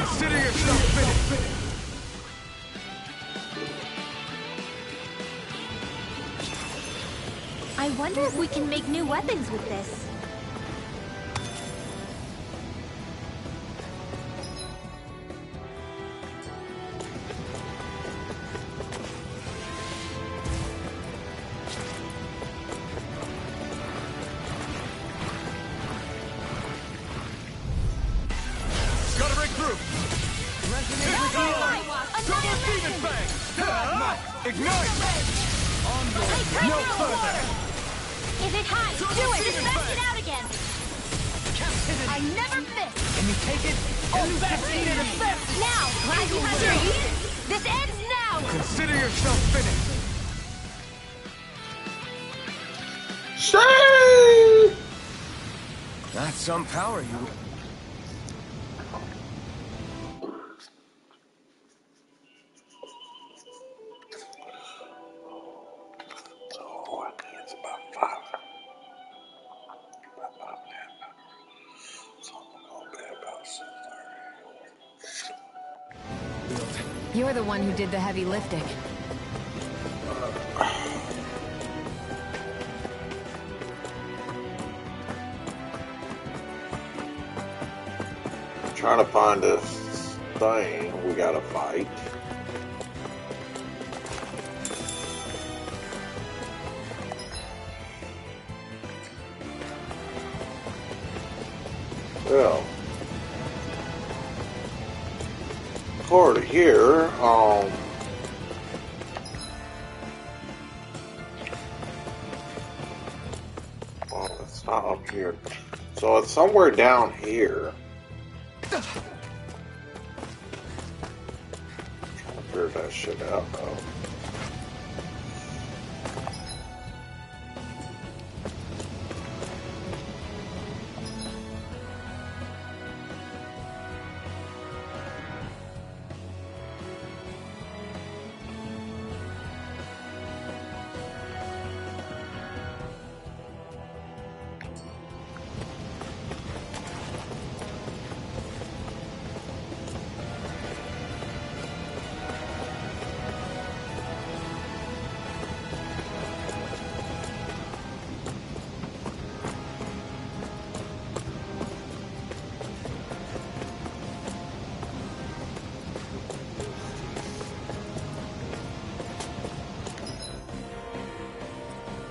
Consider yourself finished. I wonder if we can make new weapons with this. Gotta break through. Double demon fang. Ignite. No further. Is it hot? Do it! Just smash it out again! I never miss! Can you take it? Oh, best eater the best! Now! Glad you had your eat! This ends now! Consider yourself finished. Shame! That's some power, you. Oh, I think it's about 5. About 5 and a half hours. So I'm gonna go to bed about 6:30. You're the one who did the heavy lifting. Trying to find this thing we gotta fight. Well, according to here, well, it's not up here. So it's somewhere down here. Figure that shit out though.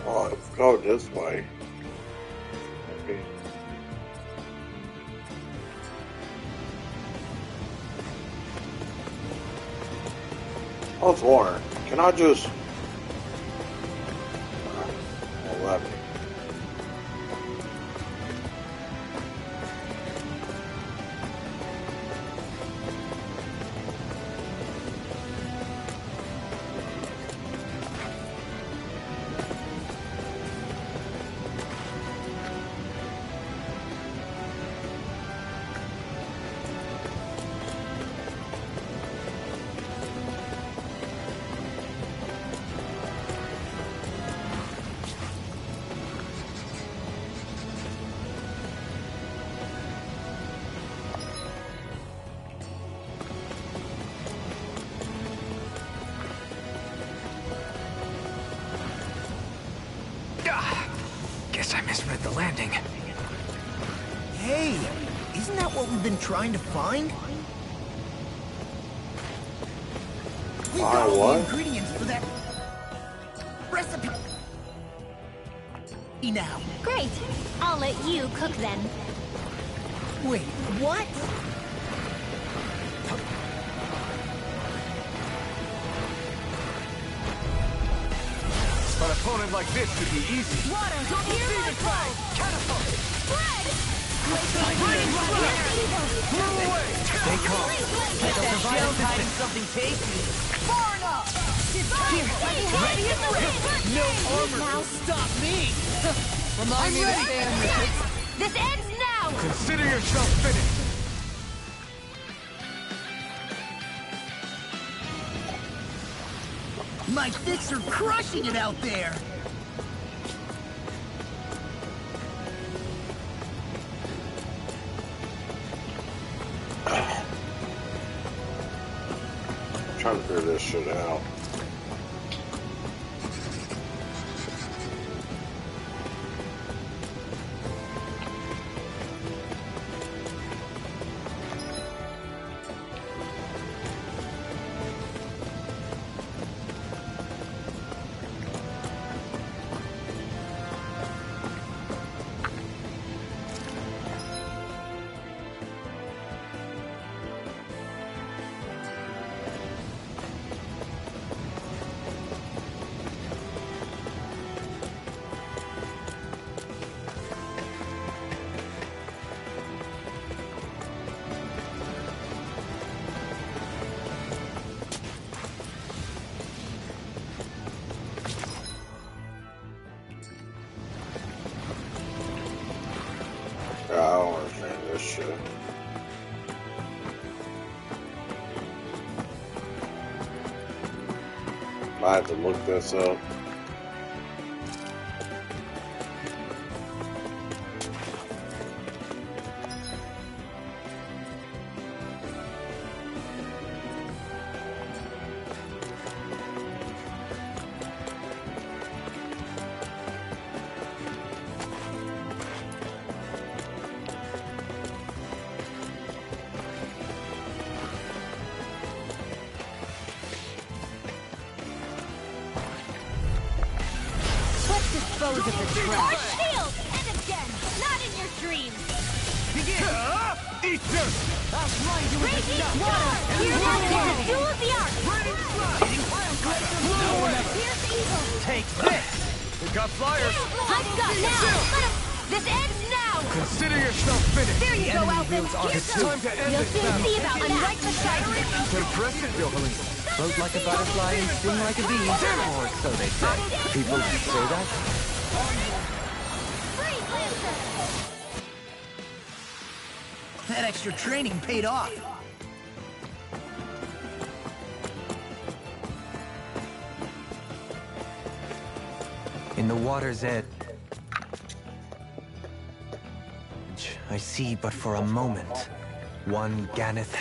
Oh, let's go this way. Okay. I was wondering, can I just... Well, let me. Guess I misread the landing. Hey, isn't that what we've been trying to find? We got all what? the ingredients for that recipe. Now, Great! I'll let you cook then. wait, what? An opponent like this should be easy. Water! Here I go! Catapult! Bread! Move away! Stay calm. Get that shell hiding something tasty. far enough! Here, ready in the ring! No armor Now. will stop me. I'm ready! This ends now! Consider yourself finished. My fists are crushing it out there. trying to figure this shit out. I don't understand this shit. Might have to look this up. Dispose of the trash. Shield! And again! Not in your dreams! Begin! Eat dirt! I'll blind you with Raging this water! Here now is the duel of the arts! Raining flood! No way! Here's evil! Take this! We got flyers! I've got now! Let him... This ends now! Consider yourself finished! There you go, Alvin! It's time to end You'll this soon battle! see about that! I'm right beside you! Impressive, Johansson. Float like a butterfly and sting like a bee. Or so they say. People say that? Freeze, Lancer! That extra training paid off. In the water's edge, I see but for a moment one Ganeth.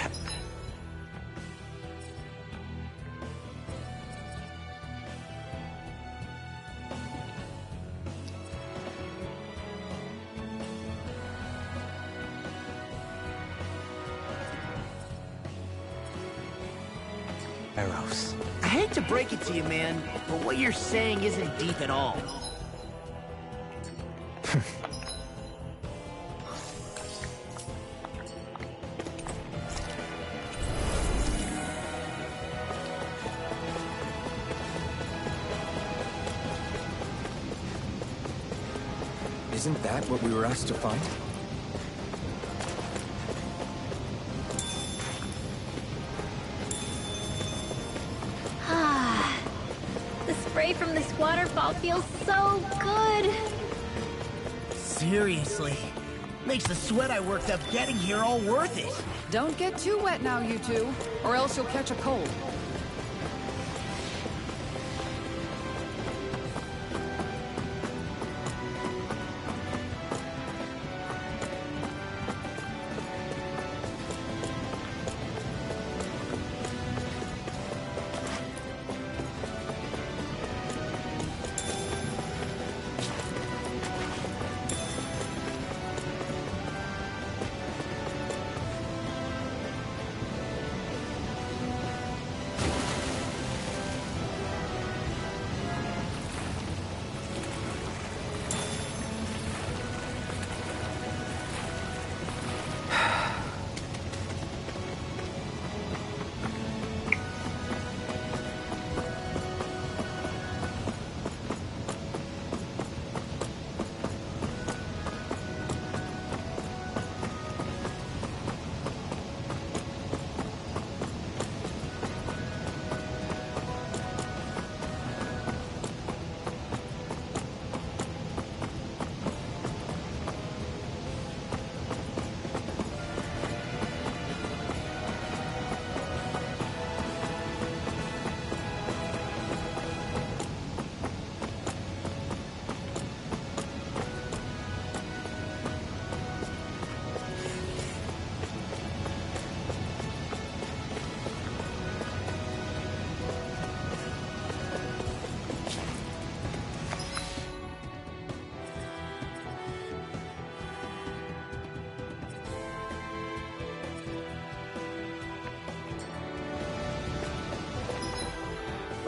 Eros. I hate to break it to you, man, but what you're saying isn't deep at all. Isn't that what we were asked to find? The spray from this waterfall feels so good! Seriously. Makes the sweat I worked up getting here all worth it. Don't get too wet now, you two, or else you'll catch a cold.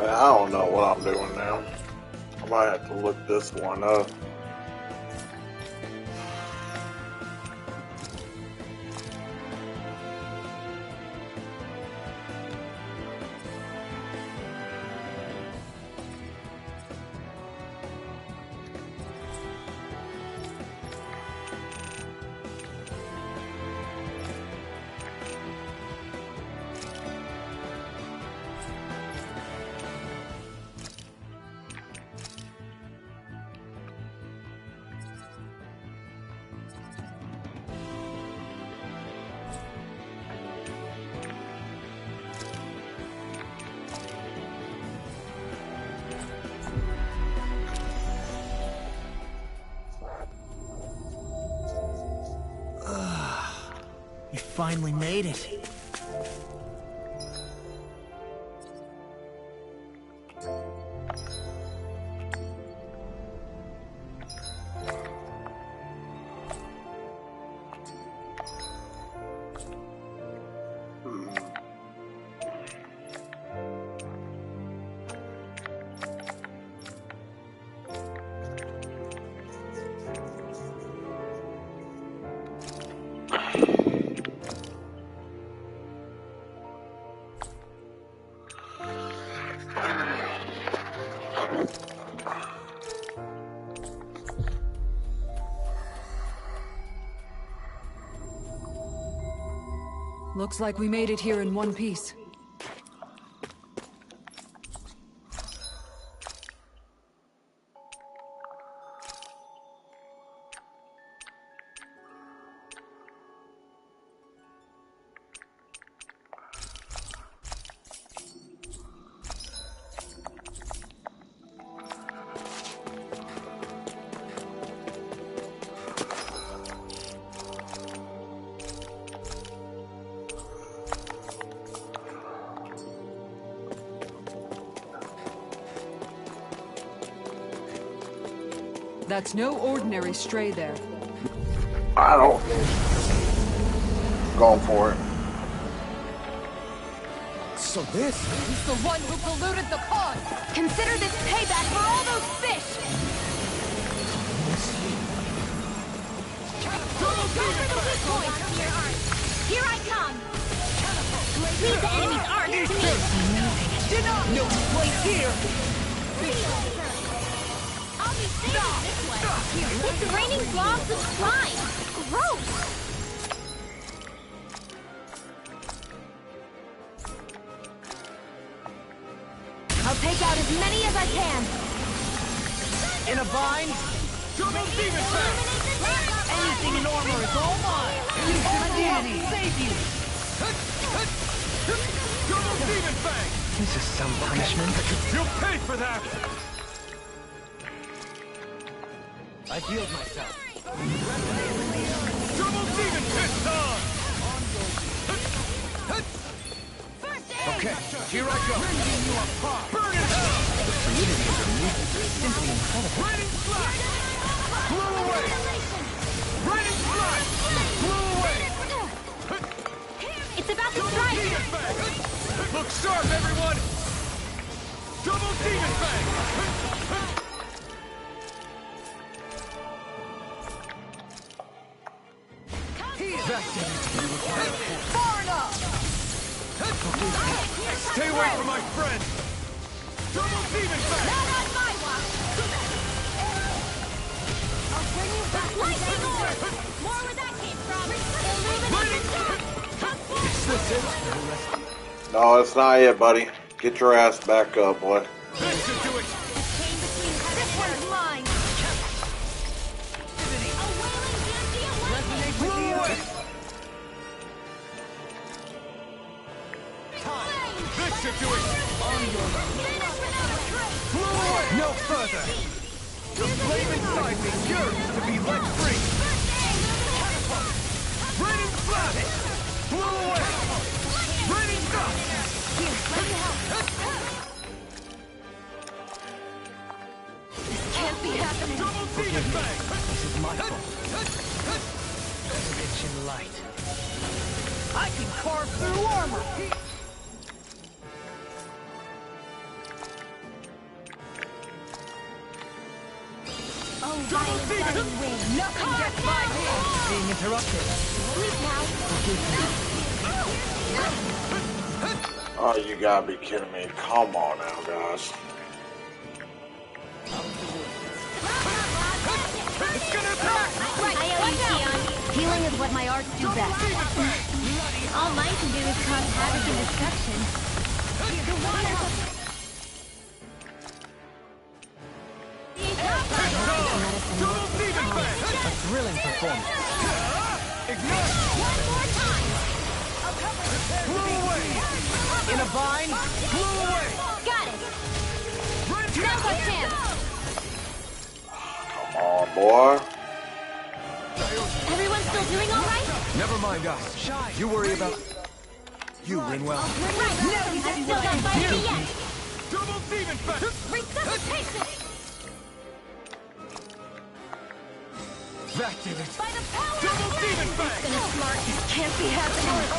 Man, I don't know what I'm doing now. I might have to look this one up. You finally made it. Looks like we made it here in one piece. That's no ordinary stray there. I don't. Going for it. So this... He's the one who polluted the pond! Consider this payback for all those fish! Go for the weak points of your art! Here I come! Leave the enemy's art to me! Did not know you played here! I'll be saving this one! It's raining blobs of slime! Gross! I'll take out as many as I can! In a bind? Anything in armor is all mine! Save you! This is some punishment. You'll pay for that! I've healed myself. Double demon fist on! Okay, here I go. Burn in hell! The fluidity of the movement is simply incredible. Raining flash! Blew away! Raining flash! Blew away! It's about to Double strike! demon fang! Look sharp, everyone! Double demon fang! Far enough! Stay away from my friend! Double demon fang! Not on my watch! I'll bring you back lightning orb! More where that came from! Illuminate the dark! No, it's not it, buddy. Get your ass back up, boy. This should do it! This one's mine! A wailing beauty Blew away! This should do it! Blew away! No further! The flame inside me yearns to be let free! Raining flash! Blew away! Raining dust! Can't be happening! Double demon fang! This is my fault. Rich in light. I can carve through armor! Spreading wings. Nothing gets by me. Being interrupted. Sleep now. Oh, you gotta be kidding me. Come on now, guys. It's gonna attack. Right, I owe you, Tion. Healing is what my arts do best. All mine can do is cause havoc and destruction. Double demon fang. A thrilling performance. Ignite. One more time. Blew away. In a bind. Blew away. Got it. Now's our chance. Come on, boy. Everyone still doing all right? Never mind us. You worry about. You, Ringwell. Right. I'm still not fighting me yet. Double demon fang. Resuscitation. That did it. By the power Double of demon flame. fang. Finish smart. This can't be happening.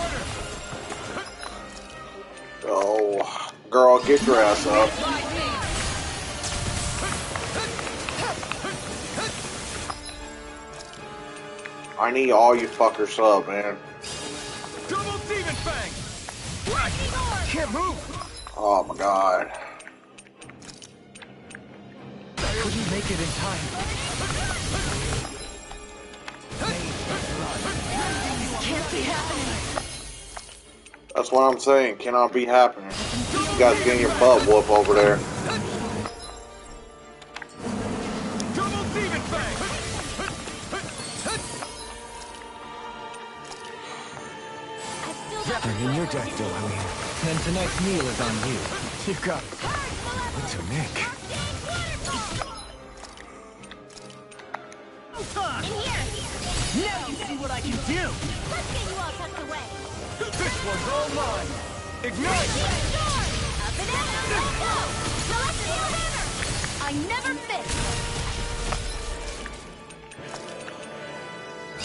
Oh, girl, get your ass up. I need all you fuckers up, man. Double demon fang. Can't move. Oh my god. Couldn't make it in time. Can't be happening. That's what I'm saying. Cannot be happening. You guys getting your butt whooped over there. Double demon fang. And in your death, Dwayne. And tonight's meal is on you. You got it. To Nick. In here. Now you see what I can do. Let's get you all tucked away. This one's all mine. Ignite. Up and out. Let's go. Celestial hammer. I never miss.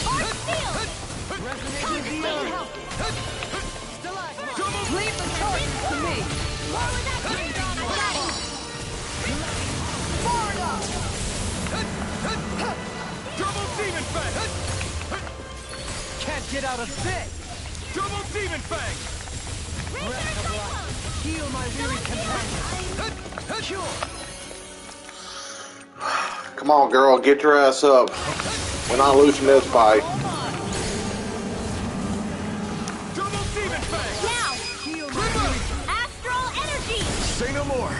Arc field. Resonate with the earth. Leave the charges to me. Roll it up. I got it. Double demon fang. Can't get out of this. Double demon fang. Heal my weary companion. Cure. Come on, girl, get your ass up. We're not losing this fight. Double demon fang. Now. Heal my weary. Astral energy. Say no more.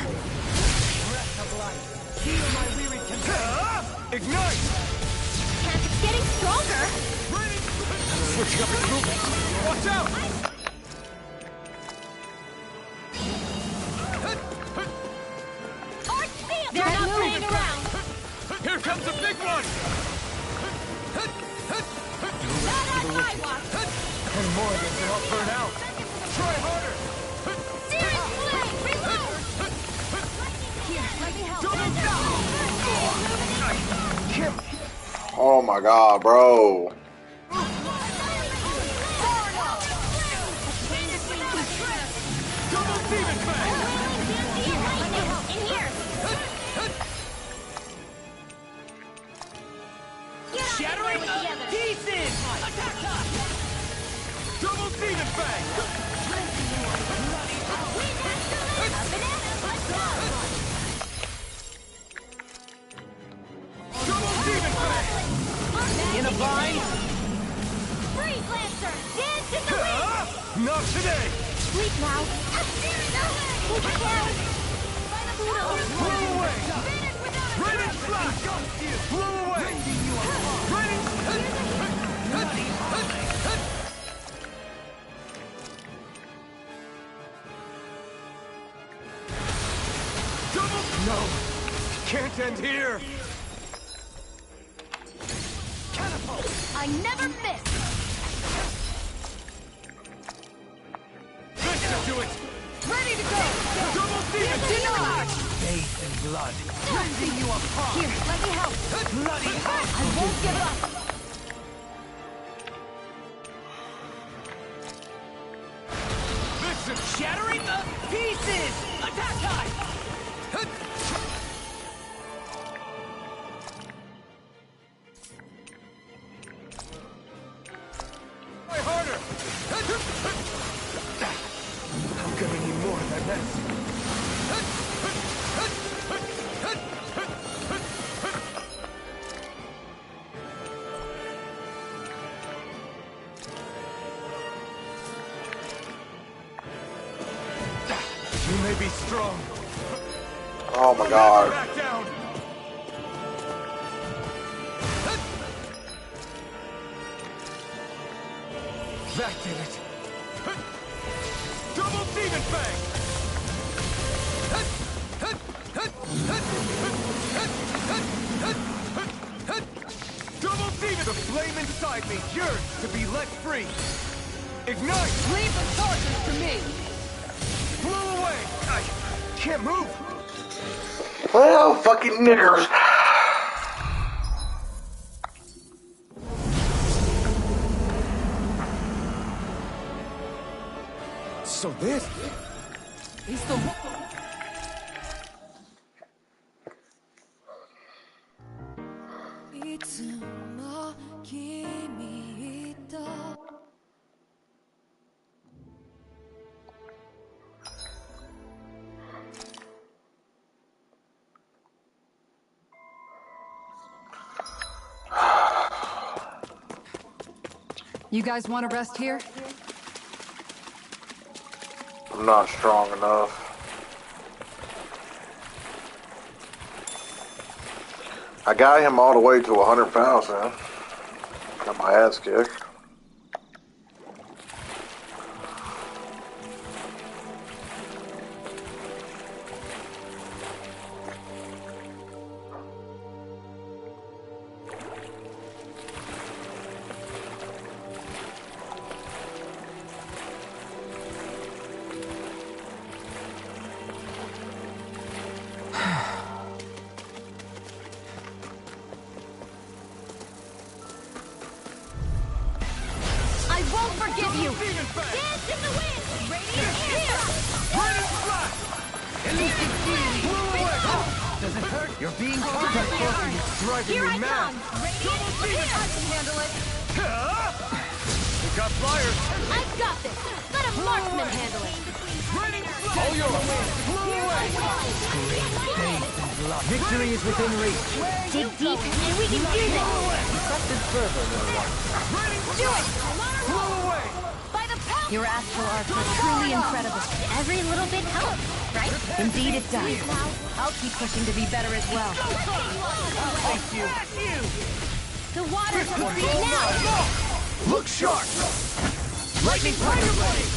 Heal my weary companion. Ignite. It's getting stronger. Switching up its movement. Watch out. Arc field. They're not playing around. Here comes a big one. Not on my watch. And more of this and I'll burn out. Try harder. Searing flame. Reload. Here, let me help. Oh my god, bro. Double demon fang. In here. Shattering the pieces. Attack us. Double demon fang. Double demon fang. In a bind. Freeze Lancer. Dance in the wind. Not today. Sleep now. Take it down. Blow away. Raining flash. Blow away. Raining. Double. No. Can't end here. Catapult. I never miss. This should do it. Ready to go. Double demon. Denied. Faith and blood. Rending you apart. Here, let me help. Bloody hell. I won't give up. This is shattering the pieces. Attack time. You may be strong. Oh my god. Back down. That did it. Double Demon Fang. Double Demon. The flame inside me yearns to be let free. Ignite. Leave the torches to me! Blow away. I can't move. Well, fucking niggers. So this. He's the one. You guys want to rest here? I'm not strong enough. I got him all the way to 100,000. Got my ass kicked. Forgive you! Dance in the wind! Radiant air! Radiant flash! Does it hurt? You're being contact forcing is driving Here me I mad. come! Radiant air! I can handle it! You got flyers. I've got this! Let a marksman handle it! All yours. Victory is within reach. Dig deep, and we can do this! Trusted fervor, little one. Do it! By the power! Your astral arcs are truly incredible. Every little bit helps, right? Indeed it does. I'll keep pushing to be better as well. Thank you. The water's complete now! Look sharp. Lightning fire blade.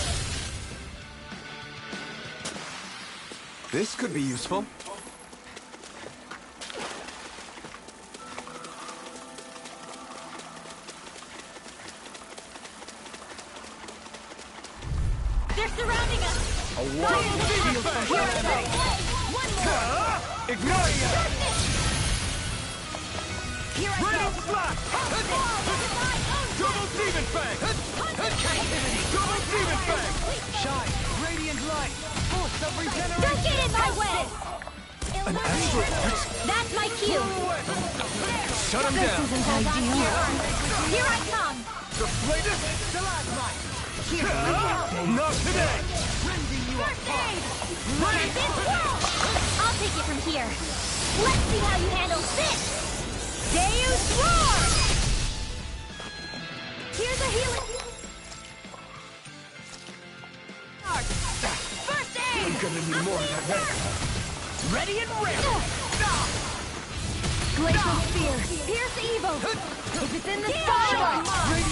This could be useful. They're surrounding us! A wall of steel functionality. One more! Ignite! Here I Radiant go! flash! Double demon fang! Double demon fang! Shine! Radiant light! Force of regeneration! Don't get in my way! An astral arc? That's my cue! Shut him down! Here I come! The flavor! Not today! First aid! Rampant Whirl! I'll take it from here. Let's see how you handle this! Deus Roar! Here's a healing... First aid! I'm gonna need more of that medicine. Ready and ready! Glacial Spear! Pierce evil! If it's in the sky, it's mine!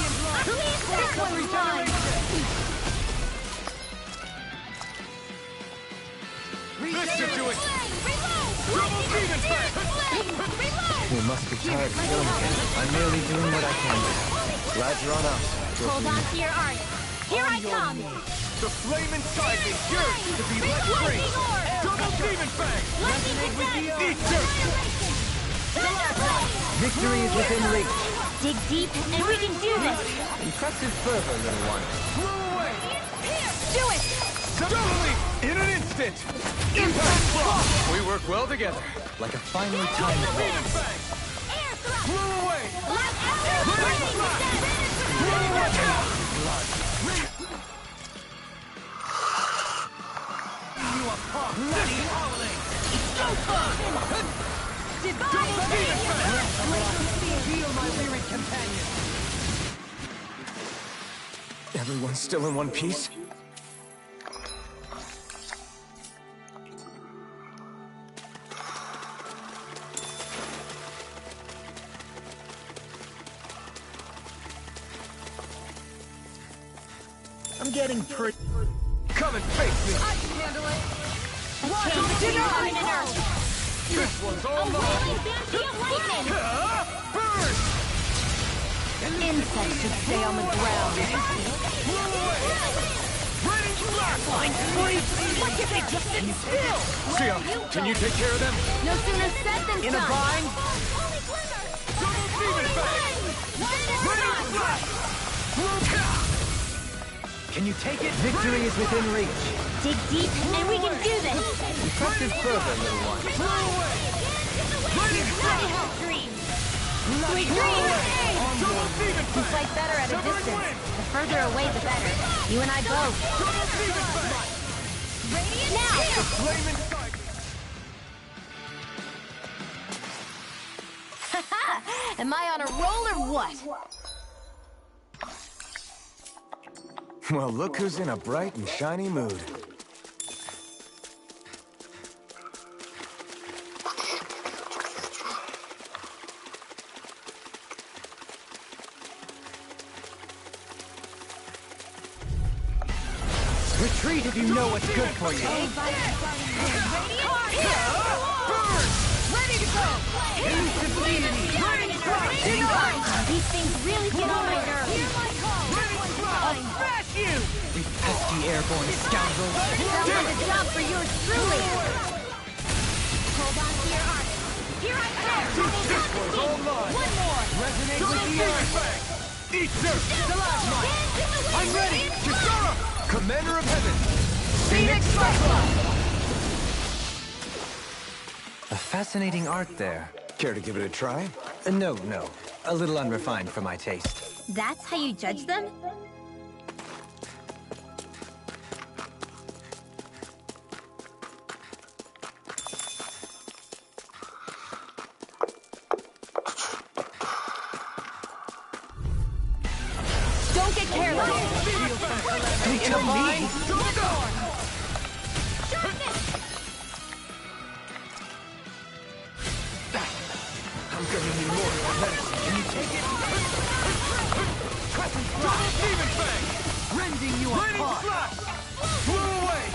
Please, this one's mine! This should do it! Reload! Double demon fang! Reload! You must be tired of killing me. I'm merely doing what I can. Glad you're on us. Hold on to your art. Here I come! The flame inside me yearns to be let free! Double demon fang! Lightning attack! Eat dirt! Victory is within reach. Dig deep, and we can do this! Impressive fervor, little one. Blow away! Do it! Double leap! In an instant! Impact block! We work well together. Like a finely timed Demon ball. fang! Air thrust! Blow away! Last arrow! Lightning flash! Blow away! You apart! Bloody howling! It's showtime! Heal my wearied companion! Everyone's still in one piece? I'm getting pretty... Come and face me! I can handle it. This one's all mine! Burn! Insects should stay on the ground. Ready, flying free! What if they just sit still? Sia, can you take care of them? No sooner said than In a done. bind? Double demon bang! Ready, fly! Can you take it? Victory is within reach. Dig deep, and we can do this. Press it further, little one. Bloody hell dreams. Sweet dreams. We fight better at a distance. The further away, the better. You and I both. Now. Flame inside. Am I on a roll or what? Well, look who's in a bright and shiny mood. Retreat if you know what's good for you. Ready to go. These things really get on my nerves. I'll smash you! You pesky airborne scoundrels! Sounds like a job for yours truly. Hold on to your heart. Here I come. This one's all mine! One more. Resonate with the earth! Eat dirt! Stalagmite! I'm ready! Kisara! Commander of Heaven! Phoenix Cyclops! A fascinating art there. Care to give it a try? No. A little unrefined for my taste. That's how you judge them? Don't get careless! Don't tell me! I'm gonna need more of that. Can you take it? Crescent Double Demon Fang! Rending you apart! Flew away!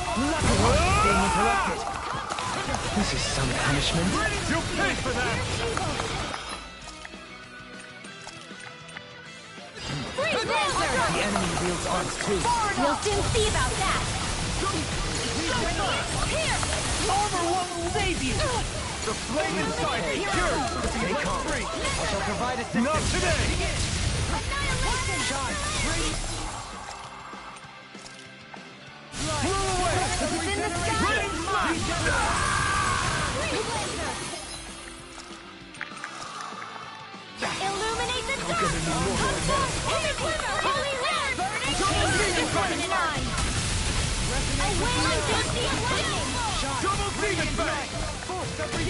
Being interrupted. This is some punishment. You'll pay for that! The enemy wields arts too. We'll soon see about that. Armor won't save you! The flame inside is yours! Stay calm. I shall provide assistance. Not today! Shine! Flew away! It's in the sky. Illuminate the dark. Holy Land. Change in an eye. A wailing dusty awakening. Double demon bang! Double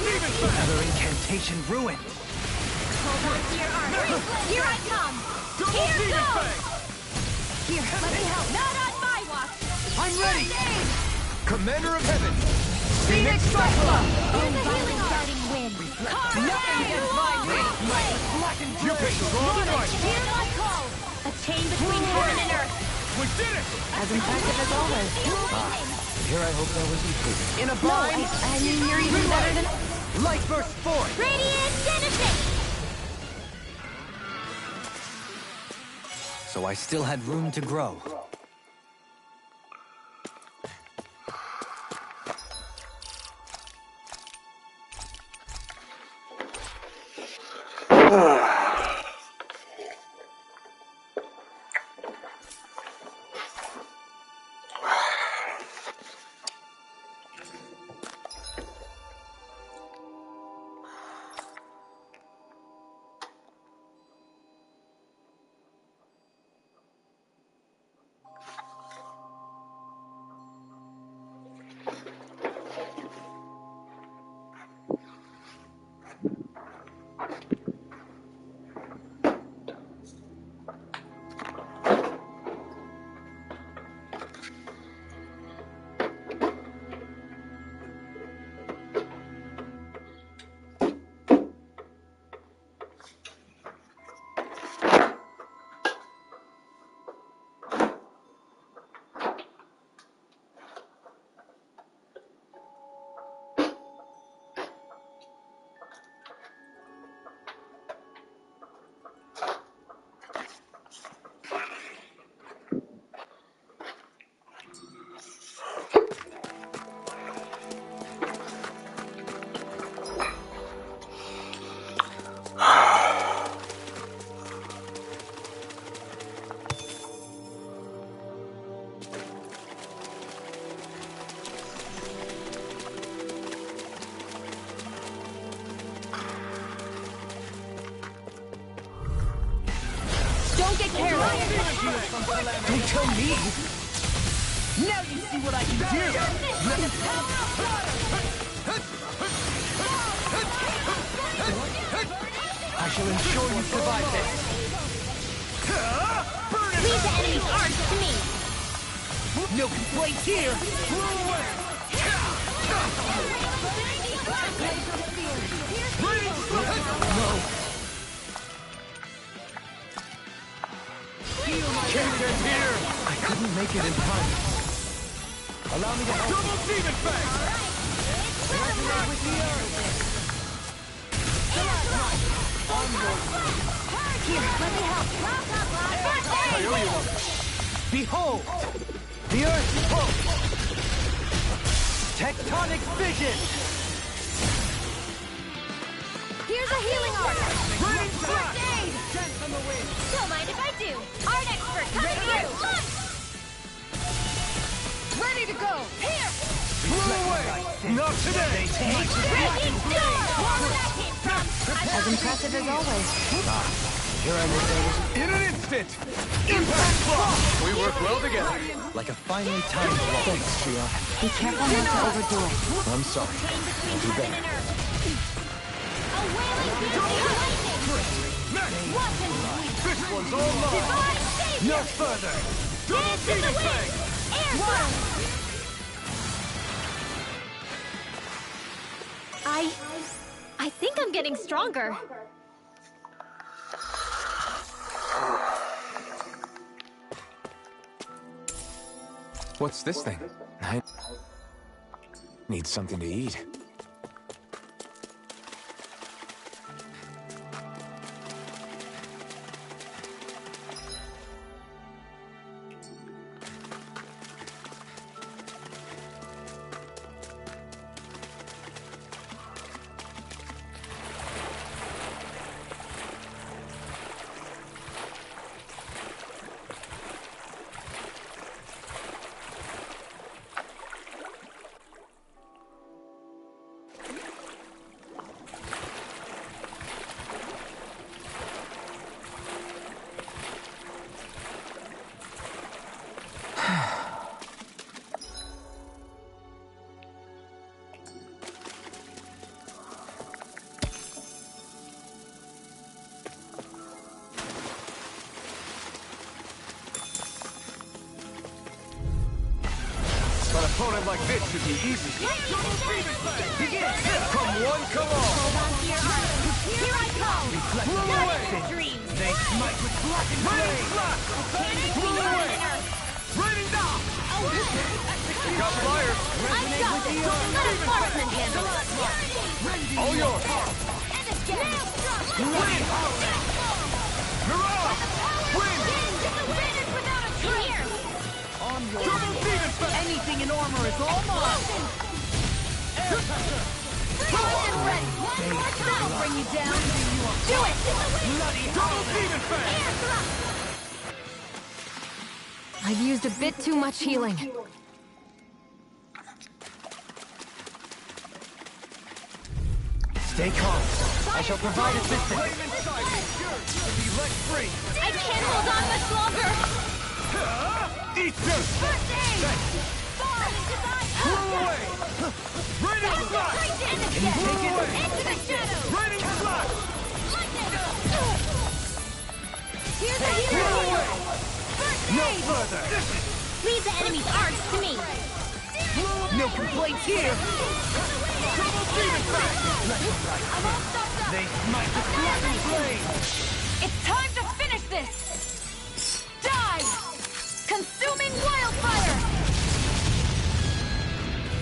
demon bang! Another incantation ruined. Hold on to your arm. Here I come. Double Here demon goes. bang! Here, let me help. Not on my watch. I'm ready! Commander of Heaven! Phoenix Cyclops! Here's a healing starting wind. Nothing against my wings! Blackened you picked the wrong fight! Hear my call. A chain between heaven and earth. We did it! As impressive as always. Here I hope that was included. In a No, bind! I mean, you're even better than... Light burst forth! Radiant Genesis. So I still had room to grow. Don't tell me! Now you see what I can do! I shall ensure you survive this! Leave the enemy's arms to me! No complaints here! No! Can't here! I couldn't make it in time. Allow me to help. Double demon fang! Here, let me help. Behold! The Earth's pulse! Tectonic vision! Here's a healing art. Burning First aid. Don't mind if I do. Art expert coming through. Ready to go! Here. Blew away! Not today! Breaking door. Where that came from? As impressive as always. Here I will. In an instant! Impact block! We work well together. Like a finely timed blow. Thanks, Gia. Be careful not to overdo it. I'm sorry. I'll do better. A wailing lightning. Watch and This one's all mine! divine savior. No further! Dance in the wind. Air thrust. I think I'm getting stronger. What's this thing? I need something to eat. An opponent like this should be easy. Begin! Come one, come all! Here I come. Blow away! Dreams. They smite with black and flame! Blow away! Raining down! Got fire! I've got this. Let a marksman handle it. All yours! And again. Win! Hurrah! Win! Winners without a trace. Double demon fang! Anything in armor is all mine. Frozen ready. One more time. Bring you down. Do it. Double demon fang! Air thrust. I've used a bit too much healing. Stay calm. I shall provide assistance. Flame inside you. Be let free. I can't hold on much longer. Eat this! First aid. Fall into Blow away! Raining flash! Can you take it? Into the shadows. Raining flash! Here's a Blow hero. away! First No aid. further! Leave the enemy's arms to me. No complaints here! Double demon fang! They smite with black and flame! It's time to finish this. Die! Consuming wildfire!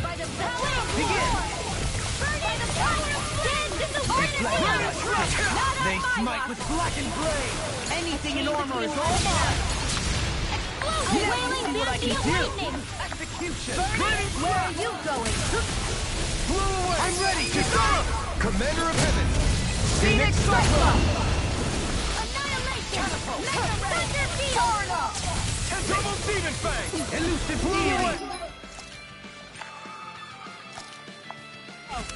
By the power of Begin! war. By the power of dance in the wind. They smite with black and flame! Anything in armor is all mine! A wailing what I can Banshee of do. lightning. Execution! Where are you going? Blow away! I'm ready! Commander of Heaven! Phoenix Cyclone! Annihilation. Thunder field. Double demon fang! Elusive deity!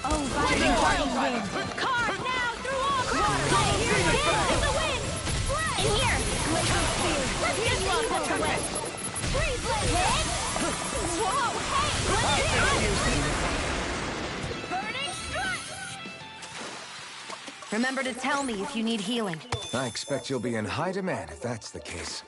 Oh, fighting wind. Carve now through all water. Dance in the wind. And here. Catch your way. Freeze hit! Whoa, hey! Burning strike! Remember to tell me if you need healing. I expect you'll be in high demand if that's the case.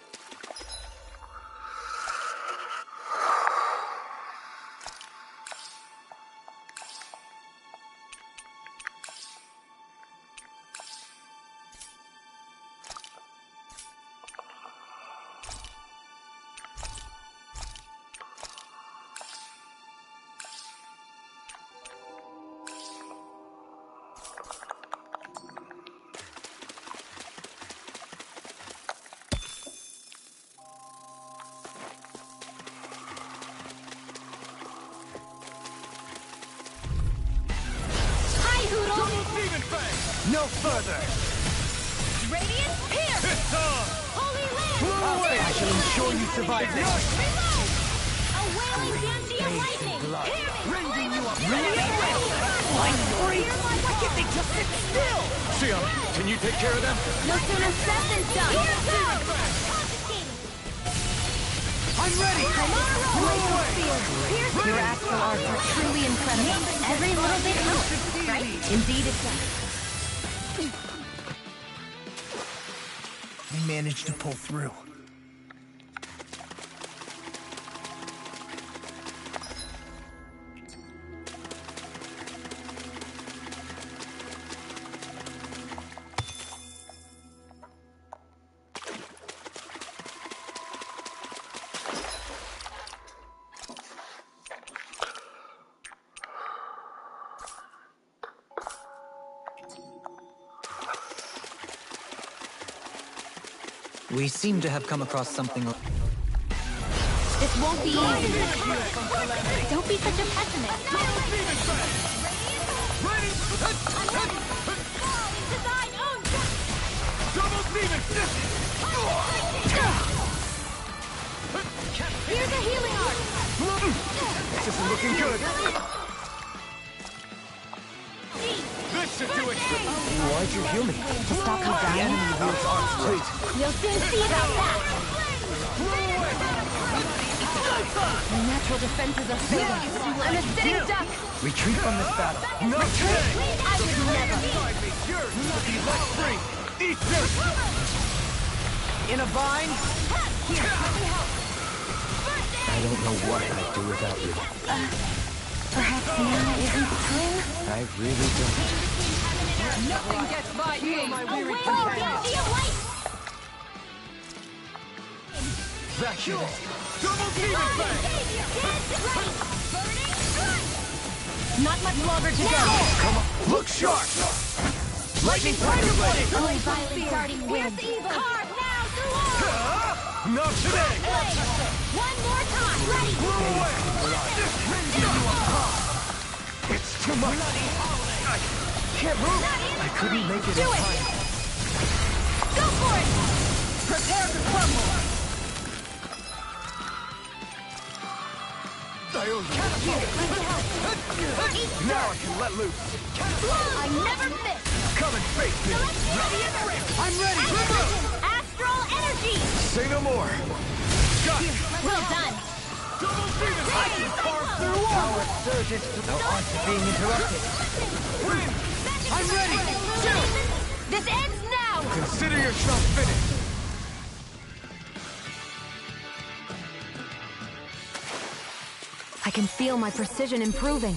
No further! Radiant Pierce! It's on! Holy Land! I shall ensure you survive this! Reload! A wailing Banshee of lightning! Rending you up! I'm free! Why can't they just sit still? Xion, can you take care of them? No sooner said than done! Here goes! I'm ready! Your astral arts are truly incredible. Every little bit helps, right? Indeed it does. We managed to pull through. We seem to have come across something. This won't be easy. Don't be such a pessimist. Double demon! Here's a healing art. This isn't looking good! This should do it! Why'd you heal me? To stop you dying? Wait, We'll soon see about that. My natural defenses are failing. I'm a sitting duck. retreat from this battle. Not today! I would never. Yours will be let free! Eat this! In a bind? I don't know what I'd do without you. Perhaps now isn't the time? I really don't. Nothing gets by me. My A weary wailing companion! Banshee of light. Vacuum! Double demon bang! Not much longer to go. Come on, look sharp! Lightning Thunder Blade! Oh, violent darting wind. Carve now through all. Not today! One more time. Ready. Blow away! It's too much! I can't move! I couldn't make it in time. Go for it. Prepare to crumble. Now I can let loose! I never miss. Come and face me! I'm ready! Astral energy. Say no more! Got it! Well done. Double demon! I can carve through all! Our surges to the art of being interrupted. I'm ready! This ends now. Consider yourself finished! I can feel my precision improving.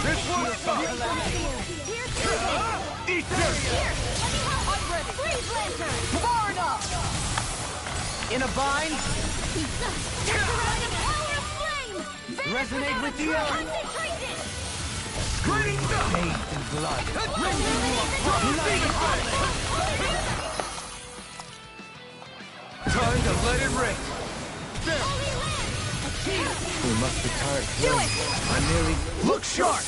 This one's fine! Eat this! Freeze lantern. Far enough! In a bind? Surrounded power of flame. Resonate with the earth! Concentrated. Screaming stuff! Bathed in blood. Let it rip. There. We must retard. Do it! I'm nearly... Look sharp.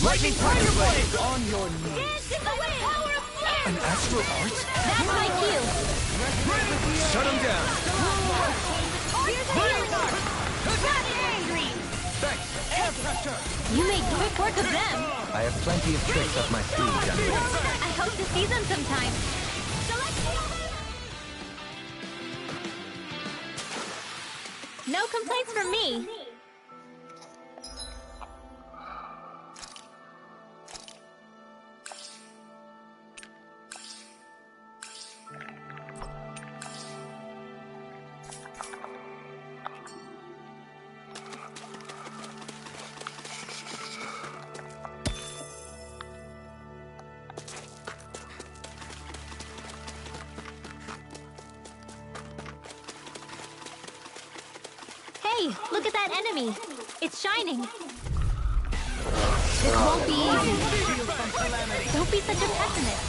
Lightning Tiger Blade. On your knees. Dance in the power of flame! An astral art? That's my cue. Shut him down. Here's the healing art. Not angry. Thanks. Air pressure. You made quick work of them. I have plenty of tricks up my sleeve, young lady. I hope to see them sometime. No complaints from me. Hey, look at that enemy. It's shining. This won't be easy. Don't be such a pessimist.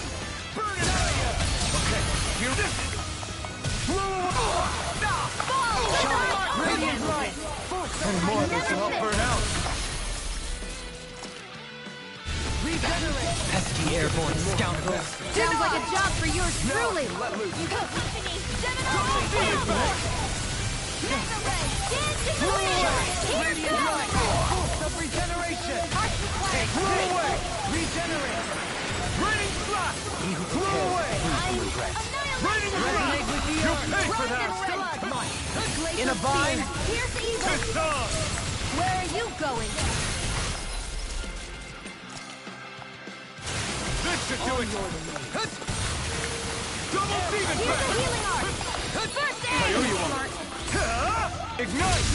Burn it out of you. Okay, here this. Radiant light. And more of this will help burn out. Regenerate. Pesky airborne scoundrels. Sounds like a job for yours truly. Let loose. Company, Radiant light. Pulse of regeneration. Blow away. Regenerate. Raining blast. Blow away. Raining blast. You pay for that. Stalagmite. In a vine. Here's the evil. It's on. Where are you going? This should do it. Double demon Here's the blast. healing art. First I owe aid. you one. Ignite.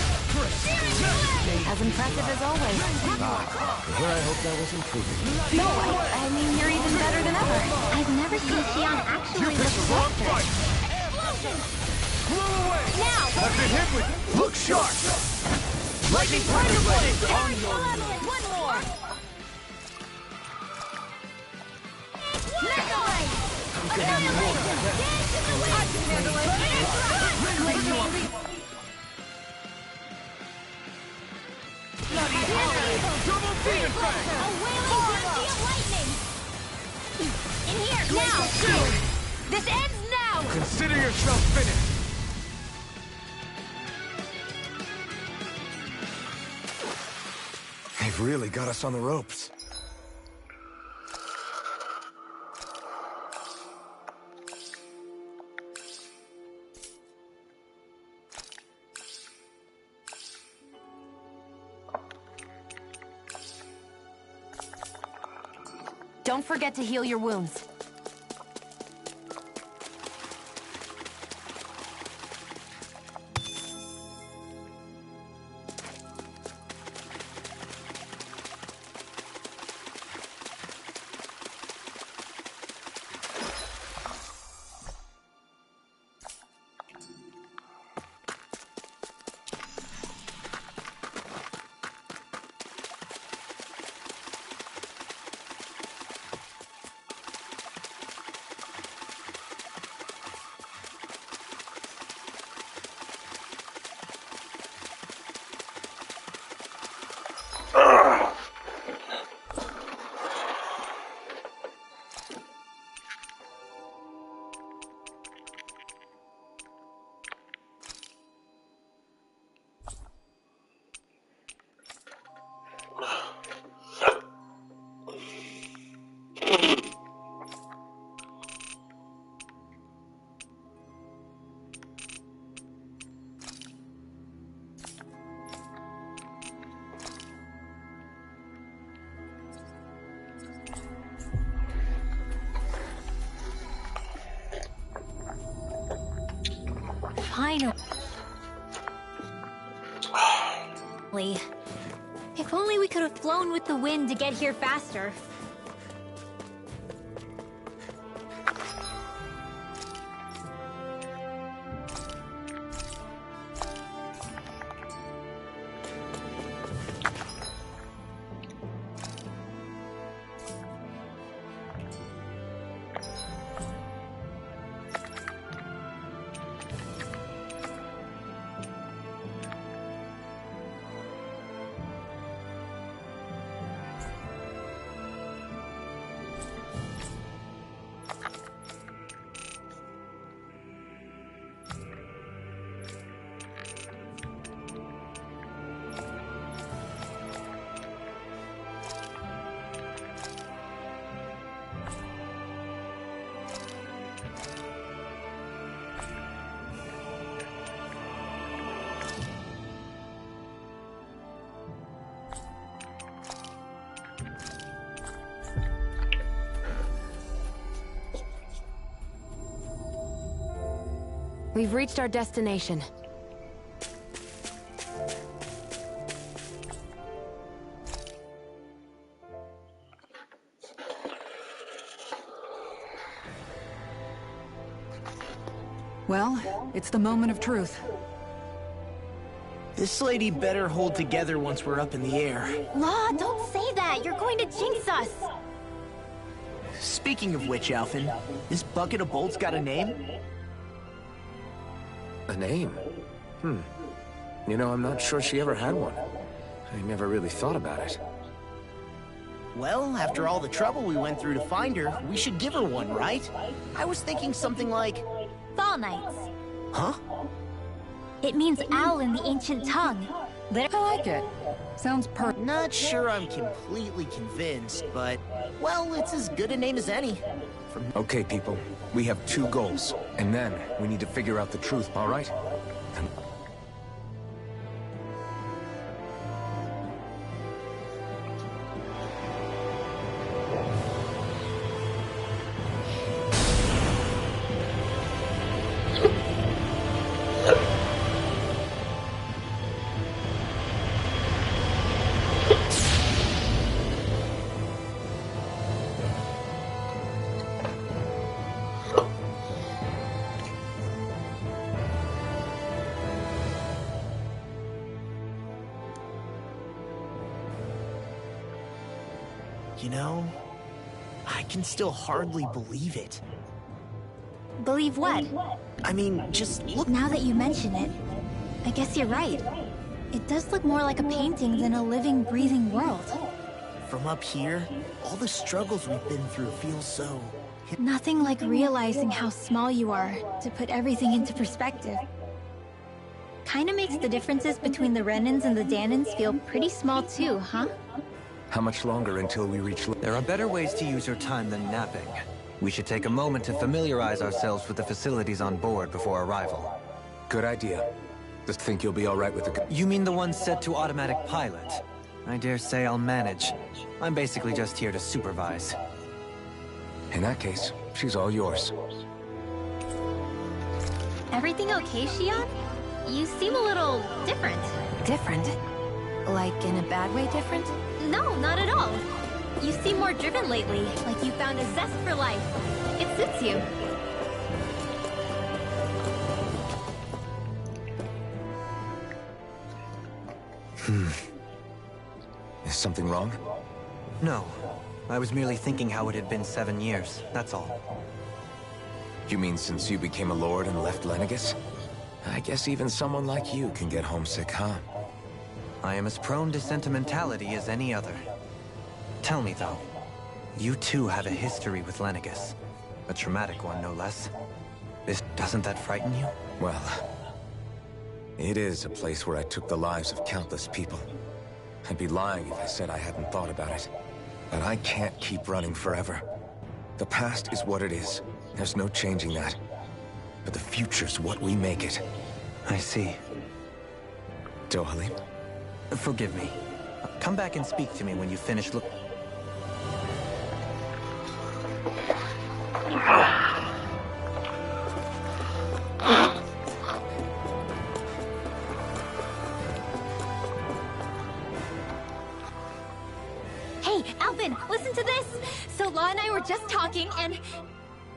As impressive as always. Here I hope that was improving. No, I mean, you're even better than ever. I've never seen Xion You actually picked look the wrong softer. fight. Blow away. Now. I've been hit with. Look sharp. Lightning Tiger Blade. On your knees. One more. Megalite. Annihilation. Dance in the wind. I can handle it. Double demon fang. A wailing frenzy of lightning. In here, now. This ends now. Consider yourself finished. They've really got us on the ropes. Don't forget to heal your wounds. Finally. If only we could have flown with the wind to get here faster. We've reached our destination. Well, it's the moment of truth. This lady better hold together once we're up in the air. Law, don't say that. You're going to jinx us. Speaking of which, Alphen, this bucket of bolts got a name? A name? You know, I'm not sure she ever had one. I never really thought about it. Well, after all the trouble we went through to find her, we should give her one, right? I was thinking something like... Fall Knights. Huh? It means owl in the ancient tongue. I like it. Sounds Not sure I'm completely convinced, but... Well, it's as good a name as any. Okay, people. We have 2 goals. And then, we need to figure out the truth, all right? You know, I can still hardly believe it. Believe what? I mean, just look. Now that you mention it, I guess you're right. It does look more like a painting than a living, breathing world. From up here, all the struggles we've been through feel so... Nothing like realizing how small you are to put everything into perspective. Kinda makes the differences between the Renans and the Danans feel pretty small too, huh? How much longer until we reach... There are better ways to use your time than napping. We should take a moment to familiarize ourselves with the facilities on board before arrival. Good idea. Just think you'll be all right with the... You mean the one set to automatic pilot? I dare say I'll manage. I'm basically just here to supervise. In that case, she's all yours. Everything okay, Shionne? You seem a little different. Different? Like in a bad way different? No, not at all. You seem more driven lately, like you found a zest for life. It suits you. Is something wrong? No. I was merely thinking how it had been 7 years, that's all. You mean since you became a lord and left Lenegis? I guess even someone like you can get homesick, huh? I am as prone to sentimentality as any other. Tell me, though, you too have a history with Lenegis. A traumatic one, no less. Doesn't that frighten you? Well, it is a place where I took the lives of countless people. I'd be lying if I said I hadn't thought about it. But I can't keep running forever. The past is what it is. There's no changing that. But the future's what we make it. I see. Dohalim? Forgive me. Come back and speak to me when you finish look... Hey, Alphen, listen to this! So Law and I were just talking and...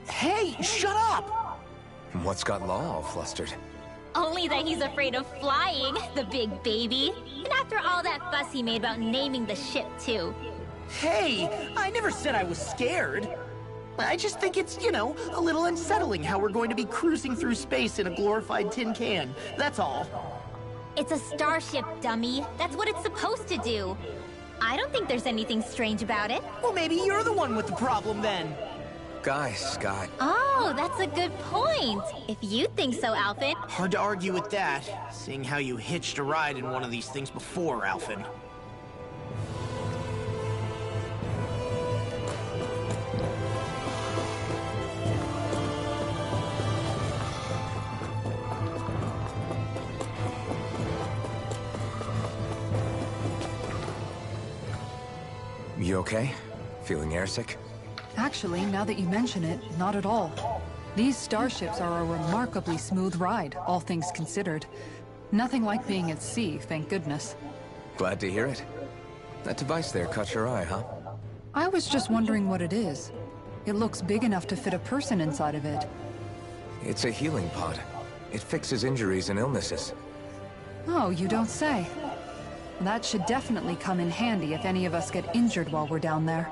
Hey, shut up! What's got Law all flustered? Only that he's afraid of flying, the big baby. And after all that fuss he made about naming the ship, too. Hey, I never said I was scared. I just think it's, you know, a little unsettling how we're going to be cruising through space in a glorified tin can. That's all. It's a starship, dummy. That's what it's supposed to do. I don't think there's anything strange about it. Well, maybe you're the one with the problem then. Guys, Scott. Oh, that's a good point. If you think so, Alphen. Hard to argue with that, seeing how you hitched a ride in one of these things before, Alphen. You okay? Feeling airsick? Actually, now that you mention it, not at all. These starships are a remarkably smooth ride, all things considered. Nothing like being at sea, thank goodness. Glad to hear it. That device there caught your eye, huh? I was just wondering what it is. It looks big enough to fit a person inside of it. It's a healing pod. It fixes injuries and illnesses. Oh, you don't say. That should definitely come in handy if any of us get injured while we're down there.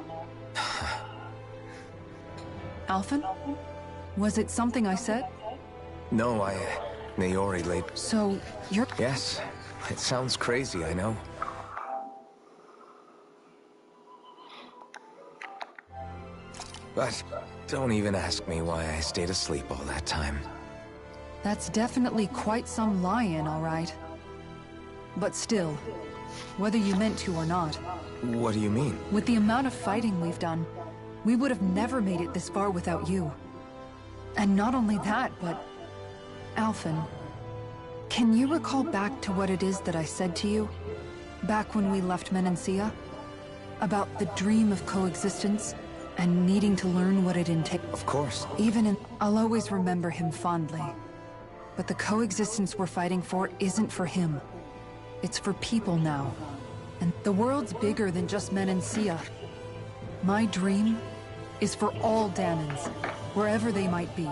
Alphen? Was it something I said? No, Naori laid... So, you're... Yes. It sounds crazy, I know. But don't even ask me why I stayed asleep all that time. That's definitely quite some lie-in, all right. But still, whether you meant to or not... What do you mean? With the amount of fighting we've done, we would have never made it this far without you. And not only that, but... Alphen, can you recall back to what it is that I said to you? Back when we left Menancia? About the dream of coexistence, and needing to learn what it entails? Of course. I'll always remember him fondly. But the coexistence we're fighting for isn't for him. It's for people now. And the world's bigger than just Menancia. My dream is for all Dahnans, wherever they might be,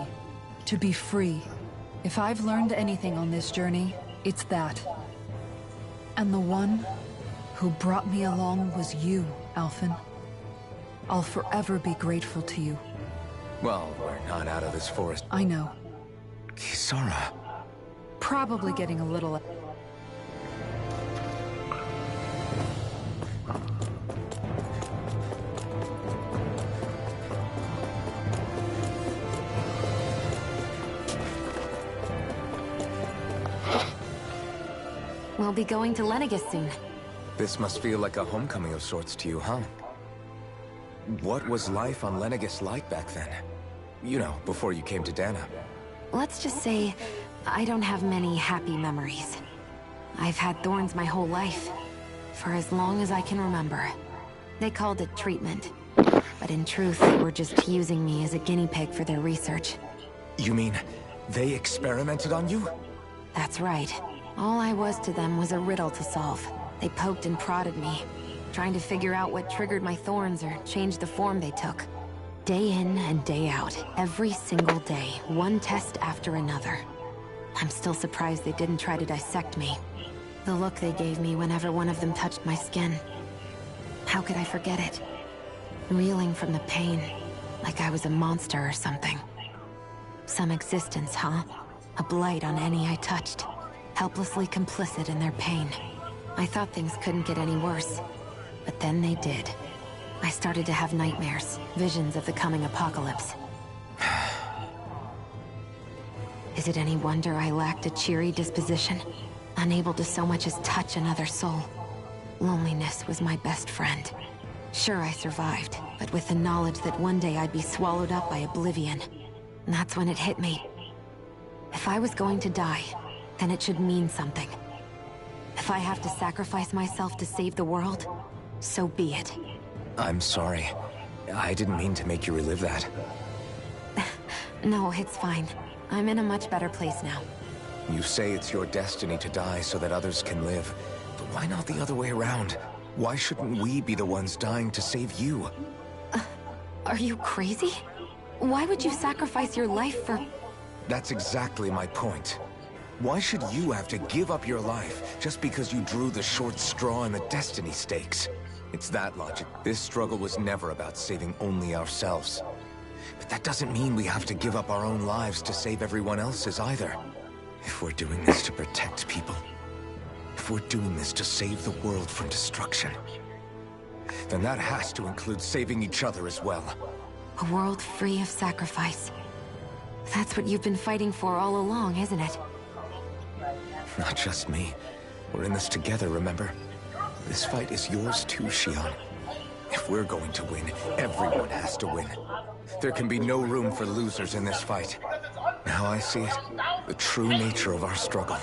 to be free. If I've learned anything on this journey, it's that. And the one who brought me along was you, Alphen. I'll forever be grateful to you. Well, we're not out of this forest. I know. Kisara. Probably getting a little... We'll be going to Lenegis soon. This must feel like a homecoming of sorts to you, huh? What was life on Lenegis like back then? You know, before you came to Dahna. Let's just say, I don't have many happy memories. I've had thorns my whole life, for as long as I can remember. They called it treatment, but in truth, they were just using me as a guinea pig for their research. You mean, they experimented on you? That's right. All I was to them was a riddle to solve. They poked and prodded me, trying to figure out what triggered my thorns or changed the form they took. Day in and day out, every single day, one test after another. I'm still surprised they didn't try to dissect me. The look they gave me whenever one of them touched my skin. How could I forget it? Reeling from the pain, like I was a monster or something. Some existence, huh? A blight on any I touched. Helplessly complicit in their pain. I thought things couldn't get any worse, but then they did. I started to have nightmares, visions of the coming apocalypse. Is it any wonder I lacked a cheery disposition? Unable to so much as touch another soul. Loneliness was my best friend. Sure, I survived, but with the knowledge that one day I'd be swallowed up by oblivion. And that's when it hit me. If I was going to die, then it should mean something. If I have to sacrifice myself to save the world, so be it. I'm sorry. I didn't mean to make you relive that. No, it's fine. I'm in a much better place now. You say it's your destiny to die so that others can live. But why not the other way around? Why shouldn't we be the ones dying to save you? Are you crazy? Why would you sacrifice your life for... That's exactly my point. Why should you have to give up your life just because you drew the short straw in the destiny stakes? It's that logic. This struggle was never about saving only ourselves. But that doesn't mean we have to give up our own lives to save everyone else's either. If we're doing this to protect people, if we're doing this to save the world from destruction, then that has to include saving each other as well. A world free of sacrifice. That's what you've been fighting for all along, isn't it? Not just me. We're in this together, remember? This fight is yours too, Shionne. If we're going to win, everyone has to win. There can be no room for losers in this fight. Now I see it. The true nature of our struggle.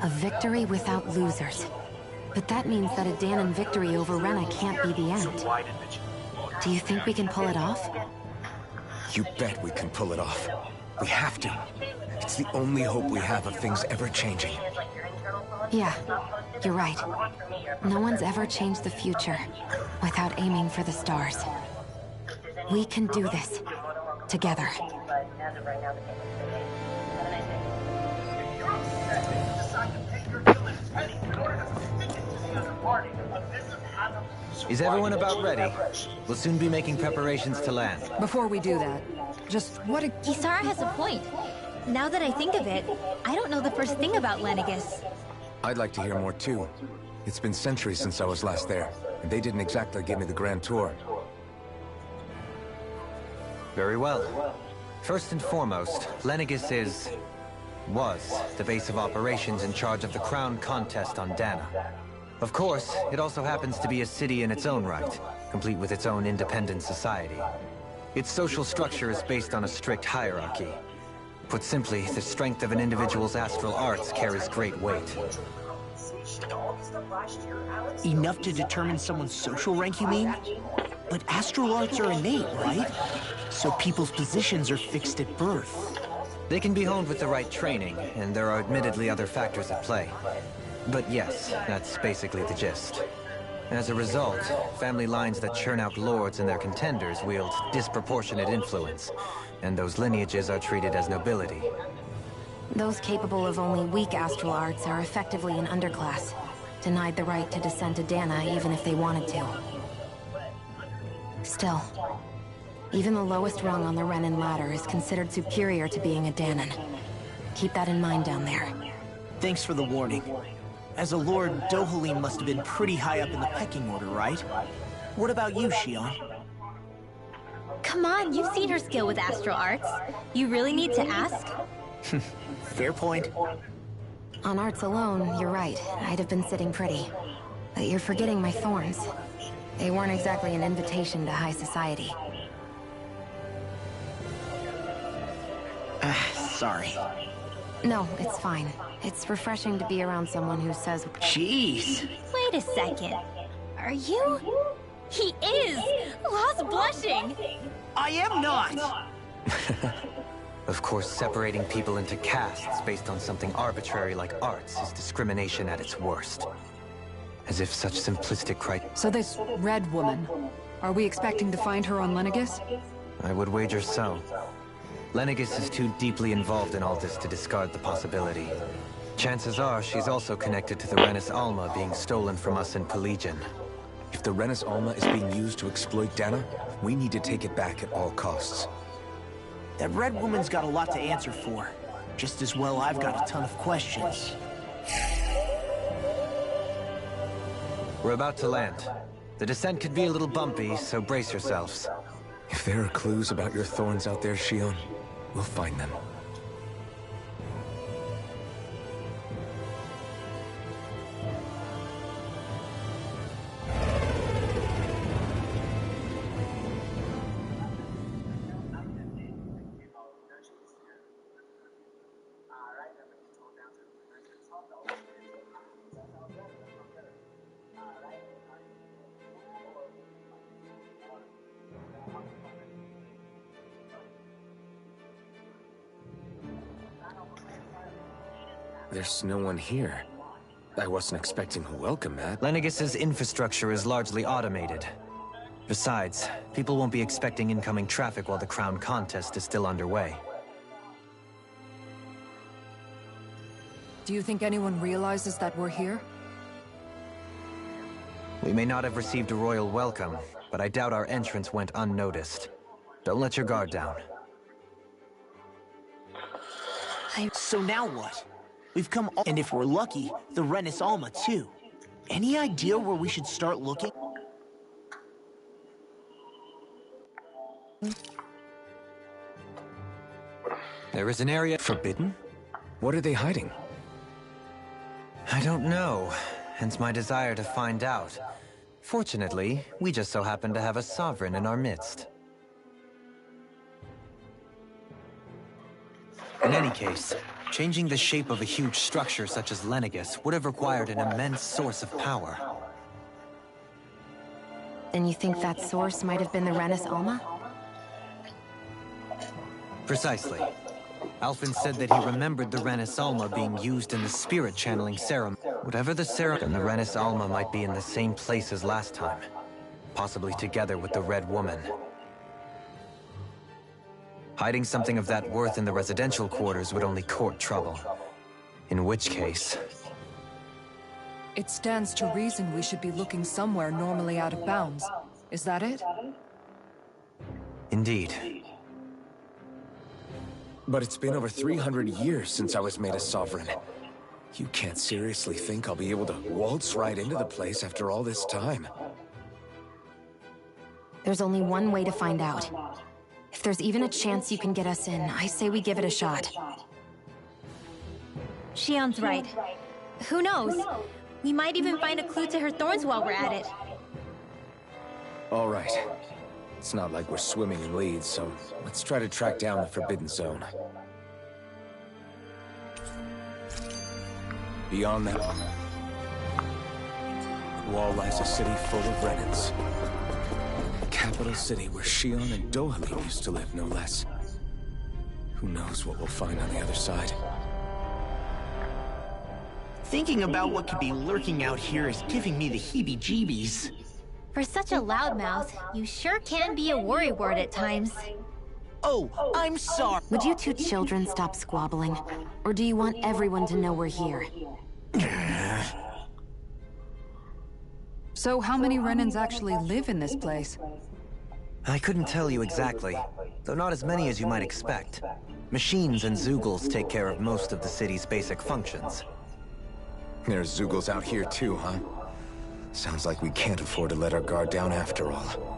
A victory without losers. But that means that a Dahnan victory over Rena can't be the end. Do you think we can pull it off? You bet we can pull it off. We have to. It's the only hope we have of things ever changing. Yeah, you're right. No one's ever changed the future without aiming for the stars. We can do this. Together. Is everyone about ready? We'll soon be making preparations to land. Before we do that, just what a... Kisara has a point. Now that I think of it, I don't know the first thing about Lenegis. I'd like to hear more too. It's been centuries since I was last there, and they didn't exactly give me the grand tour. Very well. First and foremost, Lenegis was the base of operations in charge of the crown contest on Dana. Of course, it also happens to be a city in its own right, complete with its own independent society. Its social structure is based on a strict hierarchy. Put simply, the strength of an individual's astral arts carries great weight. Enough to determine someone's social rank, you mean? But astral arts are innate, right? So people's positions are fixed at birth. They can be honed with the right training, and there are admittedly other factors at play. But yes, that's basically the gist. As a result, family lines that churn out lords and their contenders wield disproportionate influence, and those lineages are treated as nobility. Those capable of only weak astral arts are effectively an underclass, denied the right to descend to Dana even if they wanted to. Still, even the lowest rung on the Renin ladder is considered superior to being a Danan. Keep that in mind down there. Thanks for the warning. As a lord, Dohalim must have been pretty high up in the pecking order, right? What about you, Xion? Come on, you've seen her skill with astral arts. You really need to ask? Fair point. On arts alone, you're right. I'd have been sitting pretty. But you're forgetting my thorns. They weren't exactly an invitation to high society. Sorry. No, it's fine. It's refreshing to be around someone who says... Jeez. Wait a second. Are you... He is! Lost blushing! I am not! Of course, separating people into castes based on something arbitrary like arts is discrimination at its worst. As if such simplistic So this red woman, are we expecting to find her on Lenegis? I would wager so. Lenegis is too deeply involved in all this to discard the possibility. Chances are she's also connected to the Renis Alma being stolen from us in Pelegion. If the Renis Alma is being used to exploit Dana, we need to take it back at all costs. That red woman's got a lot to answer for. Just as well I've got a ton of questions. We're about to land. The descent could be a little bumpy, so brace yourselves. If there are clues about your thorns out there, Xion, we'll find them. There's no one here. I wasn't expecting a welcome mat. Lenegis's infrastructure is largely automated. Besides, people won't be expecting incoming traffic while the crown contest is still underway. Do you think anyone realizes that we're here? We may not have received a royal welcome, but I doubt our entrance went unnoticed. Don't let your guard down. So now what? We've come all, and if we're lucky, the Renis Alma too. Any idea where we should start looking? There is an area forbidden? What are they hiding? I don't know, hence my desire to find out. Fortunately, we just so happen to have a sovereign in our midst. In any case, changing the shape of a huge structure such as Lenegis would have required an immense source of power. And you think that source might have been the Renis Alma? Precisely. Alphen said that he remembered the Renis Alma being used in the spirit channeling ceremony. Whatever the ceremony, the Renis Alma might be in the same place as last time. Possibly together with the Red Woman. Hiding something of that worth in the residential quarters would only court trouble. In which case... It stands to reason we should be looking somewhere normally out of bounds. Is that it? Indeed. But it's been over 300 years since I was made a sovereign. You can't seriously think I'll be able to waltz right into the place after all this time. There's only one way to find out. If there's even a chance you can get us in, I say we give it a shot. Shion's right. Who knows? We might even find a clue to her thorns while we're at it. All right. It's not like we're swimming in leads, so let's try to track down the Forbidden Zone. Beyond that wall lies a city full of Renins. Capital city where Shion and Dohalim used to live, no less. Who knows what we'll find on the other side? Thinking about what could be lurking out here is giving me the heebie-jeebies. For such a loudmouth, you sure can be a worrywart at times. Oh, I'm sorry. Would you two children stop squabbling? Or do you want everyone to know we're here? So how many Renins actually live in this place? I couldn't tell you exactly, though not as many as you might expect. Machines and Zeugles take care of most of the city's basic functions. There's Zeugles out here too, huh? Sounds like we can't afford to let our guard down after all.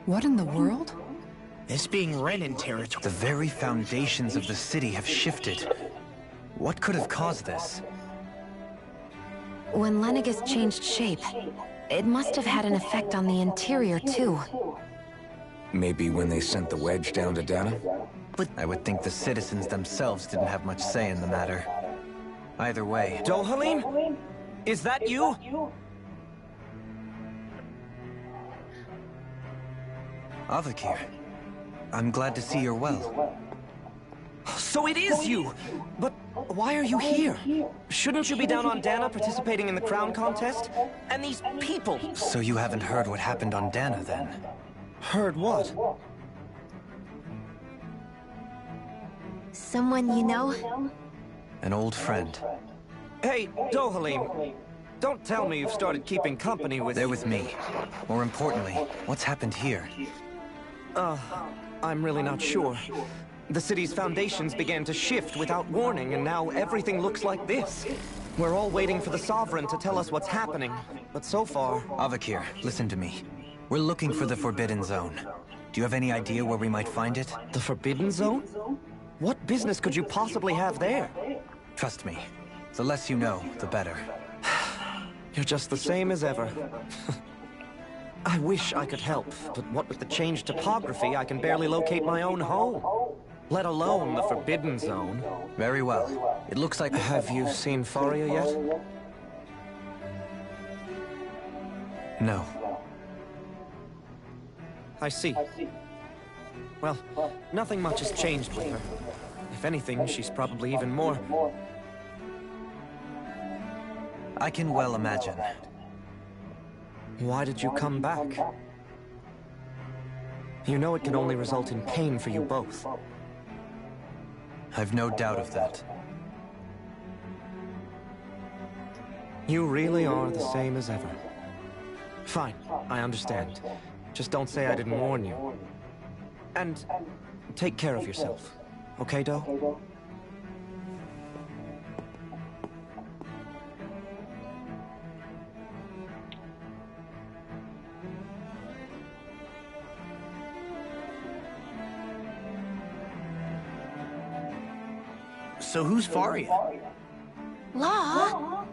What in the world? This being Renin territory. The very foundations of the city have shifted. What could have caused this? When Lenegis changed shape, it must have had an effect on the interior too. Maybe when they sent the wedge down to Dana? But I would think the citizens themselves didn't have much say in the matter. Either way... Dohalim? Is that you? Avakir, I'm glad to see you're well. So it is you! But why are you here? Shouldn't you be down on Dana participating in the crown contest? And these people! So you haven't heard what happened on Dana, then? Heard what? Someone you know? An old friend. Hey, Dohalim. Don't tell me you've started keeping company with... They're with me. More importantly, what's happened here? I'm really not sure. The city's foundations began to shift without warning, and now everything looks like this. We're all waiting for the Sovereign to tell us what's happening, but so far... Avakir, listen to me. We're looking for the Forbidden Zone. Do you have any idea where we might find it? The Forbidden Zone? What business could you possibly have there? Trust me. The less you know, the better. You're just the same as ever. I wish I could help, but what with the changed topography, I can barely locate my own home. Let alone the Forbidden Zone. Very well. It looks like... Have you seen Faria yet? No. I see. Well, nothing much has changed with her. If anything, she's probably even more... I can well imagine. Why did you come back? You know it can only result in pain for you both. I've no doubt of that. You really are the same as ever. Fine, I understand. Just don't say I didn't warn you. And take care of yourself. Okay, Doe? So who's Faria? Law?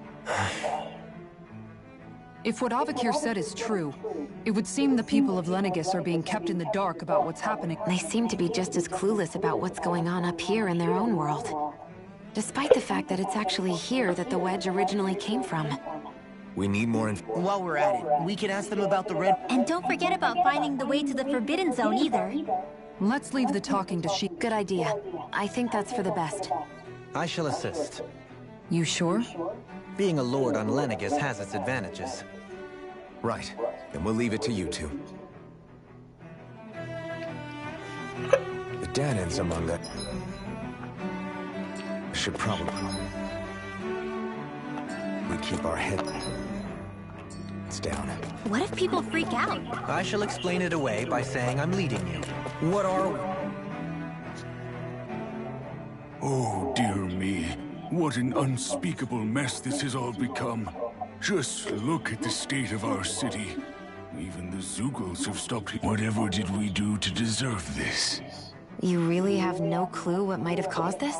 If what Avakir said is true, it would seem the people of Lenegis are being kept in the dark about what's happening. They seem to be just as clueless about what's going on up here in their own world. Despite the fact that it's actually here that the wedge originally came from. We need more While we're at it, we can ask them about the red... And don't forget about finding the way to the Forbidden Zone either. Let's leave the talking to She. Good idea. I think that's for the best. I shall assist. You sure? Being a lord on Lenegis has its advantages. Right. Then we'll leave it to you two. The Danans among the... should probably... We keep our head... It's down. What if people freak out? I shall explain it away by saying I'm leading you. What are we? Oh, dear me. What an unspeakable mess this has all become. Just look at the state of our city. Even the Zeugles have stopped. Whatever did we do to deserve this? You really have no clue what might have caused this?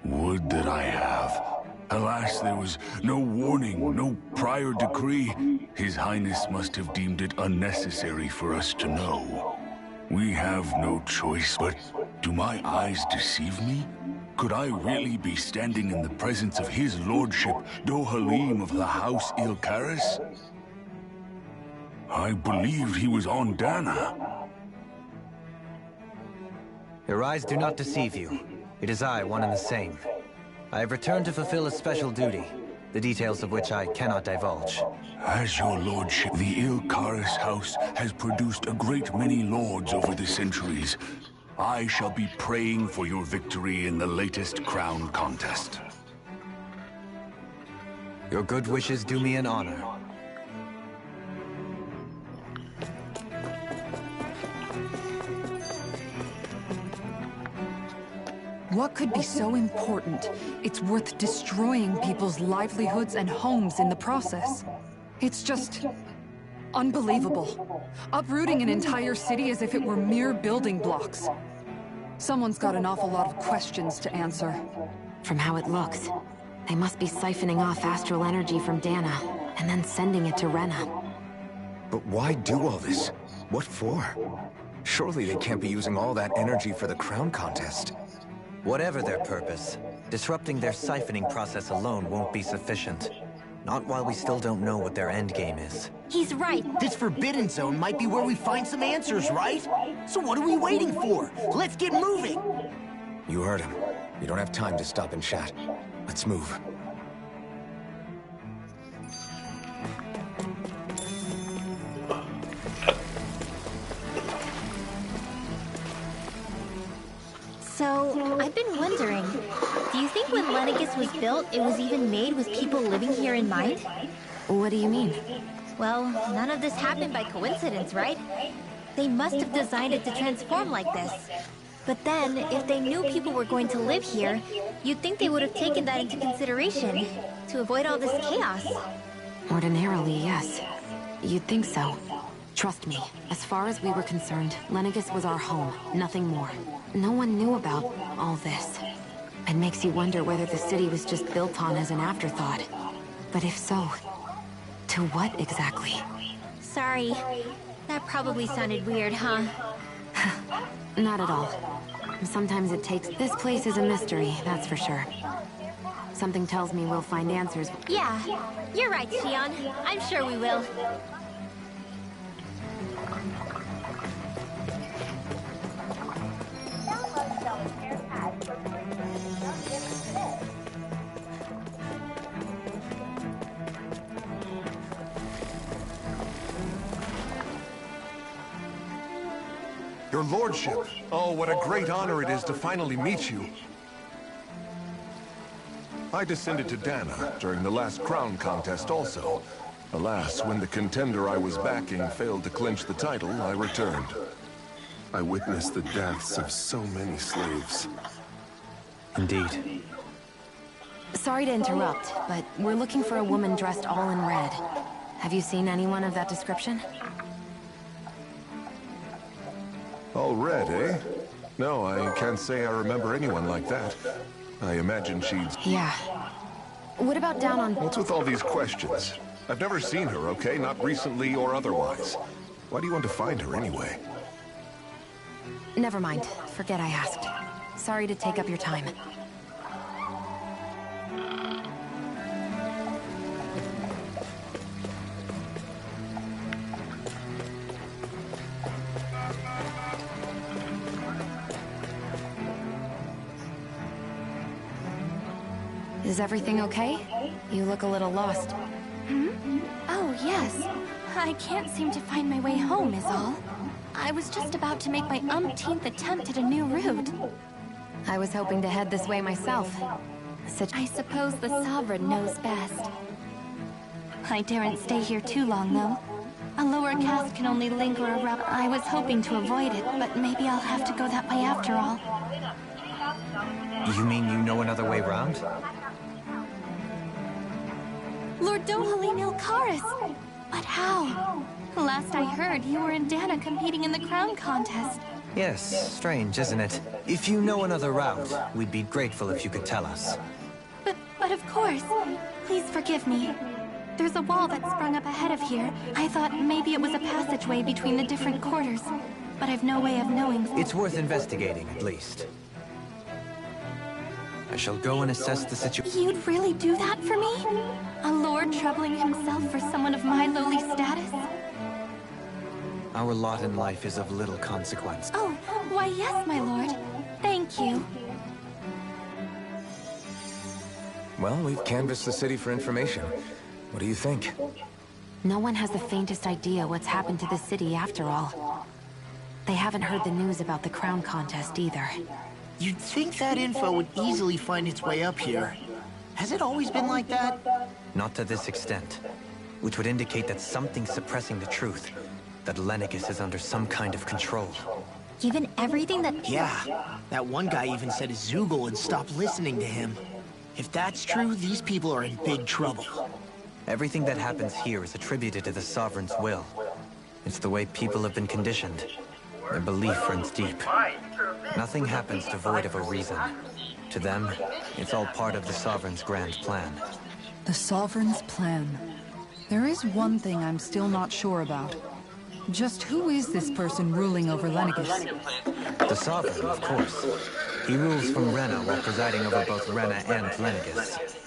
Would that I have. Alas, there was no warning, no prior decree. His Highness must have deemed it unnecessary for us to know. We have no choice, but do my eyes deceive me? Could I really be standing in the presence of his lordship, Dohalim of the House Ilkaris? I believed he was on Dana. Your eyes do not deceive you. It is I, one and the same. I have returned to fulfill a special duty, the details of which I cannot divulge. As your lordship, the Ilkaris House has produced a great many lords over the centuries. I shall be praying for your victory in the latest crown contest. Your good wishes do me an honor. What could be so important? It's worth destroying people's livelihoods and homes in the process. It's just... unbelievable. Uprooting an entire city as if it were mere building blocks. Someone's got an awful lot of questions to answer. From how it looks, they must be siphoning off astral energy from Dana, and then sending it to Rena. But why do all this? What for? Surely they can't be using all that energy for the crown contest. Whatever their purpose, disrupting their siphoning process alone won't be sufficient. Not while we still don't know what their endgame is. He's right. This Forbidden Zone might be where we find some answers, right? So what are we waiting for? Let's get moving! You heard him. You don't have time to stop and chat. Let's move. So, I've been wondering, do you think when Lenegis was built, it was even made with people living here in mind? What do you mean? Well, none of this happened by coincidence, right? They must have designed it to transform like this. But then, if they knew people were going to live here, you'd think they would have taken that into consideration to avoid all this chaos. Ordinarily, yes. You'd think so. Trust me, as far as we were concerned, Lenegis was our home, nothing more. No one knew about all this. It makes you wonder whether the city was just built on as an afterthought. But if so, to what exactly? Sorry. That probably sounded weird, huh? Not at all. Sometimes it takes... This place is a mystery, that's for sure. Something tells me we'll find answers. Yeah, you're right, Xion. I'm sure we will. Your lordship. Oh, what a great honor it is to finally meet you. I descended to Dana during the last crown contest also. Alas, when the contender I was backing failed to clinch the title, I returned. I witnessed the deaths of so many slaves. Indeed. Sorry to interrupt, but we're looking for a woman dressed all in red. Have you seen anyone of that description? All red, eh? No, I can't say I remember anyone like that. I imagine she'd... Yeah. What about down on... What's with all these questions? I've never seen her, okay? Not recently or otherwise. Why do you want to find her anyway? Never mind. Forget I asked. Sorry to take up your time. Is everything okay? You look a little lost. Oh, yes. I can't seem to find my way home, is all. I was just about to make my umpteenth attempt at a new route. I was hoping to head this way myself. I suppose the Sovereign knows best. I daren't stay here too long, though. A lower caste can only linger around. I was hoping to avoid it, but maybe I'll have to go that way after all. You mean you know another way round? Lord Dohalim Ilkaris! But how? Last I heard, you were in Dana competing in the crown contest. Yes, strange, isn't it? If you know another route, we'd be grateful if you could tell us. But of course. Please forgive me. There's a wall that sprung up ahead of here. I thought maybe it was a passageway between the different quarters, but I've no way of knowing. It's worth investigating, at least. I shall go and assess the situation. You'd really do that for me? A lord troubling himself for someone of my lowly status? Our lot in life is of little consequence. Oh, why yes, my lord. Thank you. Well, we've canvassed the city for information. What do you think? No one has the faintest idea what's happened to the city after all. They haven't heard the news about the crown contest either. You'd think that info would easily find its way up here. Has it always been like that? Not to this extent. Which would indicate that something's suppressing the truth. That Lenegis is under some kind of control. Given everything that... Yeah. That one guy even said Zoogle had stopped listening to him. If that's true, these people are in big trouble. Everything that happens here is attributed to the Sovereign's will. It's the way people have been conditioned. Their belief runs deep. Nothing happens devoid of a reason. To them, it's all part of the Sovereign's grand plan. The Sovereign's plan. There is one thing I'm still not sure about. Just who is this person ruling over Lenegis? The Sovereign, of course. He rules from Rena while presiding over both Rena and Lenegis.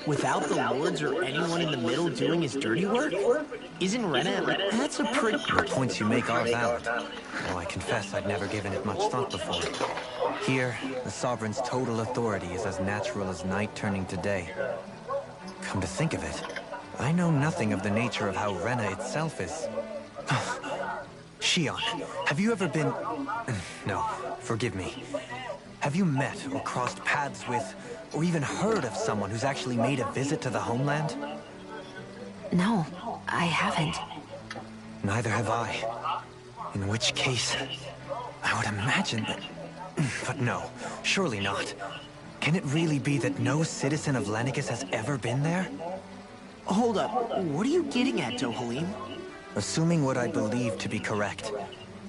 Without the lords or anyone in the middle doing his dirty work? Isn't Rena like... That's a pretty... The points you make are valid. Though I confess I'd never given it much thought before. Here, the Sovereign's total authority is as natural as night turning to day. Come to think of it, I know nothing of the nature of how Rena itself is. Shion, have you ever been... No, forgive me. Have you met or crossed paths with, or even heard of someone who's actually made a visit to the homeland? No, I haven't. Neither have I. In which case, I would imagine that... But no, surely not. Can it really be that no citizen of Lenegis has ever been there? Hold up, what are you getting at, Dohalim? Assuming what I believe to be correct,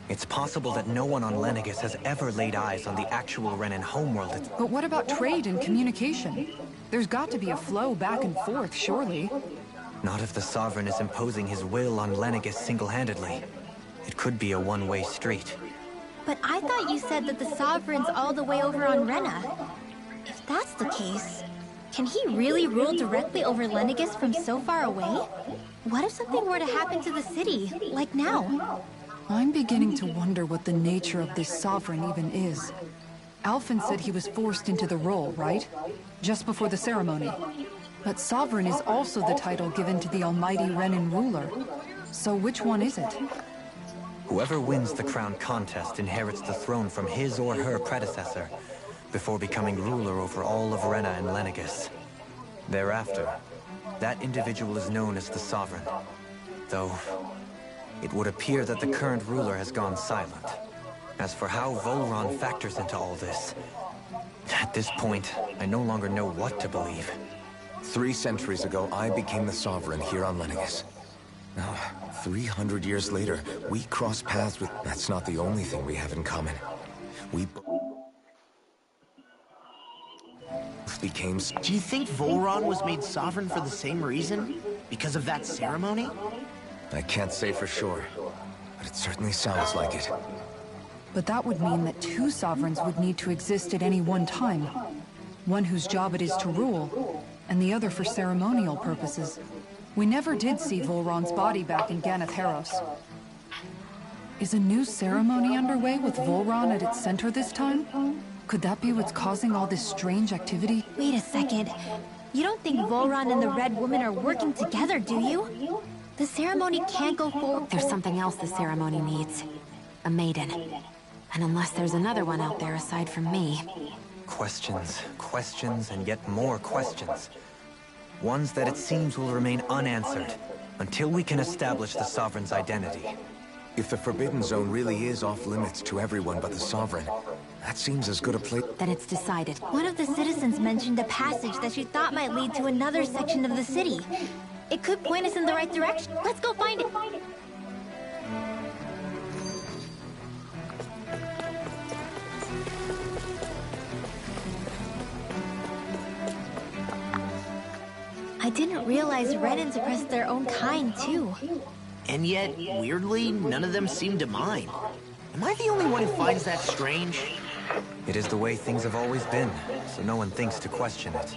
it's possible that no one on Lenegis has ever laid eyes on the actual Renan homeworld. But what about trade and communication? There's got to be a flow back and forth, surely. Not if the Sovereign is imposing his will on Lenegis single-handedly. It could be a one-way street. But I thought you said that the Sovereign's all the way over on Rena. If that's the case, can he really rule directly over Lenegis from so far away? What if something were to happen to the city, like now? I'm beginning to wonder what the nature of this Sovereign even is. Alphen said he was forced into the role, right? Just before the ceremony. But Sovereign is also the title given to the almighty Renan ruler. So which one is it? Whoever wins the crown contest inherits the throne from his or her predecessor, before becoming ruler over all of Rena and Lenegis. Thereafter, that individual is known as the Sovereign, though it would appear that the current ruler has gone silent. As for how Volron factors into all this, at this point, I no longer know what to believe. 3 centuries ago, I became the Sovereign here on Lenegis. Now, 300 years later, we cross paths with... That's not the only thing we have in common. We both became... Do you think Volron was made sovereign for the same reason? Because of that ceremony? I can't say for sure, but it certainly sounds like it. But that would mean that 2 sovereigns would need to exist at any one time. One whose job it is to rule, and the other for ceremonial purposes. We never did see Volron's body back in Ganath Haros. Is a new ceremony underway with Volron at its center this time? Could that be what's causing all this strange activity? Wait a second. You don't think Volron and the Red Woman are working together, do you? The ceremony can't go forward. There's something else the ceremony needs. A maiden. And unless there's another one out there aside from me... Questions, questions, and yet more questions. Ones that it seems will remain unanswered, until we can establish the Sovereign's identity. If the Forbidden Zone really is off-limits to everyone but the Sovereign, that seems as good a place... Then it's decided. One of the citizens mentioned a passage that she thought might lead to another section of the city. It could point us in the right direction. Let's go find it. I didn't realize Renans oppressed their own kind, too. And yet, weirdly, none of them seem to mind. Am I the only one who finds that strange? It is the way things have always been, so no one thinks to question it.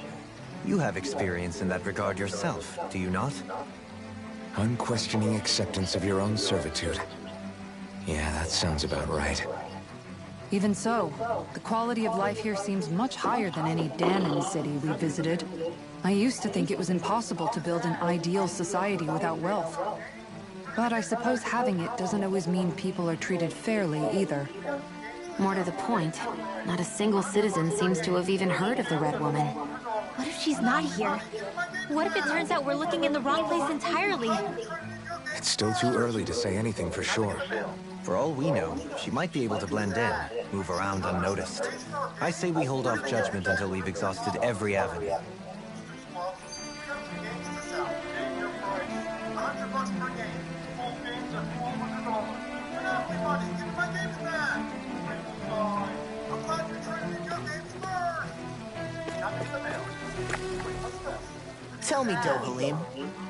You have experience in that regard yourself, do you not? Unquestioning acceptance of your own servitude. Yeah, that sounds about right. Even so, the quality of life here seems much higher than any Dahnan city we visited. I used to think it was impossible to build an ideal society without wealth. But I suppose having it doesn't always mean people are treated fairly either. More to the point, not a single citizen seems to have even heard of the Red Woman. What if she's not here? What if it turns out we're looking in the wrong place entirely? It's still too early to say anything for sure. For all we know, she might be able to blend in, move around unnoticed. I say we hold off judgment until we've exhausted every avenue. Tell me, Dohalim,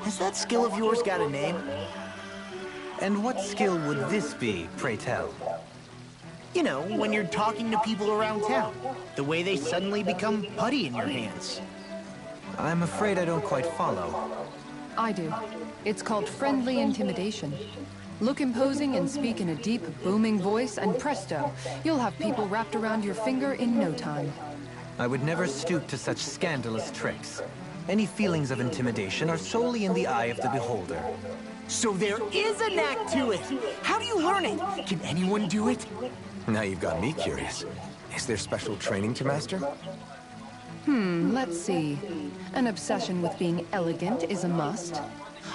has that skill of yours got a name? And what skill would this be, pray tell? You know, when you're talking to people around town. The way they suddenly become putty in your hands. I'm afraid I don't quite follow. I do. It's called friendly intimidation. Look imposing and speak in a deep, booming voice, and presto, you'll have people wrapped around your finger in no time. I would never stoop to such scandalous tricks. Any feelings of intimidation are solely in the eye of the beholder. So there is a knack to it! How do you learn it? Can anyone do it? Now you've got me curious. Is there special training to master? Let's see. An obsession with being elegant is a must.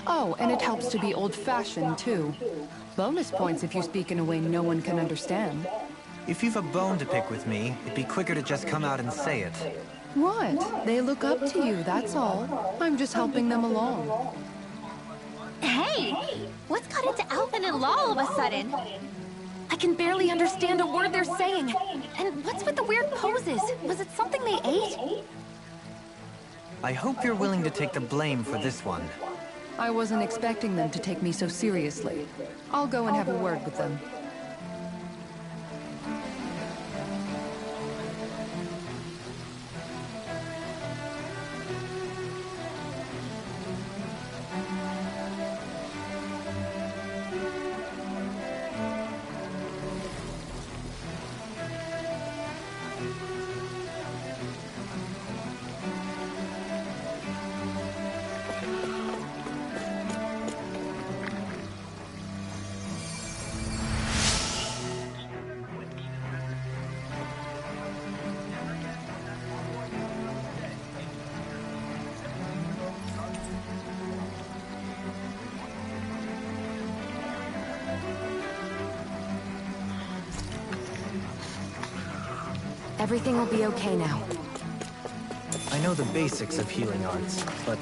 Oh, and it helps to be old-fashioned, too. Bonus points if you speak in a way no one can understand. If you've a bone to pick with me, it'd be quicker to just come out and say it. What? They look up to you, that's all. I'm just helping them along. Hey! What's got into Alphen and Law all of a sudden? I can barely understand a word they're saying. And what's with the weird poses? Was it something they ate? I hope you're willing to take the blame for this one. I wasn't expecting them to take me so seriously. I'll go and have a word with them. Everything will be okay now. I know the basics of healing arts, but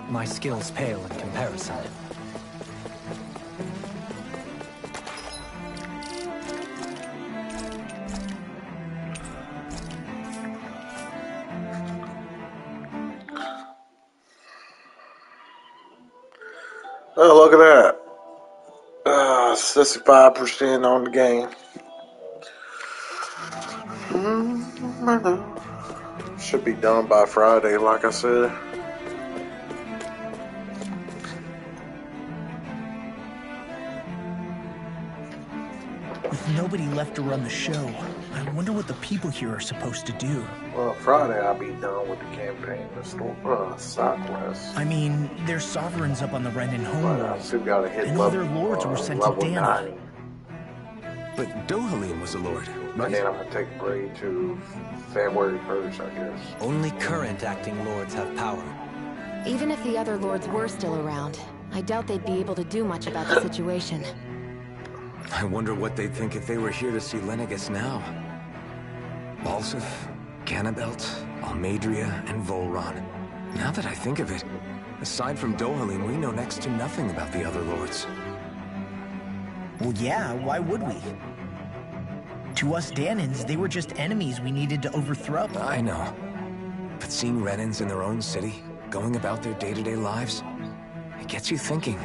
my skills pale in comparison. Oh, look at that. 65% on the game. Should be done by Friday, like I said. With nobody left to run the show, I wonder what the people here are supposed to do. Well, Friday I'll be done with the campaign, the side quests. I mean, there's sovereigns up on the Renan But I homeworld, still gotta hit and level, other lords were sent to level Dana. 90. But Dohalim was a lord, And right? then I'm gonna take a break to February 1st, I guess. Only current acting lords have power. Even if the other lords were still around, I doubt they'd be able to do much about the situation. I wonder what they'd think if they were here to see Lenegis now. Balsif, Ganabelt, Almadria, and Volron. Now that I think of it, aside from Dohalim, we know next to nothing about the other lords. Well, yeah, why would we? To us Danans, they were just enemies we needed to overthrow. I know. But seeing Renans in their own city, going about their day-to-day lives, it gets you thinking.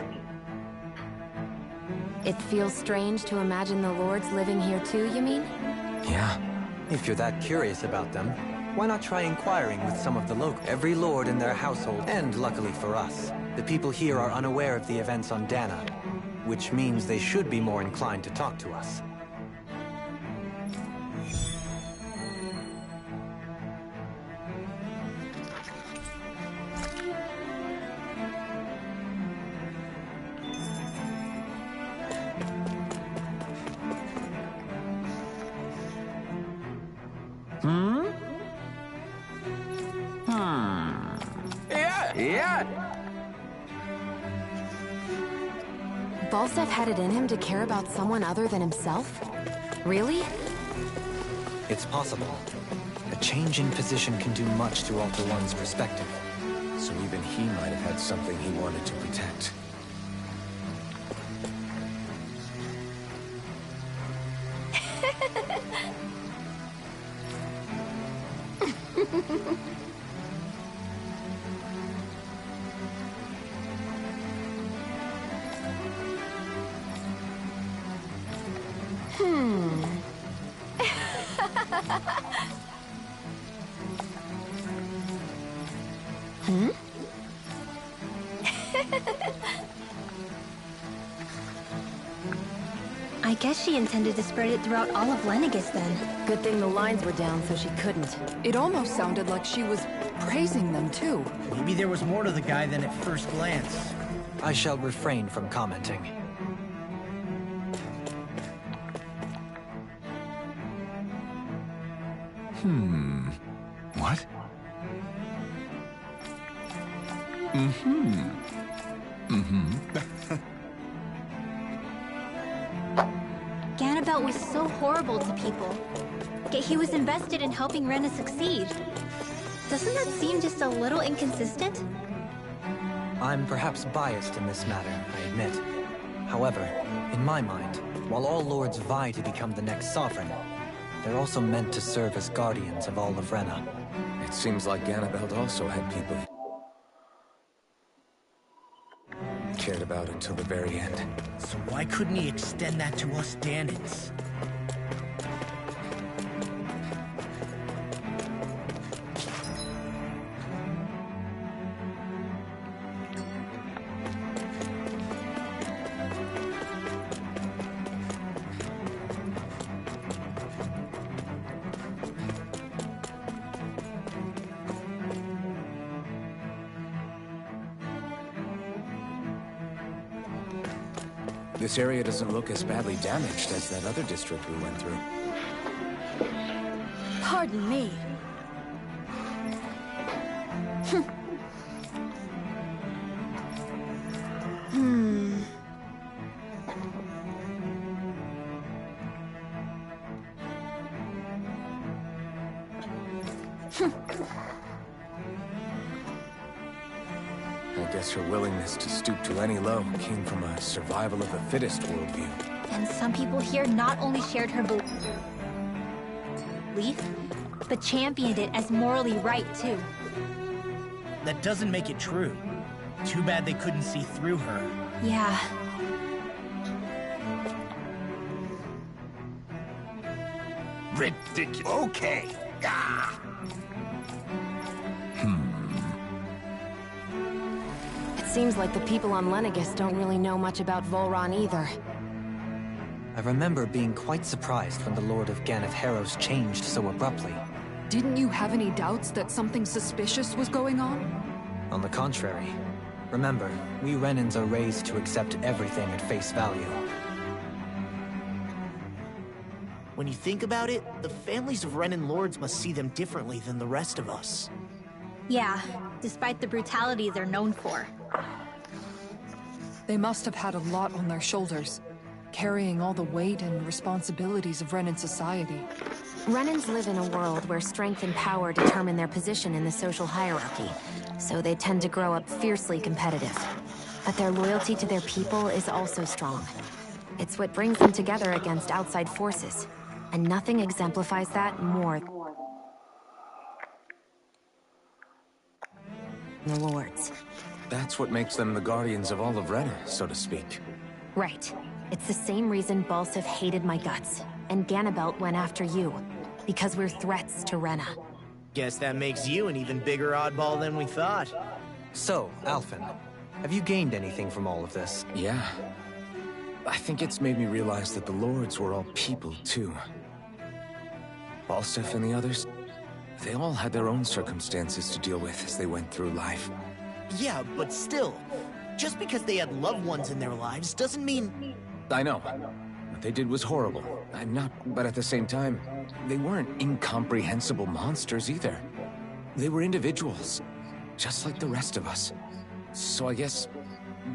It feels strange to imagine the lords living here too, you mean? Yeah. If you're that curious about them, why not try inquiring with some of the local? Every lord in their household, and luckily for us, the people here are unaware of the events on Dana, which means they should be more inclined to talk to us. Balsef had it in him to care about someone other than himself? Really? It's possible. A change in position can do much to alter one's perspective. So even he might have had something he wanted to protect. I guess she intended to spread it throughout all of Lenegis then. Good thing the lines were down so she couldn't. It almost sounded like she was praising them too. Maybe there was more to the guy than at first glance. I shall refrain from commenting. What? Ganabelt was so horrible to people. Yet he was invested in helping Rena succeed. Doesn't that seem just a little inconsistent? I'm perhaps biased in this matter, I admit. However, in my mind, while all lords vie to become the next sovereign, they're also meant to serve as guardians of all of Rena. It seems like Ganabelt also had people he cared about until the very end. So why couldn't he extend that to us Danans? This area doesn't look as badly damaged as that other district we went through. Pardon me. I guess her willingness to stoop to any low came from a survival of the fittest worldview. And some people here not only shared her belief, but championed it as morally right, too. That doesn't make it true. Too bad they couldn't see through her. Yeah. Ridiculous. Okay. Ah. It seems like the people on Lenegis don't really know much about Volron either. I remember being quite surprised when the Lord of Ganeth Haros changed so abruptly. Didn't you have any doubts that something suspicious was going on? On the contrary. Remember, we Renans are raised to accept everything at face value. When you think about it, the families of Renan lords must see them differently than the rest of us. Yeah, despite the brutality they're known for. They must have had a lot on their shoulders, carrying all the weight and responsibilities of Renan society. Renans live in a world where strength and power determine their position in the social hierarchy, so they tend to grow up fiercely competitive. But their loyalty to their people is also strong. It's what brings them together against outside forces, and nothing exemplifies that more than the Lords. That's what makes them the guardians of all of Rena, so to speak. Right. It's the same reason Balsif hated my guts, and Ganabelt went after you. Because we're threats to Rena. Guess that makes you an even bigger oddball than we thought. So, Alphen, have you gained anything from all of this? Yeah. I think it's made me realize that the Lords were all people, too. Balsif and the others, they all had their own circumstances to deal with as they went through life. Yeah, but still, just because they had loved ones in their lives doesn't mean... I know. What they did was horrible. But at the same time, they weren't incomprehensible monsters either. They were individuals, just like the rest of us. So I guess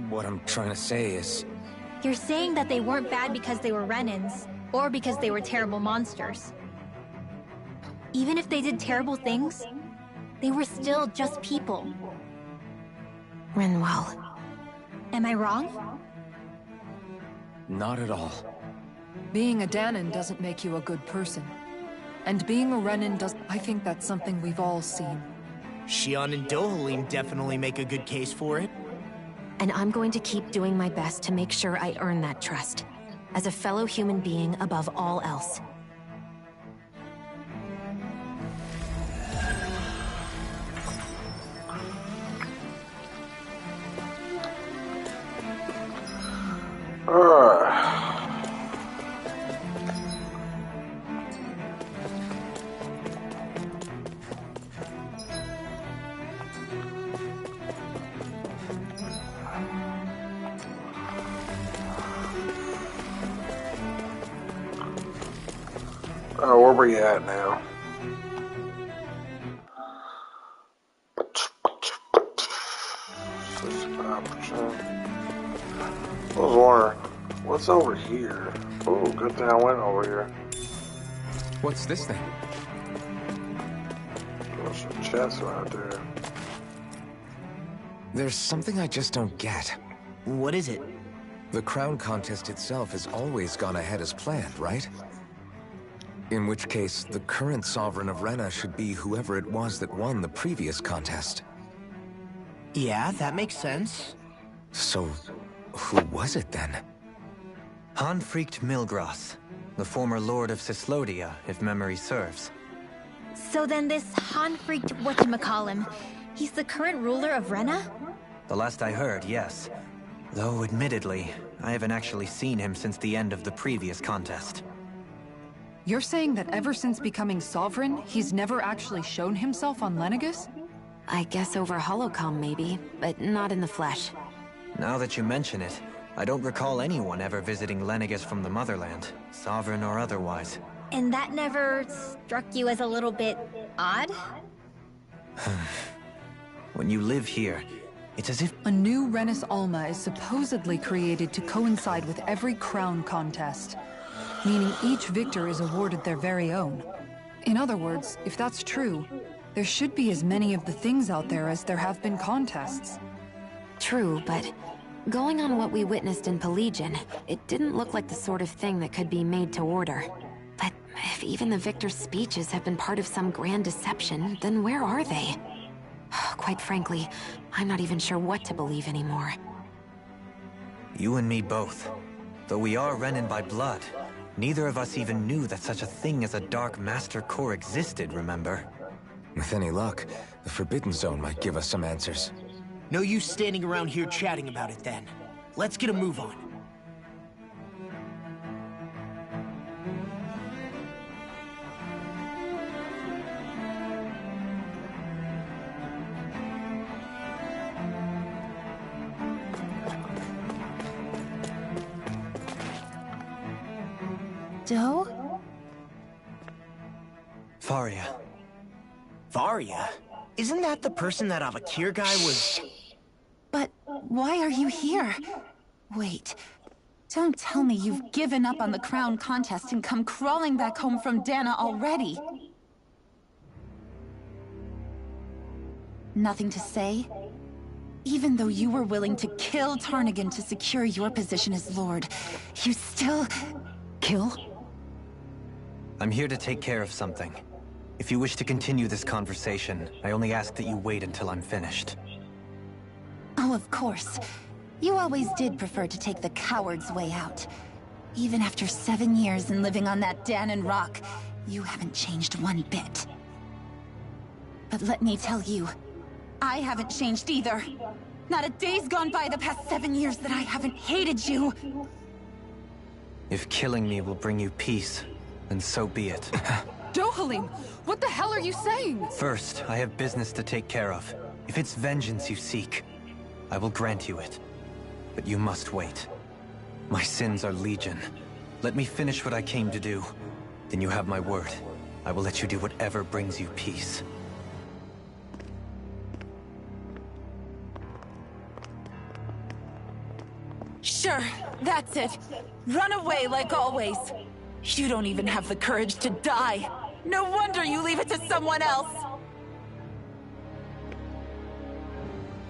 what I'm trying to say is... You're saying that they weren't bad because they were Renans, or because they were terrible monsters. Even if they did terrible things, they were still just people. Rinwell. Am I wrong? Not at all. Being a Dahnan doesn't make you a good person. And being a Renan does... I think that's something we've all seen. Shionne and Dohalim definitely make a good case for it. And I'm going to keep doing my best to make sure I earn that trust. As a fellow human being above all else. Where we at now? I was wondering, what's over here? Oh, good thing I went over here. What's this thing? There's some chests right there. There's something I just don't get. What is it? The crown contest itself has always gone ahead as planned, right? In which case, the current Sovereign of Rena should be whoever it was that won the previous contest. Yeah, that makes sense. So, who was it then? Hanfrikt Milgras, the former Lord of Cyslodia, if memory serves. So then this Hanfrikt whatchamacallem, he's the current ruler of Rena? The last I heard, yes. Though, admittedly, I haven't actually seen him since the end of the previous contest. You're saying that ever since becoming Sovereign, he's never actually shown himself on Lenegis? I guess over Holocom maybe, but not in the flesh. Now that you mention it, I don't recall anyone ever visiting Lenegis from the motherland, sovereign or otherwise. And that never struck you as a little bit odd? When you live here, it's as if a new Renis Alma is supposedly created to coincide with every crown contest, meaning each victor is awarded their very own. In other words, if that's true, There should be as many of the things out there as there have been contests. True, but going on what we witnessed in Pelegion, it didn't look like the sort of thing that could be made to order. But if even the victor's speeches have been part of some grand deception, then where are they? Quite frankly, I'm not even sure what to believe anymore. You and me both. Though we are Renin by blood, neither of us even knew that such a thing as a Dark Master Core existed, remember? With any luck, the Forbidden Zone might give us some answers. No use standing around here chatting about it then. Let's get a move on. Doe? Faria. Varia? Isn't that the person that Avakir guy was... But why are you here? Wait, don't tell me you've given up on the crown contest and come crawling back home from Dana already. Nothing to say? Even though you were willing to kill Tarnigan to secure your position as Lord, you still... kill? I'm here to take care of something. If you wish to continue this conversation, I only ask that you wait until I'm finished. Oh, of course. You always did prefer to take the coward's way out. Even after 7 years and living on that Dahnan rock, you haven't changed one bit. But let me tell you, I haven't changed either. Not a day's gone by the past 7 years that I haven't hated you. If killing me will bring you peace, then so be it. Dohalim, what the hell are you saying? First, I have business to take care of. If it's vengeance you seek, I will grant you it. But you must wait. My sins are legion. Let me finish what I came to do. Then you have my word. I will let you do whatever brings you peace. Sure, that's it. Run away like always. You don't even have the courage to die. No wonder you leave it to someone else.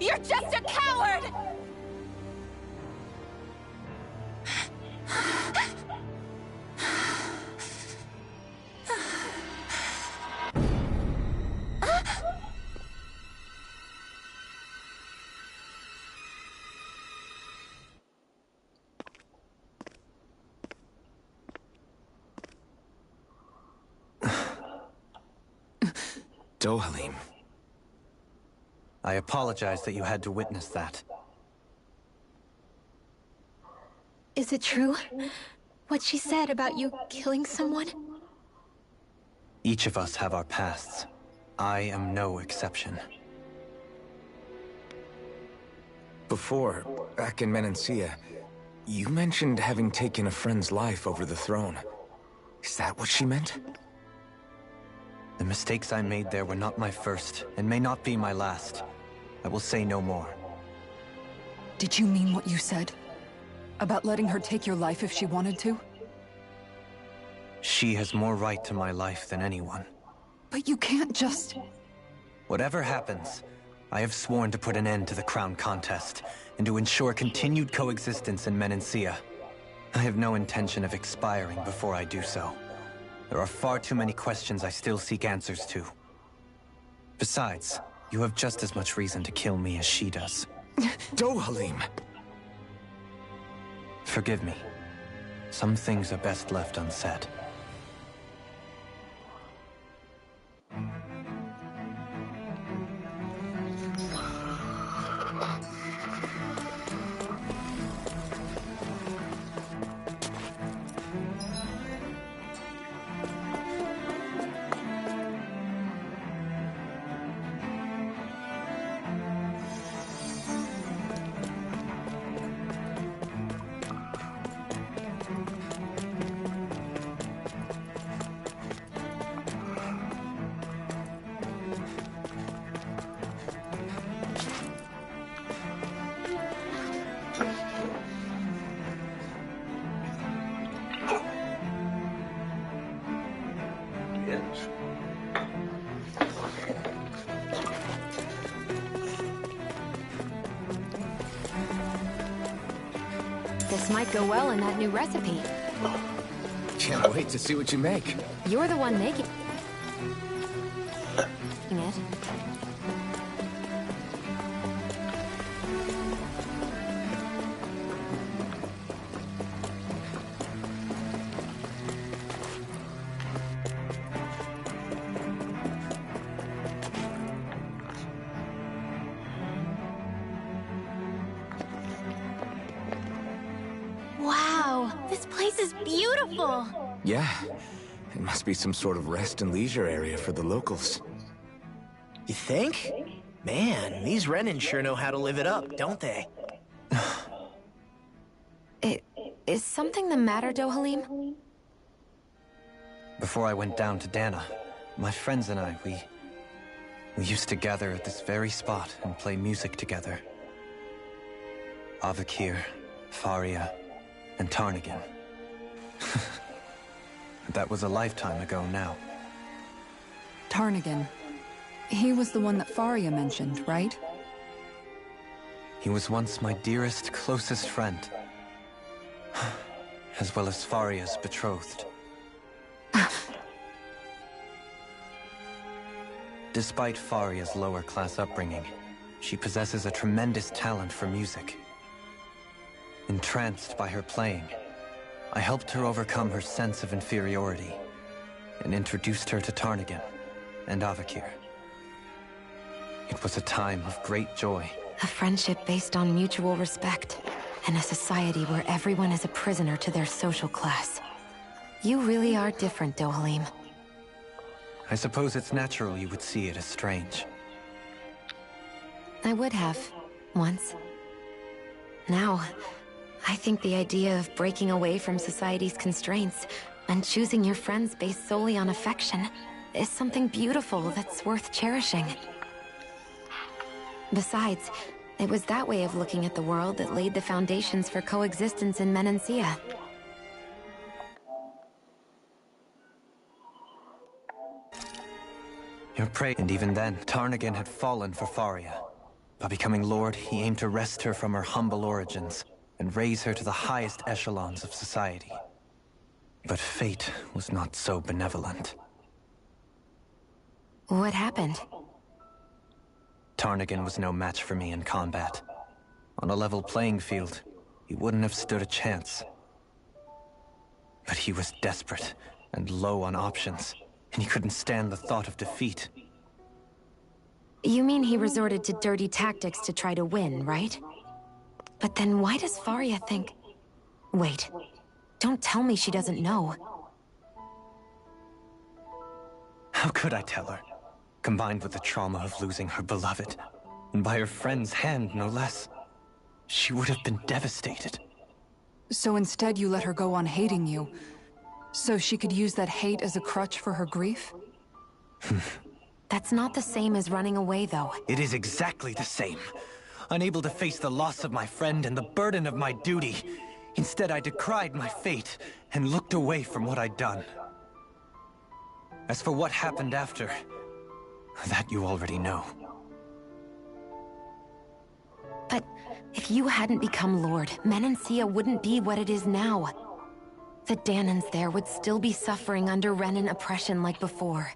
You're just a coward! Dohalim. I apologize that you had to witness that. Is it true? What she said about you killing someone? Each of us have our pasts. I am no exception. Before, back in Menancia, you mentioned having taken a friend's life over the throne. Is that what she meant? The mistakes I made there were not my first, and may not be my last. I will say no more. Did you mean what you said? About letting her take your life if she wanted to? She has more right to my life than anyone. But you can't just... Whatever happens, I have sworn to put an end to the crown contest, and to ensure continued coexistence in Menancia. I have no intention of expiring before I do so. There are far too many questions I still seek answers to. Besides, you have just as much reason to kill me as she does. Dohalim! Forgive me. Some things are best left unsaid. This might go well in that new recipe. Can't wait to see what you make. You're the one making it. Wow, this place is beautiful. Yeah, it must be some sort of rest and leisure area for the locals. You think? Man, these Renan sure know how to live it up, don't they? Is something the matter, Dohalim? Before I went down to Dana, my friends and I, we used to gather at this very spot and play music together. Avakir, Faria, and Tarnagin. That was a lifetime ago now. Tarnagin. He was the one that Faria mentioned, right? He was once my dearest, closest friend. As well as Faria's betrothed. Despite Faria's lower-class upbringing, she possesses a tremendous talent for music. Entranced by her playing, I helped her overcome her sense of inferiority and introduced her to Tarnagin and Avakir. It was a time of great joy. A friendship based on mutual respect, and a society where everyone is a prisoner to their social class. You really are different, Dohalim. I suppose it's natural you would see it as strange. I would have, once. Now, I think the idea of breaking away from society's constraints and choosing your friends based solely on affection is something beautiful that's worth cherishing. Besides, it was that way of looking at the world that laid the foundations for coexistence in Menancia. Your prey, and even then, Tarnagin had fallen for Faria. By becoming Lord, he aimed to wrest her from her humble origins and raise her to the highest echelons of society. But fate was not so benevolent. What happened? Tarnagin was no match for me in combat. On a level playing field, he wouldn't have stood a chance. But he was desperate and low on options, and he couldn't stand the thought of defeat. You mean he resorted to dirty tactics to try to win, right? But then why does Faria think... Wait, don't tell me she doesn't know. How could I tell her? Combined with the trauma of losing her beloved, and by her friend's hand, no less, she would have been devastated. So instead you let her go on hating you, so she could use that hate as a crutch for her grief? That's not the same as running away, though. It is exactly the same. Unable to face the loss of my friend and the burden of my duty, instead I decried my fate and looked away from what I'd done. As for what happened after, that you already know. But if you hadn't become Lord, Menancia wouldn't be what it is now. The Danans there would still be suffering under Renan oppression like before.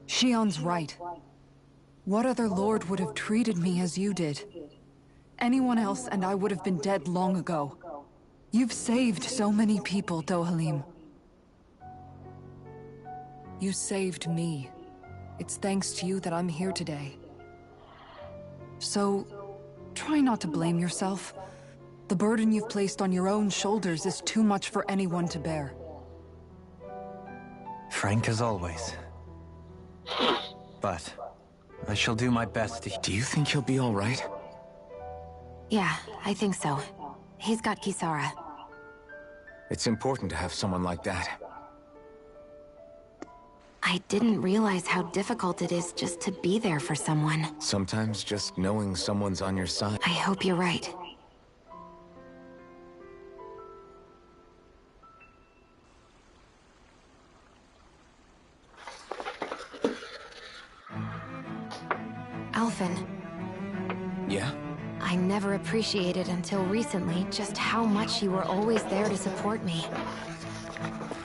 Shion's right. What other lord would have treated me as you did? Anyone else and I would have been dead long ago. You've saved so many people, Dohalim. You saved me. It's thanks to you that I'm here today. So, try not to blame yourself. The burden you've placed on your own shoulders is too much for anyone to bear. Frank as always. But I shall do my best to... Do you think he'll be all right? Yeah, I think so. He's got Kisara. It's important to have someone like that. I didn't realize how difficult it is just to be there for someone. Sometimes just knowing someone's on your side. I hope you're right. Alphen. Yeah? I never appreciated until recently just how much you were always there to support me.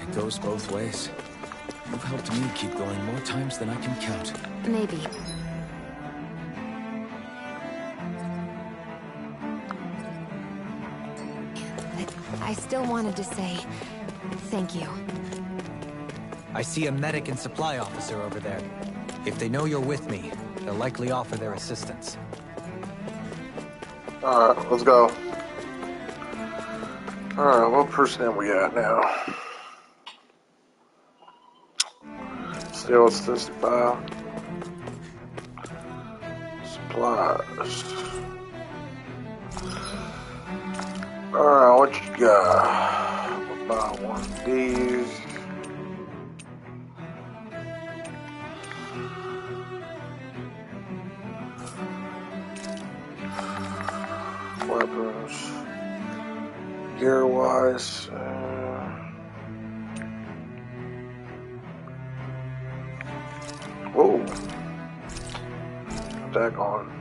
It goes both ways. You've helped me keep going more times than I can count. Maybe. I still wanted to say thank you. I see a medic and supply officer over there. If they know you're with me, they'll likely offer their assistance. Alright, let's go. Alright, what percent we at now? Still at 65. Supplies. Alright, what you got? We'll buy one of these. Weapons. Gear wise. Whoa. Attack on.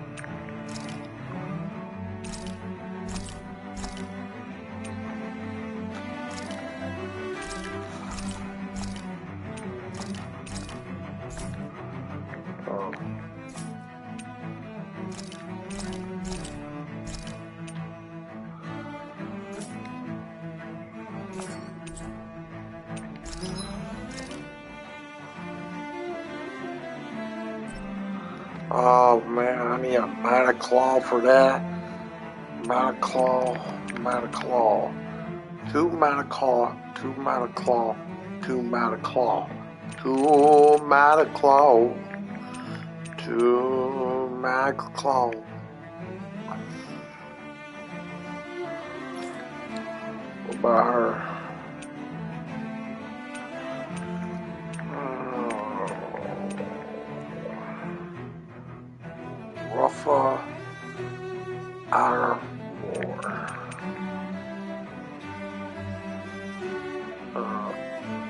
Oh man, I need a Mana Claw for that. Mana Claw, Mana Claw. 2 Mana Claw, 2 Mana Claw, 2 Mana Claw, 2 Mana Claw, 2 Mana Claw. What about her? Rougher Outer War.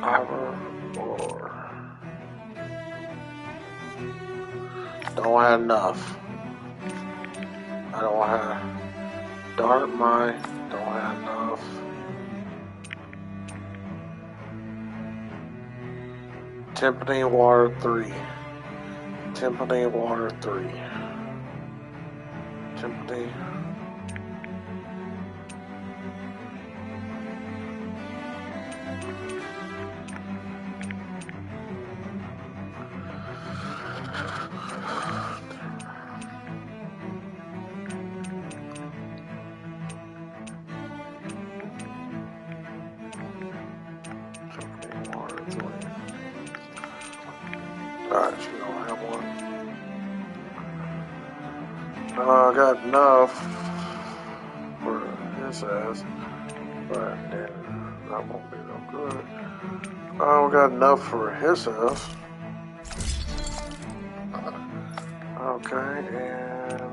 Outer War. Don't have enough. I don't have Dark Mind. Don't have enough. Timpani Water 3. Timpani Water 3. Timpani. Alright, you don't have one. I got enough for his ass, but then that won't be no good. I don't got enough for his ass. Okay, and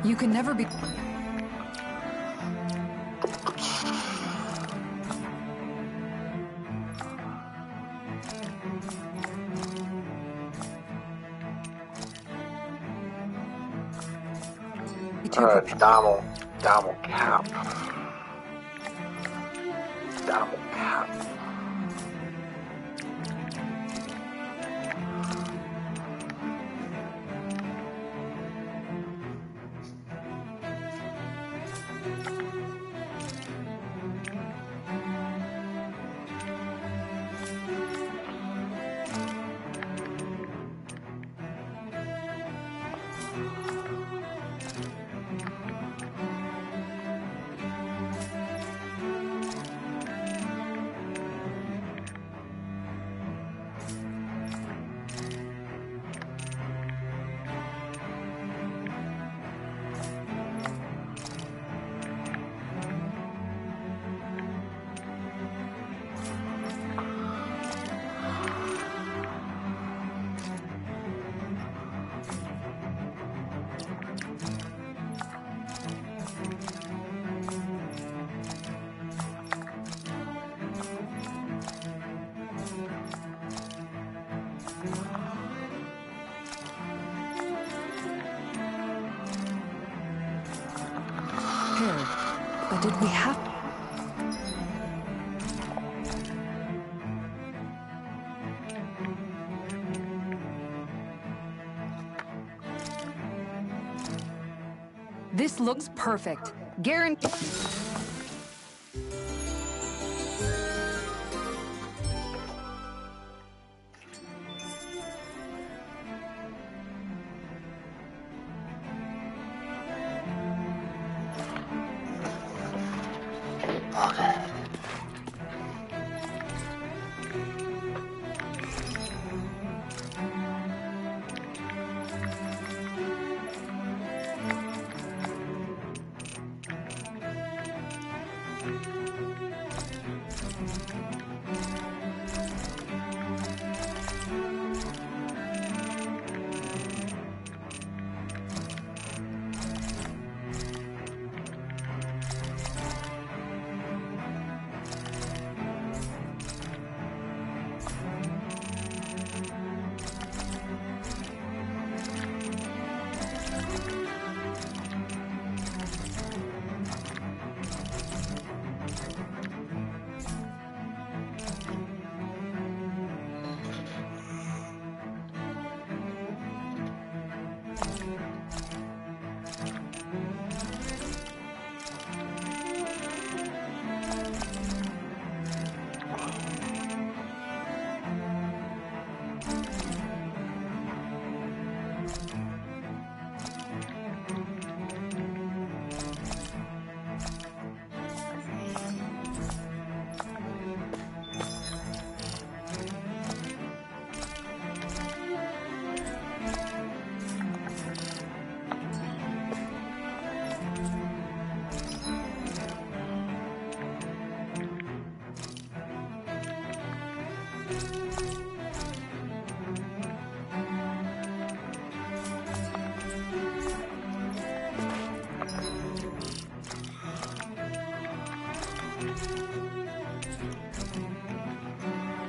You can never be... Alright, Donald. Double cap. Double cap. But did we have... This looks perfect. Guaranteed.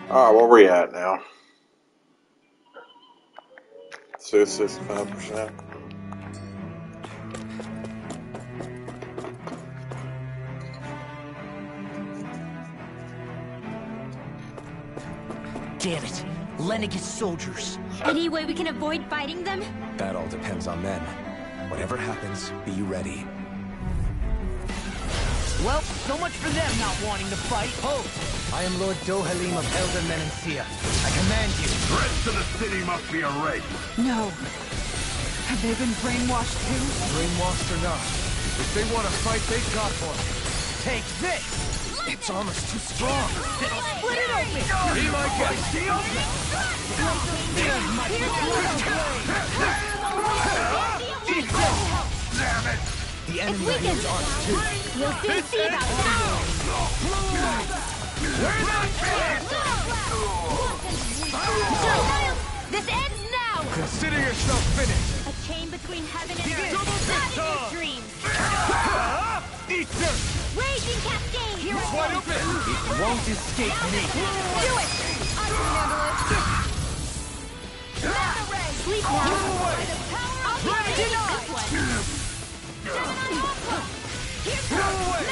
Alright, where we at now? 65%. Damn it! Lenegis soldiers! Any way we can avoid fighting them? That all depends on them. Whatever happens, be ready. Well, so much for them not wanting to fight. Ho! I am Lord Dohalim of Elder Menancia. I command you. The rest of the city must be arrayed. No. Have they been brainwashed too? Brainwashed or not, if they want to fight, they got one. Take this! It's almost too strong. Split it open! Be my guest. Damn it! The enemy is on too. We'll soon see about that! This ends now! Consider yourself finished. A chain between heaven and earth. Not in your dreams! Eat dirt. Raging cascade! Here It's wide open. It won't escape me. Do it! I can handle it! Sleep now! I'll be ready this one! Blow away!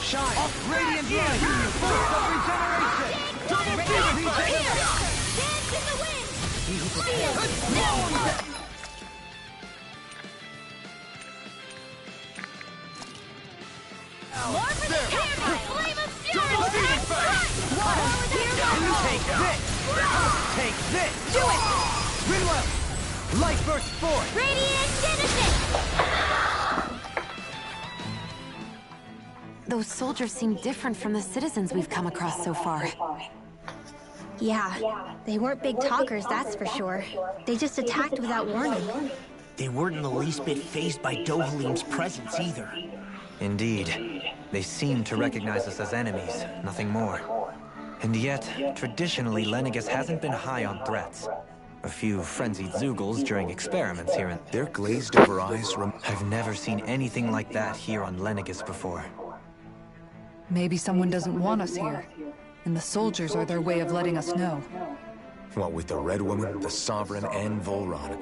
Shine! Radiant light! Force of regeneration! Double demon fang! Dance in the wind! He who prepares More for the camera! Flame of fury! Double demon fang! Take this! Take this! Do it! Rinwell! Light burst forth! Radiant Genesis! Those soldiers seem different from the citizens we've come across so far. Yeah, they weren't big talkers, that's for sure. They just attacked without warning. They weren't in the least bit fazed by Dohalim's presence either. Indeed. They seem to recognize us as enemies, nothing more. And yet, traditionally, Lenegis hasn't been high on threats. A few frenzied Zeugles during experiments here and... Their glazed-over eyes I've never seen anything like that here on Lenegis before. Maybe someone doesn't want us here, and the soldiers are their way of letting us know. What with the Red Woman, the Sovereign, and Volron,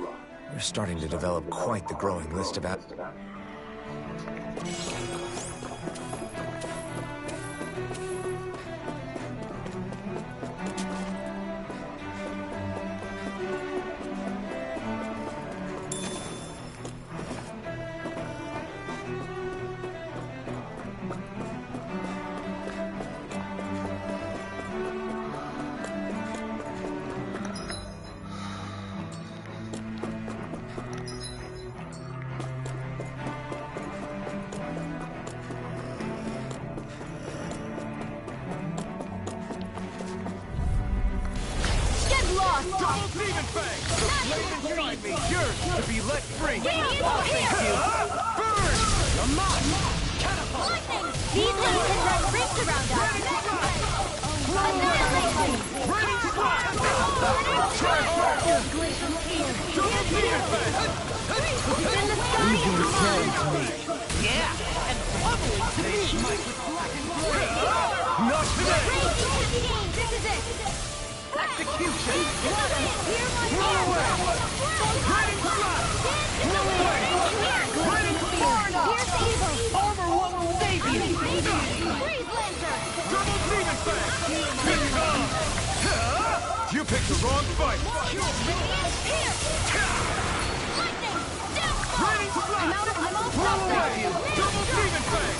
we're starting to develop quite the growing list of Double demon fang! The flame inside me, yours to be let free! Radiant Oh, thank you! Burn! You're mine! Catapult! Lightning! These things can run rings around us! Annihilation! Ready to fly! Try hard! Double demon fang! In the sky! to me! Yeah! And bubbling to me! Smite with black and gray! Not today! This is it! Execution! Hear my Blow away! Ready to fly! Blow away! Ready to fly! Here's evil! Armor won't save you! Freeze Lancer! Double demon fang! Become! You picked the wrong fight! Here! Lightning! Down! Ready to fly! I'm all Blow away! Double demon fang!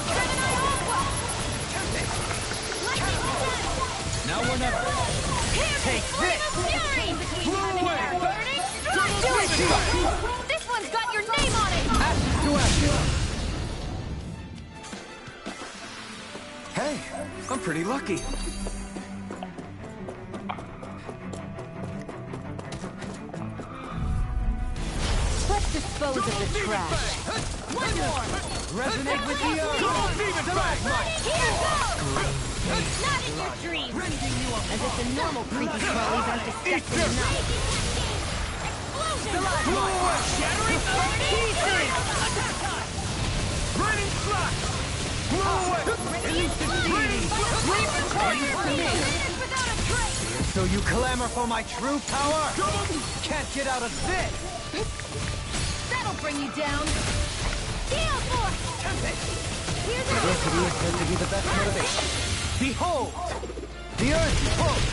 Now we're never... Take this! Blow away! Double demon fang! This one's got your name on it! Ashes to ashes! Hey, I'm pretty lucky. Let's dispose of the trash. One more! Resonate with the earth! Double demon fang! Here goes! Not in your dreams! As if the normal creepy crawlies aren't disgusting enough. Explosion! Blow away! Shattering pieces! Raining flash! Blow away! Release the seeds! Without a trace! So you clamor for my true power? Can't get out of this! That'll bring you down! Gale Force! Here's a Adversity is said to be the best motivation. Behold! The Earth pulse!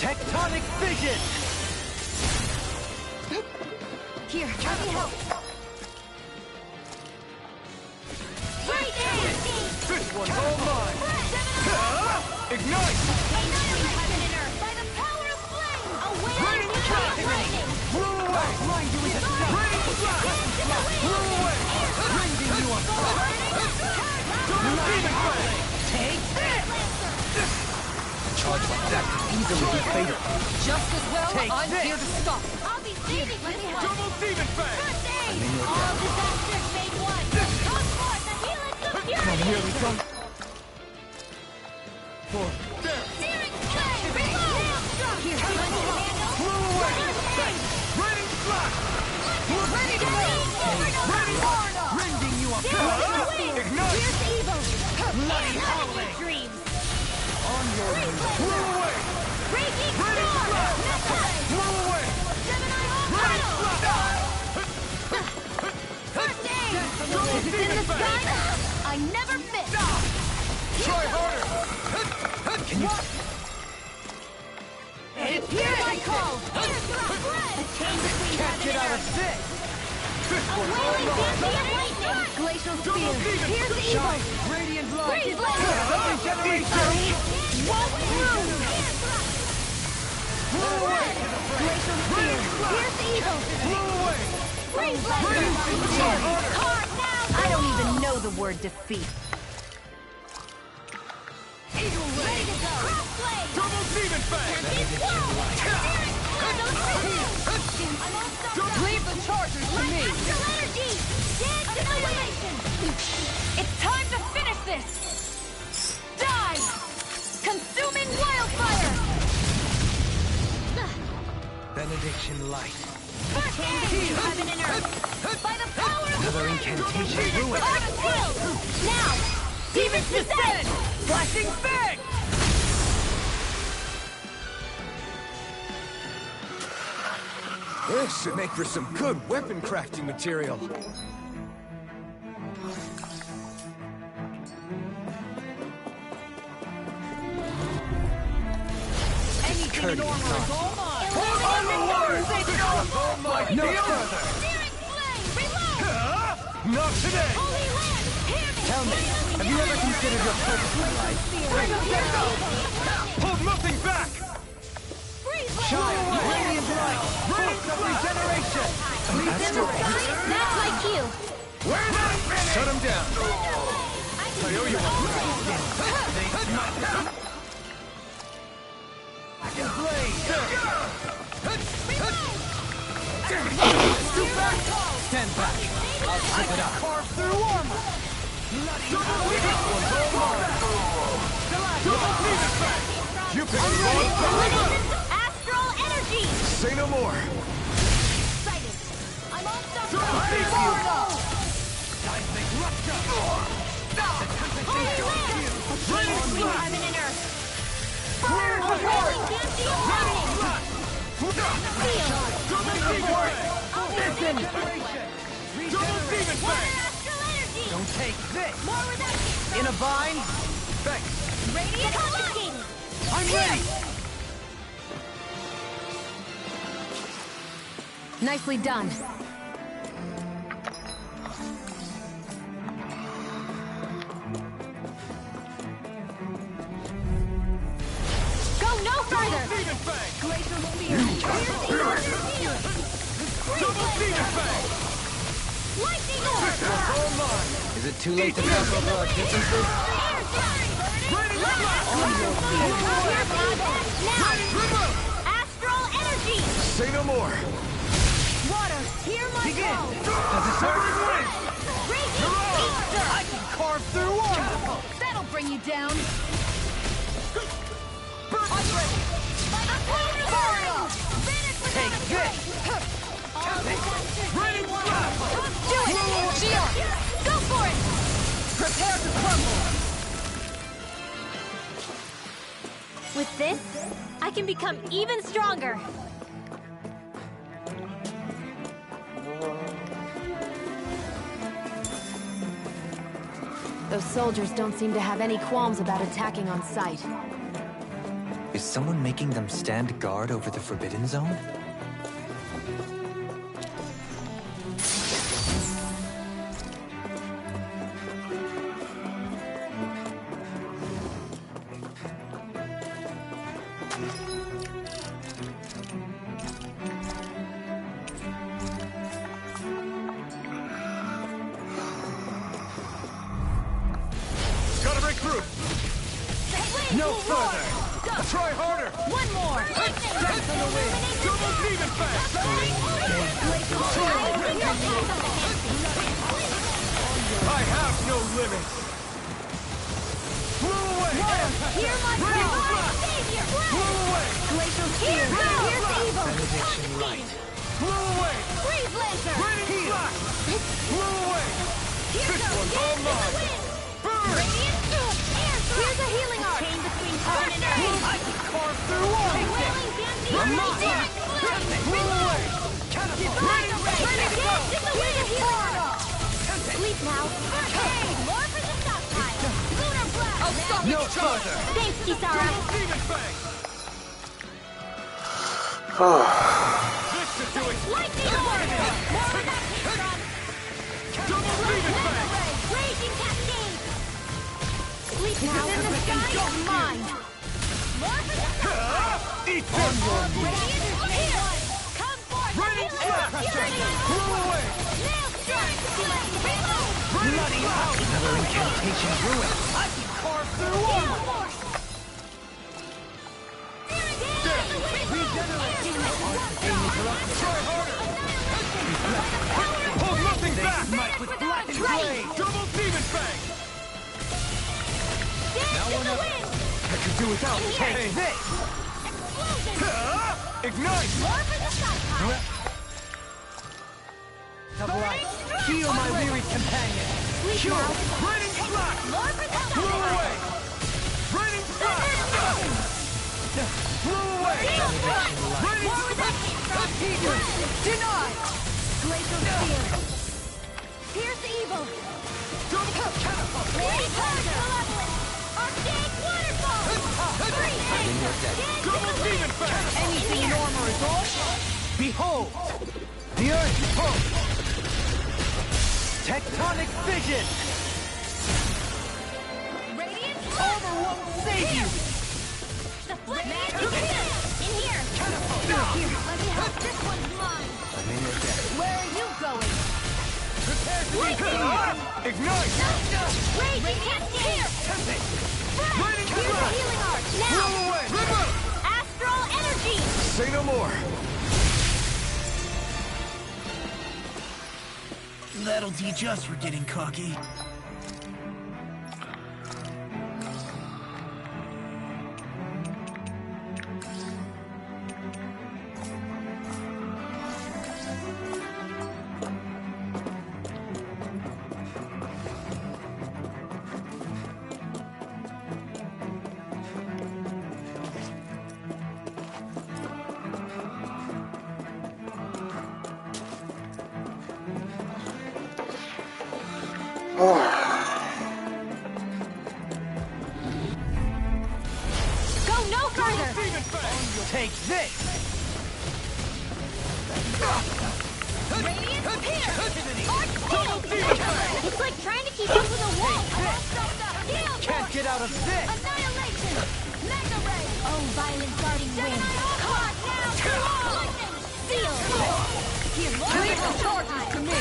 Tectonic vision! Here, let me help! Right there! This one's all mine! Ignite! Heaven and earth by the power of flame! Away! Raining flash! Blow away! Blind you with a stone! Raining flash! Blow away! Rending you apart! Double demon fang! Take this! Charge like that could easily be fatal. Just as well, Take I'm this. here to stop. I'll be saving you. Double demon fang! First aid! All disasters made one. Come forth and heal it to I'm purity! nearly done. For there! Searing flame! Reload! Here, Blow away! Raining flash! ready to go! Ready! Rending you apart! Ignite! Here's evil! Bloody Not in howling! your dreams! On your knees! Blow away! Breaking Ready! storm! Blow away! Gemini on Ready! battle! First aid! If it's in the sky, I never miss! Try harder! Can you... It's here I call! A chain between Can't get out of this! a wailing dancing of lightning! Glacial spear! Here's the evil! Radiant light! Freeze laser! Regeneration! Won't move! Blow away! Glacial spear! Here's the evil! Blow away! Freeze laser! Carve now! I don't even know the word defeat. Eagle Ready ray! to go! Crossblade! Double demon fang! Leave the chargers to me! Astral energy! Dead annihilation! It's time to finish this! Die! Consuming wildfire! Benediction light. Heal heaven and earth! By the power of Another the incantation. Ruin. Now! Demons descend! Flashing fang! This should make for some good weapon crafting material. Anything normal is all mine! Onward! No further! Searing flame! Reload! Not today! Holy land! Hear me! Tell me, have you ever considered your purpose in life? Bring them down! Hold nothing back! Shine! Radiant light! Force of regeneration! That's my cue. Shut him down! I owe you Stand back. I'll keep it up. Carve through armor! You pick Astral energy! Say no more! Excited! I'm unstoppable! Holy land! Holy heaven and earth! Fire! Holy dancing of lightning! Astral energy! Don't take this! More without In a bind? Thanks! Radiant confiscated! I'm ready! Nicely done. Go no further! Demon Fang! Glacial spear! Double Demon Fang! Lightning orb! All mine! Is it too late to mess over our differences? Air strike! Ready to Now! Astral energy! Say no more! Water, hear my call! Does it hurt? Raging Easter! I can carve through armor! That'll bring you down! I'm ready! By the power of Oriel! Finish with Take this! Ready to slap! Do it! Shield! Go for it! Prepare to crumble! With this, I can become even stronger. Those soldiers don't seem to have any qualms about attacking on sight. Is someone making them stand guard over the Forbidden Zone? Gotta break through! No further! Try harder! One more! Dance on the wind! Double Demon Fang! I have no limits! Blow away! Hear my Ready call! to Savior! Blow away! Glacial spear! Here's the evil! Benediction light. Blow away! Freeze laser! Ready to fly! Blow away! Here's This a one's dance all in the mine! wind! Burn! Radiant air! Here's a healing arc! Chain between heaven and earth! I can carve through armor! Wailing dancing of lightning! Blow away! Divine array! Dance in the wind! Leap No further! Thanks, Kisara. Demon Fang! This should do it! Lightning Orb! More of that Kingdom! Double Demon Fang! Raging Cascade! Sleep now in the sky is mine! More for the sun! Eat this! Radiant here! Come forth! Raining Healing Slash! Fury! Blow away! Nail strike! Reload! Bloody hell! Another incantation ruined. I can carve through one! Try harder! Hold nothing back! Might with blackened blade. Double Demon Fang! Now one up. I could do without Take this. Ignite! More for the sun! Of light. Heal my weary companion. Sleep Cure! now! Raining Slash! More for the Blow sun! away! Raining Slash! Blow away! Raining Deny! Glacial Spear! Pierce evil! Double Catapult! Lady Malevolent! Archaic Waterfall! Double Demon Fang! Anything in armor is all? Behold, the earth pulse. Tectonic vision. Radiant Armor won't save you. The flip magic in here! Here, let me help. This one's mine! I'm in your debt. Where are you going? Prepare to be Ignite! Raging Cascade! Raining Here's the Slash! healing art! Blow Now! away! Astral Energy! Say no more! That'll teach us for getting cocky. Go no further! Demon Fang! Take this. Radiant Pierce! Arch Shield! It's like trying to keep up with a wall! Heal Can't Force! get out of this. Annihilation! Mega Ray! Oh, violent darting wind! Caught now! Lightning! Seal! Here, Leave the charges to me!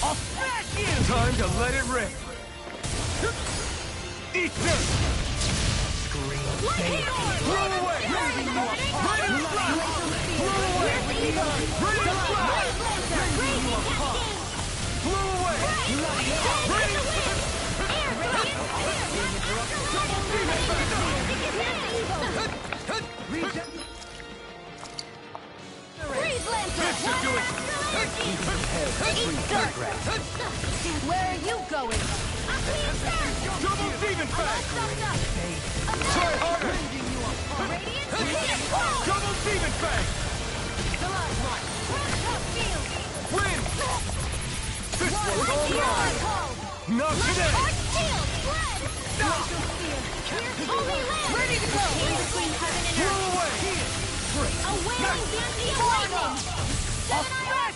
I'll smash you. Time to let it rip! Eat this! Lightning Orb! Blow away! Raining Slash! Blow away! Raining Slash! Raging Cascade! Blow away! Raining Freeze Lancer! This should do it! Eat dirt! Where are you going? Double Demon Fang! Try harder! Radiant Spear! Double Demon Fang! Win! This one's all mine! Not today! Ready to go! Between heaven and Blow earth! away! A wailing beauty of lightning! Seven Iron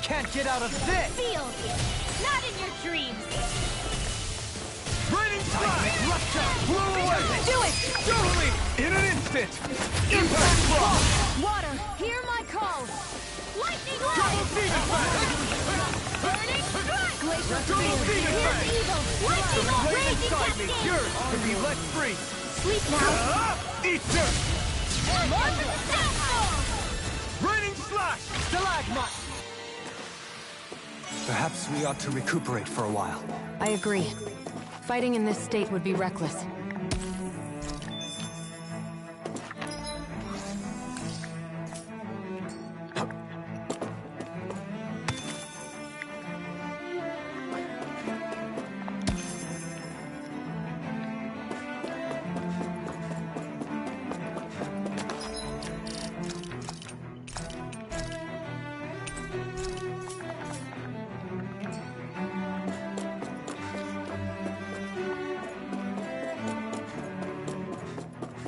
Can't get out of this. Field! Not in your dreams! Raining Slash! Blow away! Do it! Totally! In an instant! Impact Block! Water, hear my call! Lightning Double Light! Demon Fang! Burning Strike! Glacial Double Spear! Demon Here's Fang! evil! Lightning Orb! Blade Raging inside me! Cascade! Yours to be let free! Sleep now! Eat dirt! More for the Sandstorm! Raining Slash! Stalagmite. Perhaps we ought to recuperate for a while. I agree. Fighting in this state would be reckless.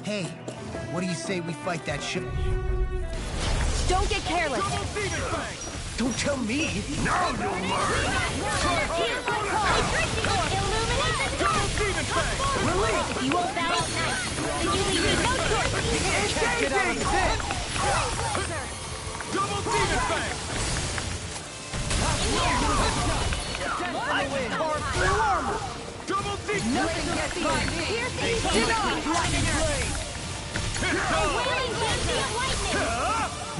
Hey, what do you say we fight that ship? Don't get careless. Don't tell me! Now you'll learn! If you won't bow out nice, then you leave no choice. Can't get out of this! Double Demon Fang! I carved through armor! Double Demon! Nothing gets by me. Lightning Blade!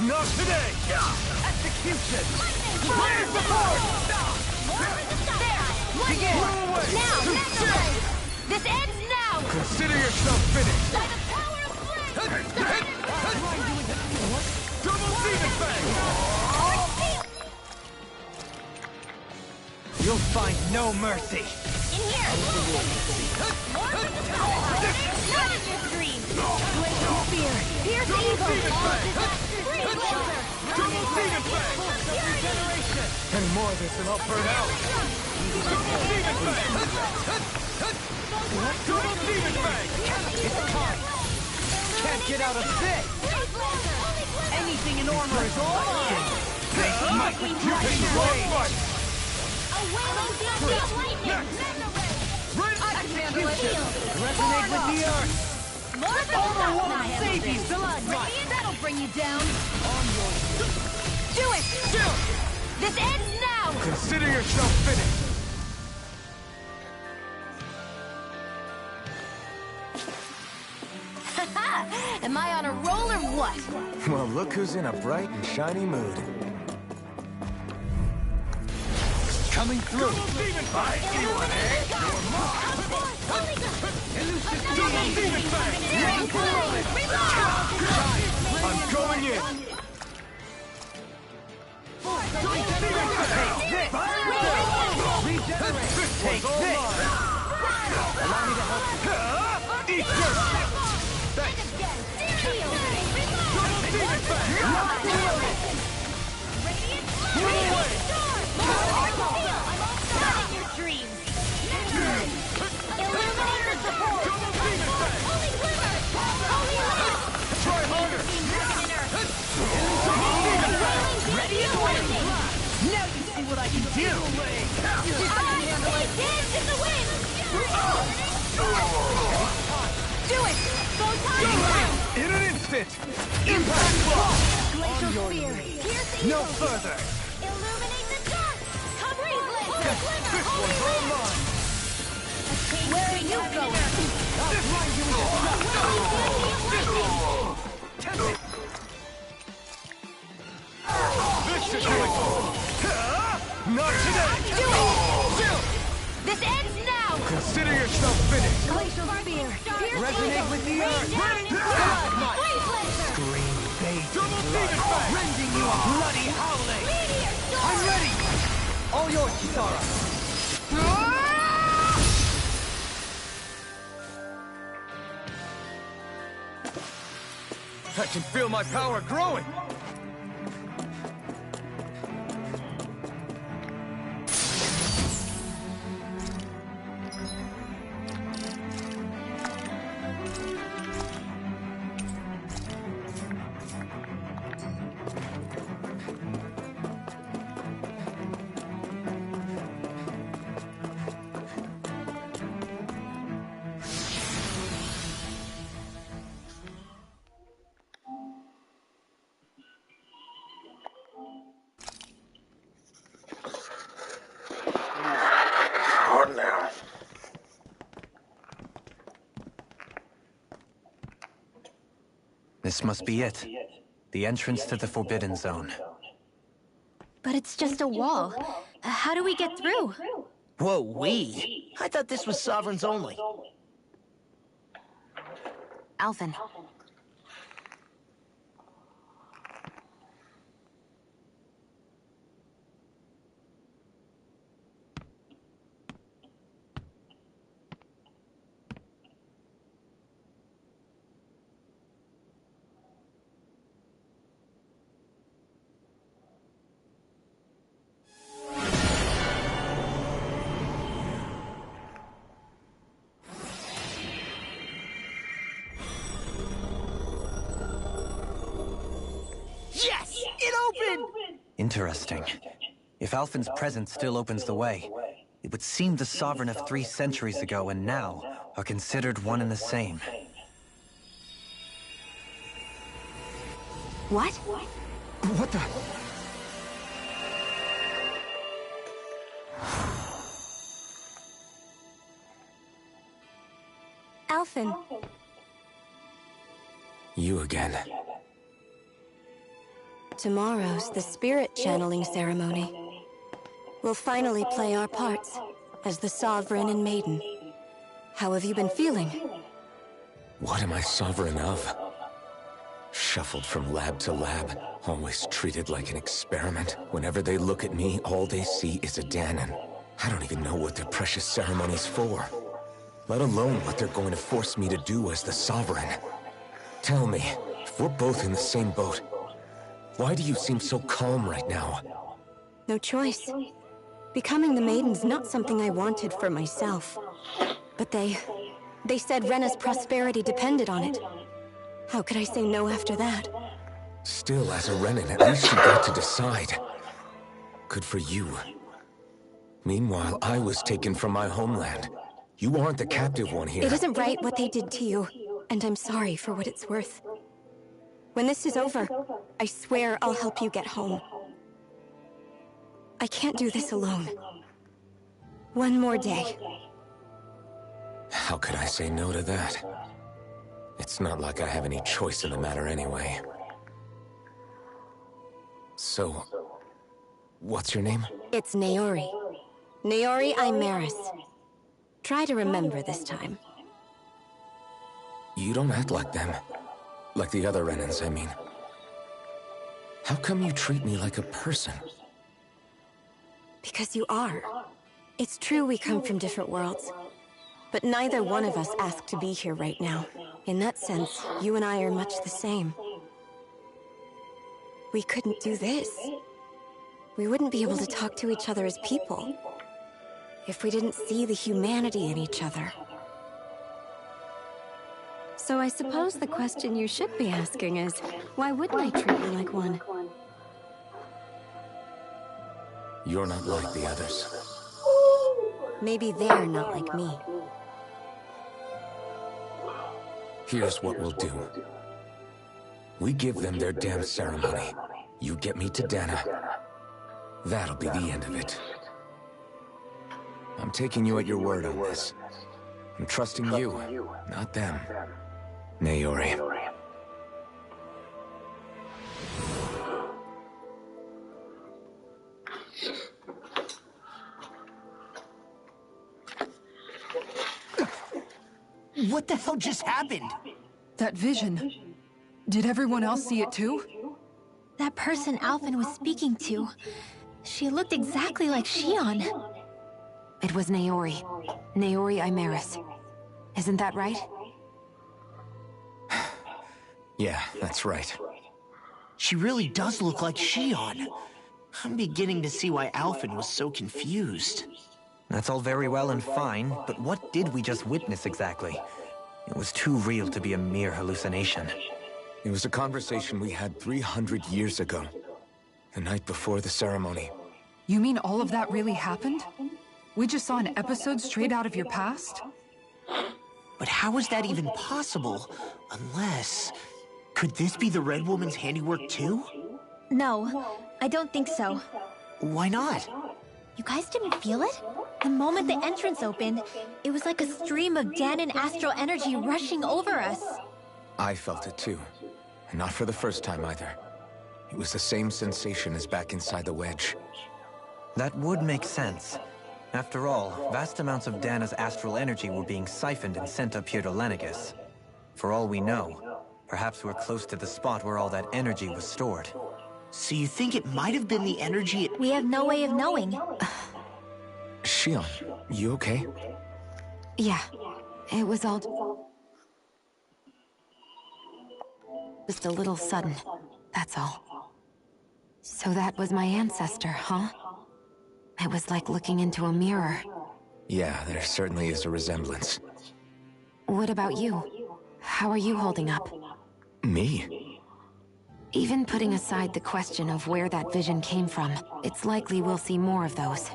Not today! Execution! Raise the board! Begin! Now, this ends now! Consider yourself finished! By the power of flame! Double Demon Fang! You'll find no mercy! In here! More with the power! Not in your dream! Glacial Spear! Pierce evil! Free Blazer! Double Demon Fang! Any more of this and I'll burn out! Double Demon Fang! Double Demon Fang! It's time! Can't get out of this! Anything in armor is all mine! You picked the wrong fight! Resonate with the earth! Over one, save you! That'll bring you down! Do it! This ends now! Consider yourself finished! Am I on a roll or what? Well, look who's in a bright and shiny mood. Coming through! By anyone, eh? Double Demon Fang! I'm going in! Take this! Allow me to help you. Eat dirt! Thanks! Double Demon Fang! Move away! Your dreams! Illuminate the support! Double Demon Fang! Holy Quiver! Holy Light! Try harder! Double Demon Fang! Ready and waiting! Now you see what I can do! Dance in the wind! Do it! Go time! In an instant! Impact block! Glacial Spear! No further! Illuminate the dark! Come breathe, Blazer! This one's all mine! Where are you going? This is going Not today! Do it! This ends now! Consider yourself finished! Glacial Spear! Resonate with the earth! Green base! Double Demon Fang! Rending you a bloody howling! I'm ready! All yours, Kisara! I can feel my power growing! Hard now. This must be it. The entrance to the Forbidden Zone. But it's just a wall. How do we get through? Whoa, we? I thought this was Sovereigns only. Alphen. Interesting. If Alphen's presence still opens the way, it would seem the Sovereign of 3 centuries ago and now are considered one and the same. What? What the? Alphen. You again. Tomorrow's the spirit channeling ceremony. We'll finally play our parts as the Sovereign and Maiden. How have you been feeling? What am I sovereign of? Shuffled from lab to lab, always treated like an experiment. Whenever they look at me, all they see is a Dahnan. I don't even know what their precious ceremony's for. Let alone what they're going to force me to do as the Sovereign. Tell me, if we're both in the same boat, why do you seem so calm right now? No choice. Becoming the Maiden's not something I wanted for myself. But they said Rena's prosperity depended on it. How could I say no after that? Still, as a Renan, at least you got to decide. Good for you. Meanwhile, I was taken from my homeland. You aren't the captive one here. It isn't right what they did to you, and I'm sorry for what it's worth. When this is over, I swear I'll help you get home. I can't do this alone. One more day. How could I say no to that? It's not like I have any choice in the matter anyway. So, what's your name? It's Naori. Naori Imaris. Try to remember this time. You don't act like them. Like the other Renans, I mean. How come you treat me like a person? Because you are. It's true we come from different worlds. But neither one of us asked to be here right now. In that sense, you and I are much the same. We couldn't do this. We wouldn't be able to talk to each other as people if we didn't see the humanity in each other. So I suppose the question you should be asking is, why wouldn't I treat you like one? You're not like the others. Maybe they're not like me. Here's what we'll do. We give them their damn ceremony. You get me to Dana. That'll be the end of it. I'm taking you at your word on this. I'm trusting you, not them. Naori. What the hell just happened? That vision. Did everyone else see it too? That person Alphen was speaking to, she looked exactly like Shion. It was Naori. Naori Imaris. Isn't that right? Yeah, that's right. She really does look like Shion. I'm beginning to see why Alphen was so confused. That's all very well and fine, but what did we just witness exactly? It was too real to be a mere hallucination. It was a conversation we had 300 years ago. The night before the ceremony. You mean all of that really happened? We just saw an episode straight out of your past? But how is that even possible? Unless... Could this be the Red Woman's handiwork too? No, I don't think so. Why not? You guys didn't feel it? The moment the entrance opened, it was like a stream of Dahnan astral energy rushing over us. I felt it too. And not for the first time either. It was the same sensation as back inside the wedge. That would make sense. After all, vast amounts of Dana's astral energy were being siphoned and sent up here to Lenegis. For all we know, perhaps we're close to the spot where all that energy was stored. So you think it might have been the energy... We have no way of knowing. Shion, you okay? Yeah, it was all... just a little sudden, that's all. So that was my ancestor, huh? It was like looking into a mirror. Yeah, there certainly is a resemblance. What about you? How are you holding up? Me? Even putting aside the question of where that vision came from, it's likely we'll see more of those.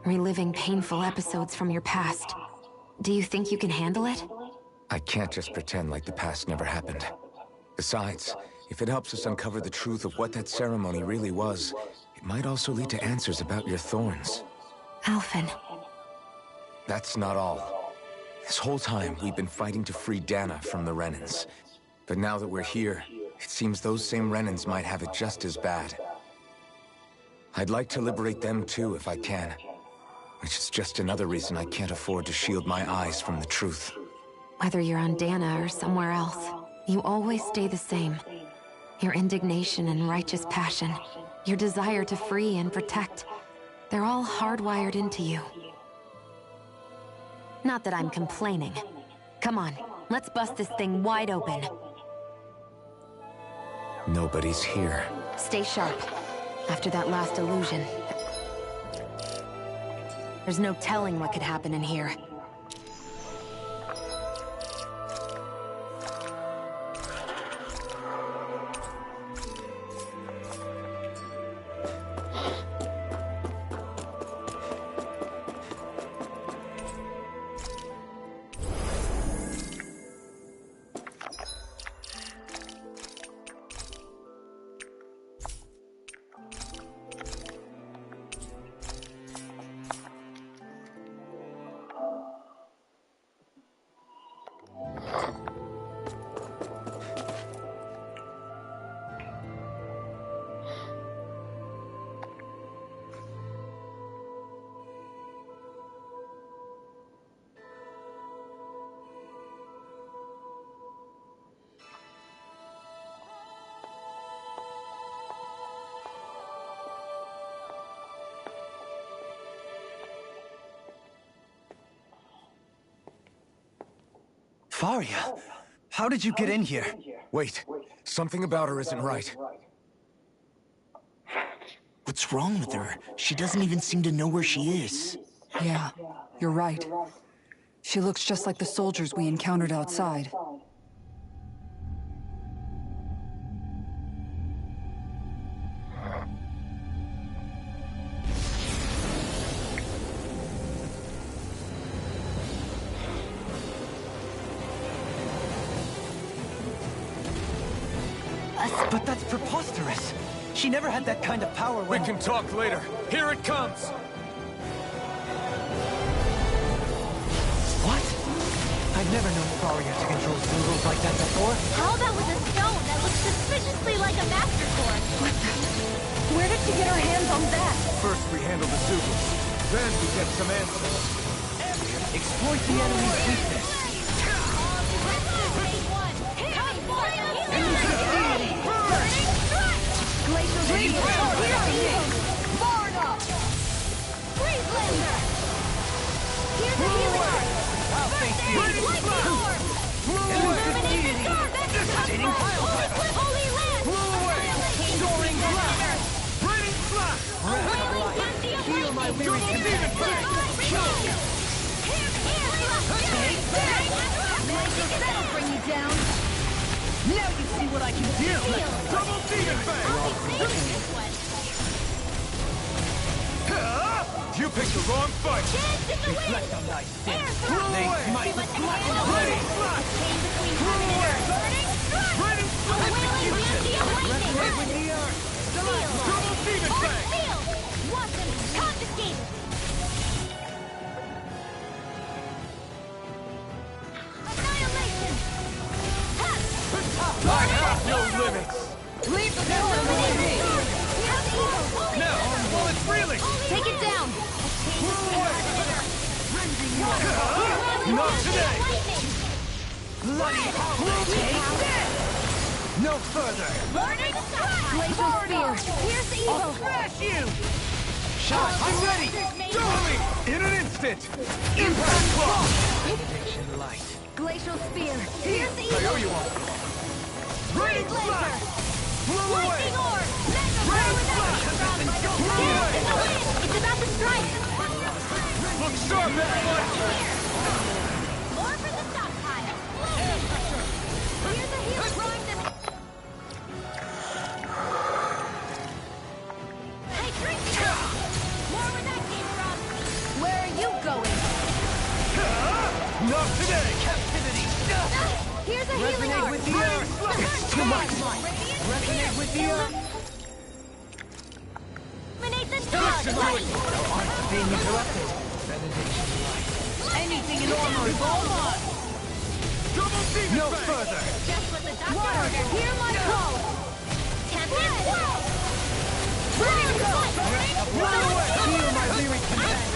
Reliving painful episodes from your past. Do you think you can handle it? I can't just pretend like the past never happened. Besides, if it helps us uncover the truth of what that ceremony really was, it might also lead to answers about your thorns. Alphen. That's not all. This whole time, we've been fighting to free Dana from the Renans. But now that we're here, it seems those same Renans might have it just as bad. I'd like to liberate them too, if I can. Which is just another reason I can't afford to shield my eyes from the truth. Whether you're on Dana or somewhere else, you always stay the same. Your indignation and righteous passion, your desire to free and protect, they're all hardwired into you. Not that I'm complaining. Come on, let's bust this thing wide open. Nobody's here. Stay sharp. After that last illusion. There's no telling what could happen in here. Faria, how did you get in here? Wait, something about her isn't right. What's wrong with her? She doesn't even seem to know where she is. Yeah, you're right. She looks just like the soldiers we encountered outside. But that's preposterous. She never had that kind of power when— We can talk later. Here it comes! What? I've never known Faria to control Zoobles like that before. How about with a stone that looks suspiciously like a Master Sword? What the? Where did she get her hands on that? First we handle the Zoobles, then we get some answers. Exploit the enemy's weakness. Feel my weary command. That'll bring you down. Now you see what I can do. Double demon bang! You picked the wrong fight! Reflect on thy sin. They might Burning Flash! Burning with the earth. Double demon bang! Confiscated! Annihilation! I have no limits! Leave the door with me. Now, while it's reeling! Take it down! Not today! Bloody no further! Burning Glacial Spear! Pierce the evil! Smash you! Shot! I'm ready! Go me! In an instant! Impact Claw! Divination light. Glacial Spear! Pierce the I evil! owe you one! Rain Flash! Blow away! Lightning Orb! Rain Flash! Blow away! It's about to strike! Look sharp, everyone! More for the stockpile! Here's a heal! Not today! Captivity! Here's a healing Resonate orb. with the earth! It's too much! Resonate with the earth! Eliminate the Listen to dog. it! Our arts are being interrupted. Benediction light. Anything in armor is all mine! Double demon no bang. Further! Just what the doctor ordered. Hear my call. Tempest. Burning blood. Blow away! Heal my weary command!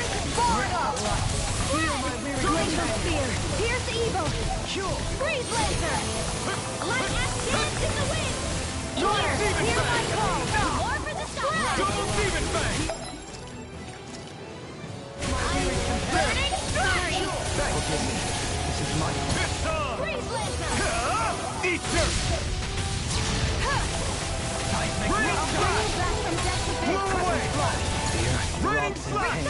Heal my weary Glacial command! spear. Pierce evil. Cure! Freeze laser. Light as dance in the wind. Double demon Hear my bang. call. More for the stars. Double demon bang! Burning strike. Forgive me. This is my fault. Freeze laser. Eat dirt! Blow away! Raining slash!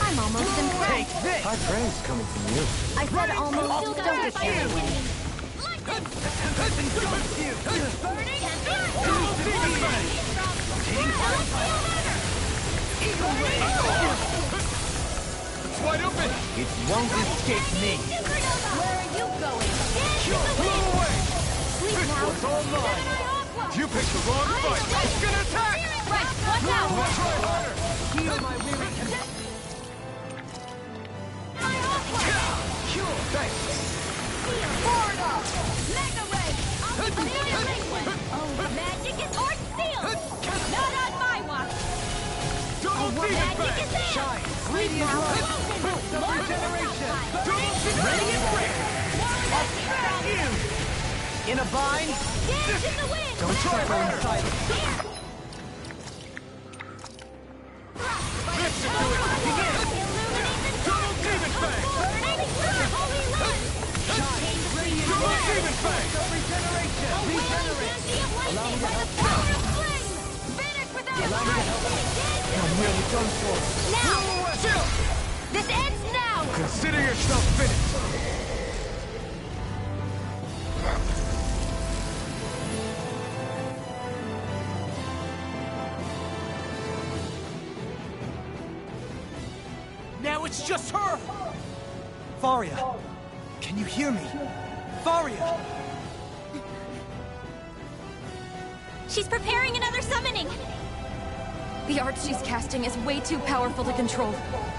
I'm almost impressed. Take this! High praise coming from you. I said almost. Don't get carried away. Burning Demon bang! It's wide open! It won't escape me! Where are you going? Blow away! Sleep This now. one's all mine! You picked the wrong fight! It's gonna attack! Right, watch out. Try harder! Heal my weary command! Thanks! Mega ray. Oh, magic is hard sealed. Not on my watch. Double demon Magic bang! is in. Shine! Sleep Radiant now. light! Boost of regeneration! Double radiant break! I'll smack you! In a bind? Dance in the wind. Don't try harder! Listen to it! Begin! Double demon bang! Holy light. Shine! Radiant double demon bang! Regeneration! Regenerate! Allow me to help. Power of flame. Vanish without Allow me to help. I'm nearly done for. Now. Chill! This ends now. Consider yourself finished! Now it's just her! Faria! Can you hear me? Faria! She's preparing another summoning. The art she's casting is way too powerful to control.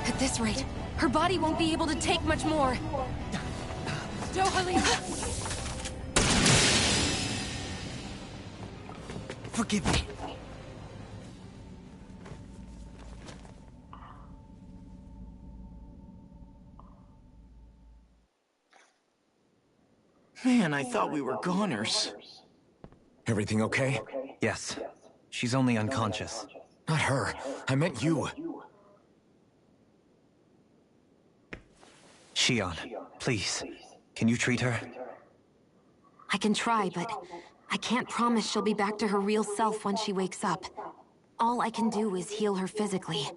At this rate, her body won't be able to take much more. Dohalim! Forgive me. Man, I thought we were goners. Everything okay? Yes. She's only unconscious. Not her. I meant you. Shion, please. Can you treat her? I can try, but I can't promise she'll be back to her real self when she wakes up. All I can do is heal her physically.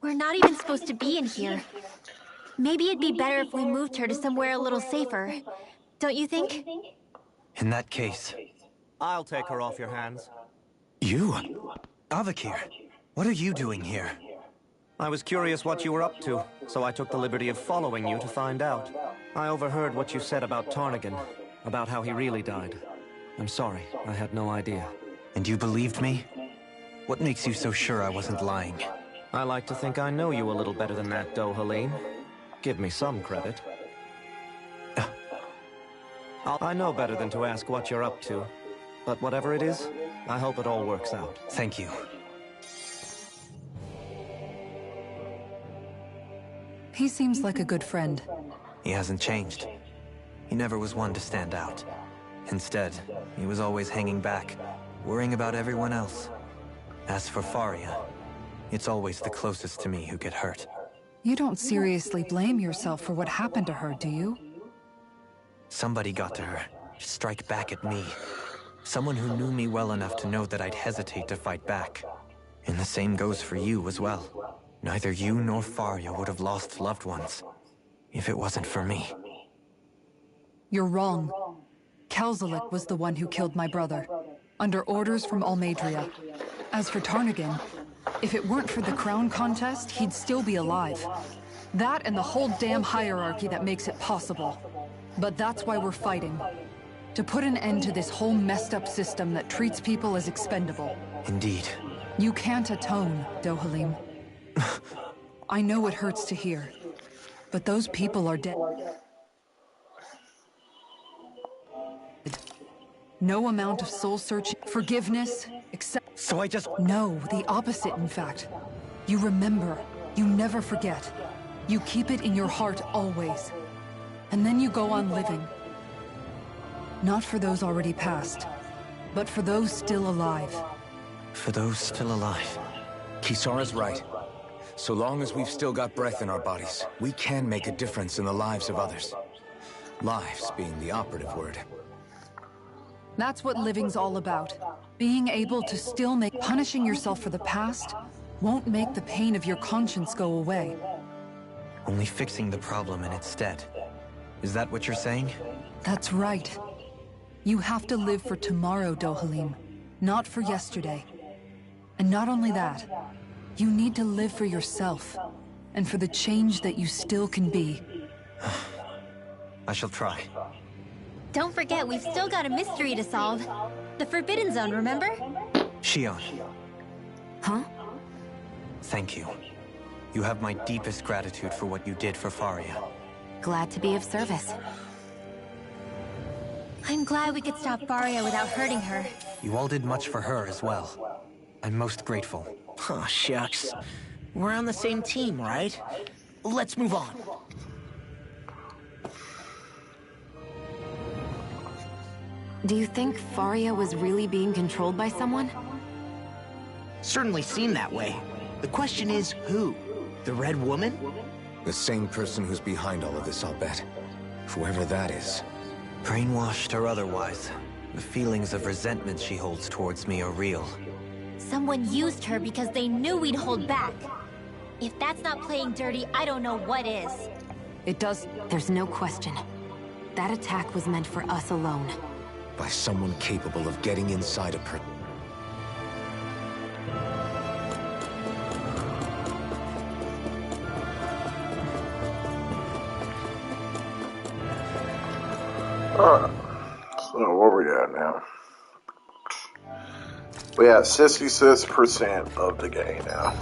We're not even supposed to be in here. Maybe it'd be better if we moved her to somewhere a little safer. Don't you think? In that case... I'll take her off your hands. You? Avakir, what are you doing here? I was curious what you were up to, so I took the liberty of following you to find out. I overheard what you said about Tarnagin, about how he really died. I'm sorry, I had no idea. And you believed me? What makes you so sure I wasn't lying? I like to think I know you a little better than that, Dohalim. Give me some credit. I know better than to ask what you're up to. But whatever it is, I hope it all works out. Thank you. He seems like a good friend. He hasn't changed. He never was one to stand out. Instead, he was always hanging back, worrying about everyone else. As for Faria, it's always the closest to me who get hurt. You don't seriously blame yourself for what happened to her, do you? Somebody got to her, to strike back at me. Someone who knew me well enough to know that I'd hesitate to fight back. And the same goes for you as well. Neither you nor Faria would have lost loved ones, if it wasn't for me. You're wrong. Kelzelik was the one who killed my brother, under orders from Almeidrea. As for Tarnagin, if it weren't for the crown contest, he'd still be alive. That and the whole damn hierarchy that makes it possible. But that's why we're fighting. To put an end to this whole messed up system that treats people as expendable. Indeed. You can't atone, Dohalim. I know it hurts to hear, but those people are dead. No amount of soul-searching, forgiveness, except... So I just... No, the opposite, in fact. You remember. You never forget. You keep it in your heart always. And then you go on living. Not for those already passed, but for those still alive. For those still alive. Kisara's right. So long as we've still got breath in our bodies, we can make a difference in the lives of others. Lives being the operative word. That's what living's all about. Being able to still make... Punishing yourself for the past won't make the pain of your conscience go away. Only fixing the problem in its stead. Is that what you're saying? That's right. You have to live for tomorrow, Dohalim, not for yesterday. And not only that, you need to live for yourself, and for the change that you still can be. I shall try. Don't forget, we've still got a mystery to solve. The Forbidden Zone, remember? Shionne. Huh? Thank you. You have my deepest gratitude for what you did for Faria. Glad to be of service. I'm glad we could stop Faria without hurting her. You all did much for her as well. I'm most grateful. Oh, shucks. We're on the same team, right? Let's move on. Do you think Faria was really being controlled by someone? Certainly seemed that way. The question is, who? The Red Woman? The same person who's behind all of this, I'll bet. Whoever that is. Brainwashed or otherwise, the feelings of resentment she holds towards me are real. Someone used her because they knew we'd hold back. If that's not playing dirty, I don't know what is. It does... There's no question. That attack was meant for us alone. By someone capable of getting inside a person. Alright, so where we at now? We at 66% of the game now.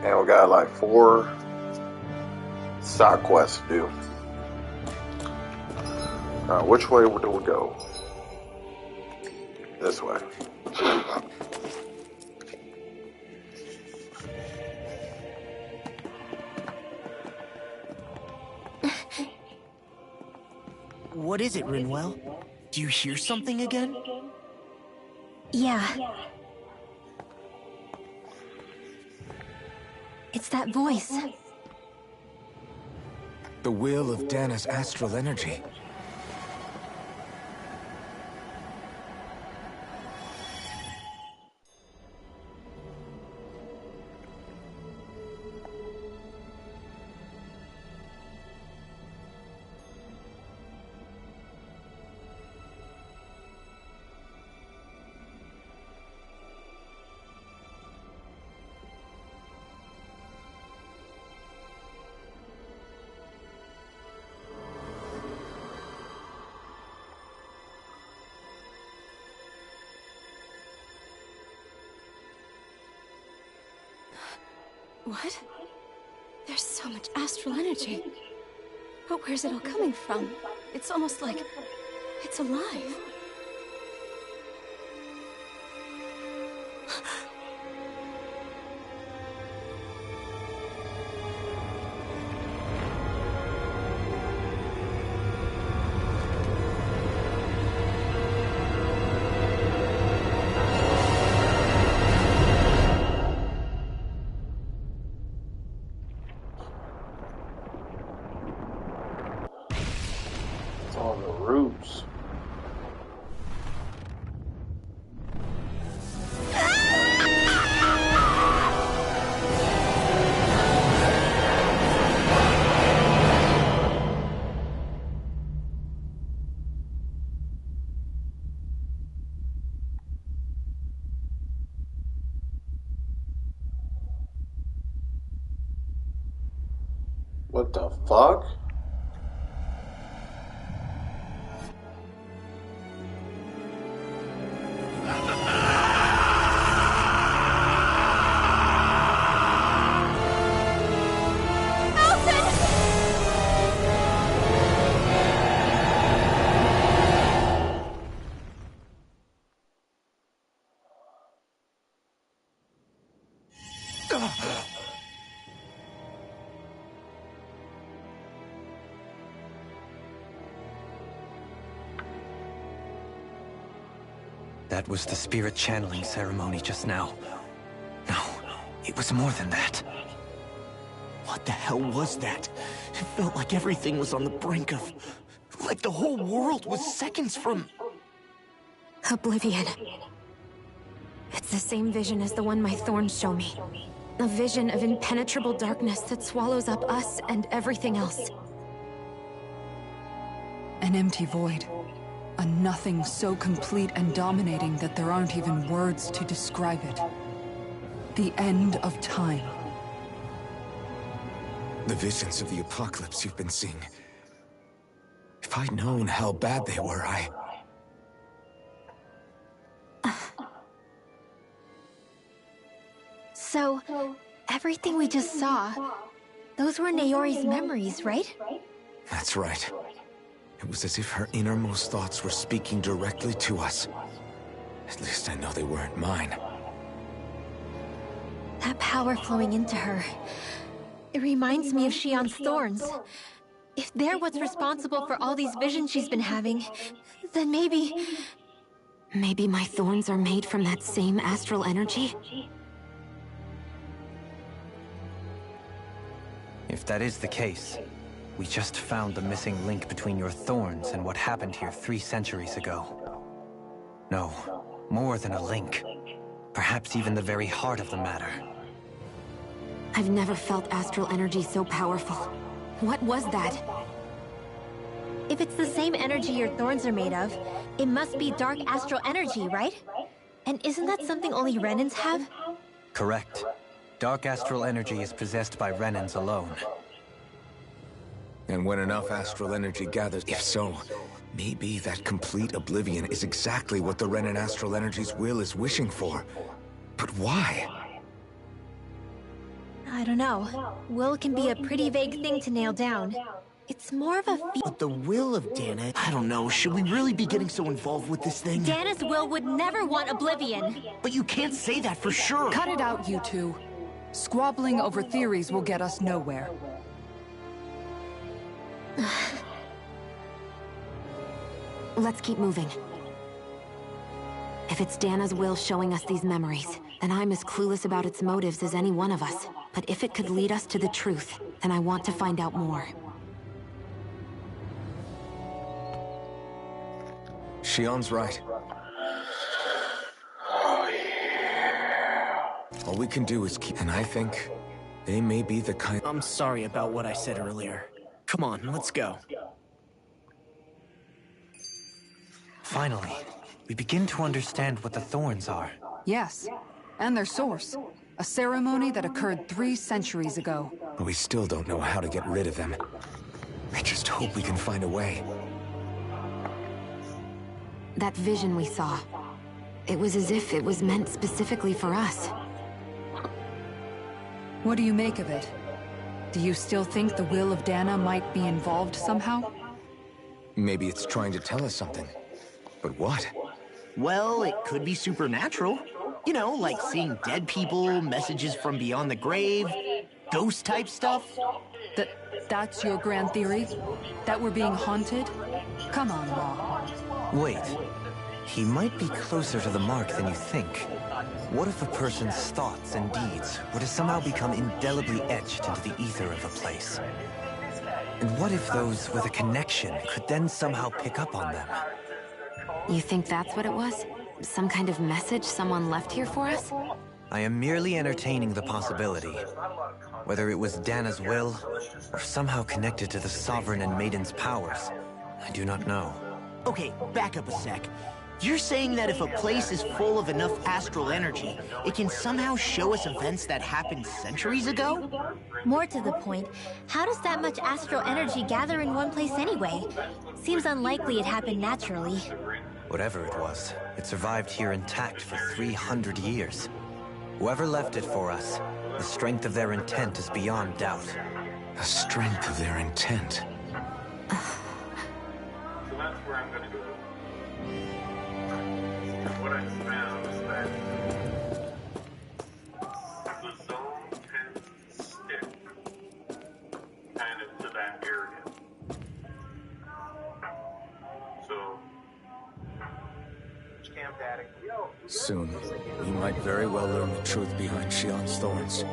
And we got like 4 side quests to do. Alright, which way do we go? This way. What is it, Rinwell? Do you hear something again? Yeah. It's that voice. The will of Dana's astral energy. What? There's so much astral energy. But where's it all coming from? It's almost like it's alive. On the roofs. fuck? That was the spirit channeling ceremony just now. No, it was more than that. What the hell was that? It felt like everything was on the brink of... like the whole world was seconds from... Oblivion. It's the same vision as the one my thorns show me. A vision of impenetrable darkness that swallows up us and everything else. An empty void. A nothing so complete and dominating that there aren't even words to describe it. The end of time. The visions of the apocalypse you've been seeing. If I'd known how bad they were, So, everything we just saw, those were Naori's memories, right? That's right. It was as if her innermost thoughts were speaking directly to us. At least I know they weren't mine. That power flowing into her, it reminds me of Shionne's thorns. If they're what's responsible for all these visions she's been having, then maybe... Maybe my thorns are made from that same astral energy? If that is the case, we just found the missing link between your thorns and what happened here 3 centuries ago. No, more than a link. Perhaps even the very heart of the matter. I've never felt astral energy so powerful. What was that? If it's the same energy your thorns are made of, it must be dark astral energy, right? And isn't that something only Renans have? Correct. Dark astral energy is possessed by Renans alone. And when enough astral energy gathers, if so, maybe that complete oblivion is exactly what the Renan astral energy's will is wishing for. But why? I don't know. Will can be a pretty vague thing to nail down. It's more of a But the will of Dana... I don't know, should we really be getting so involved with this thing? Dana's will would never want oblivion. But you can't say that for sure. Cut it out, you two. Squabbling over theories will get us nowhere. Let's keep moving. If it's Dana's will showing us these memories, then I'm as clueless about its motives as any one of us. But if it could lead us to the truth, then I want to find out more. Shionne's right. Oh, yeah. All we can do is keep... And I think they may be the kind... I'm sorry about what I said earlier. Come on, let's go. Finally, we begin to understand what the thorns are. Yes, and their source. A ceremony that occurred 3 centuries ago. But we still don't know how to get rid of them. I just hope we can find a way. That vision we saw, it was as if it was meant specifically for us. What do you make of it? Do you still think the will of Dana might be involved somehow? Maybe it's trying to tell us something. But what? Well, it could be supernatural. You know, like seeing dead people, messages from beyond the grave, ghost-type stuff. That's your grand theory? That we're being haunted? Come on, Law. Wait. He might be closer to the mark than you think. What if a person's thoughts and deeds were to somehow become indelibly etched into the ether of a place? And what if those with a connection could then somehow pick up on them? You think that's what it was? Some kind of message someone left here for us? I am merely entertaining the possibility. Whether it was Dana's will, or somehow connected to the Sovereign and Maiden's powers, I do not know. Okay, back up a sec. You're saying that if a place is full of enough astral energy, it can somehow show us events that happened centuries ago? More to the point, how does that much astral energy gather in one place anyway? Seems unlikely it happened naturally. Whatever it was, it survived here intact for 300 years. Whoever left it for us, the strength of their intent is beyond doubt. The strength of their intent. So that's where I'm going to go. What I found is that the zone tends to stick kind of to that area. So, Soon, we might very well learn the truth behind Shionne's thorns,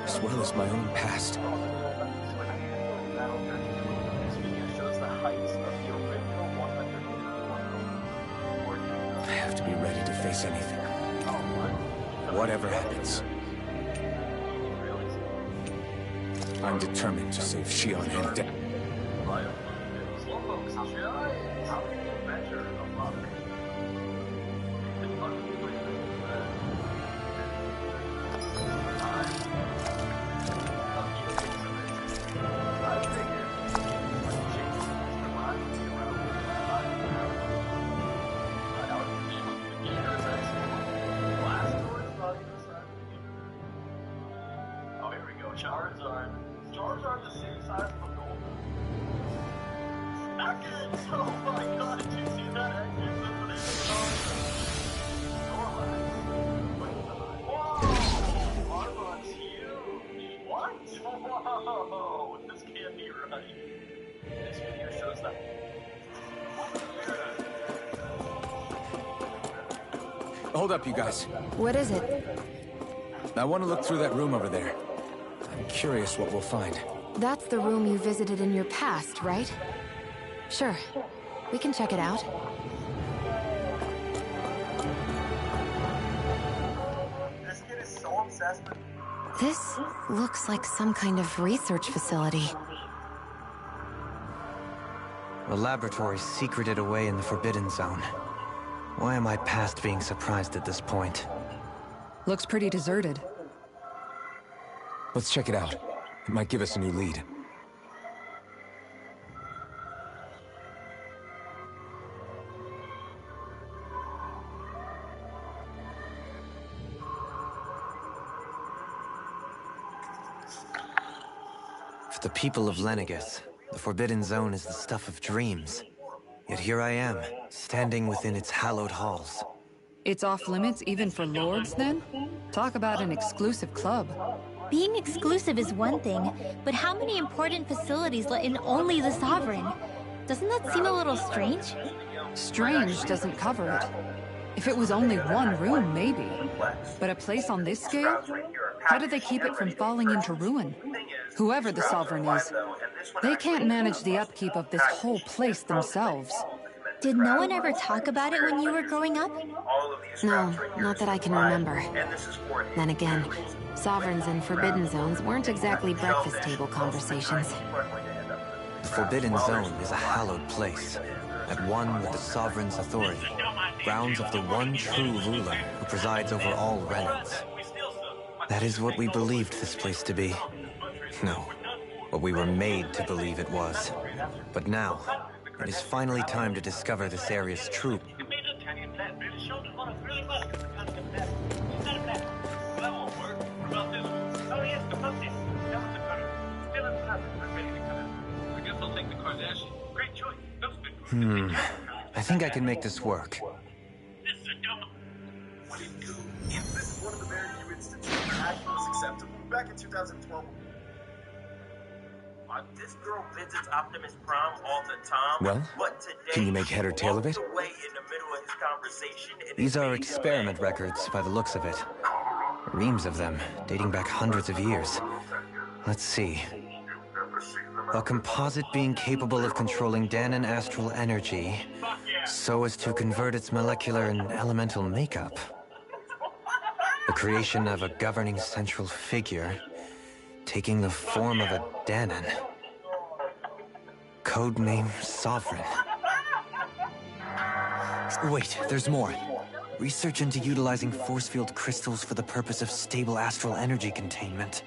as well as my own past. I have to be ready to face anything. Whatever happens. I'm determined to save Shionne and Dan. Charizard the same size of a gold. Nuggets! Oh my god, did you see that? Whoa! Arbon's huge! What? Whoa! This can't be right. This video shows that. Hold up, you guys. What is it? I want to look through that room over there. I'm curious what we'll find. That's the room you visited in your past, right? Sure. We can check it out. This kid is so obsessed with... This looks like some kind of research facility. A laboratory secreted away in the Forbidden Zone. Why am I past being surprised at this point? Looks pretty deserted. Let's check it out. It might give us a new lead. For the people of Lenegis, the Forbidden Zone is the stuff of dreams. Yet here I am, standing within its hallowed halls. It's off limits even for lords, then? Talk about an exclusive club. Being exclusive is one thing, but how many important facilities let in only the Sovereign? Doesn't that seem a little strange? Strange doesn't cover it. If it was only one room, maybe. But a place on this scale? How do they keep it from falling into ruin? Whoever the Sovereign is, they can't manage the upkeep of this whole place themselves. Did no one ever talk about it when you were growing up? No, not that I can remember. Then again, Sovereigns and Forbidden Zones weren't exactly breakfast table conversations. The Forbidden Zone is a hallowed place, at one with the Sovereign's authority, grounds of the one true ruler who presides over all Renans. That is what we believed this place to be. No, what we were made to believe it was. But now, it is finally time to discover this area's true. I think I can make this work. If this is one of the very few instances where action was acceptable, back in 2012. This girl visits Optimus Prime all the time. Well, but today, can you make head or tail of it? away in the middle of his conversation and These are experiment records, by the looks of it. Reams of them, dating back hundreds of years. Let's see. A composite being capable of controlling Dahnan astral energy, so as to convert its molecular and elemental makeup. The creation of a governing central figure, taking the form of a Dahnan. Codename Sovereign. Wait, there's more. Research into utilizing force field crystals for the purpose of stable astral energy containment.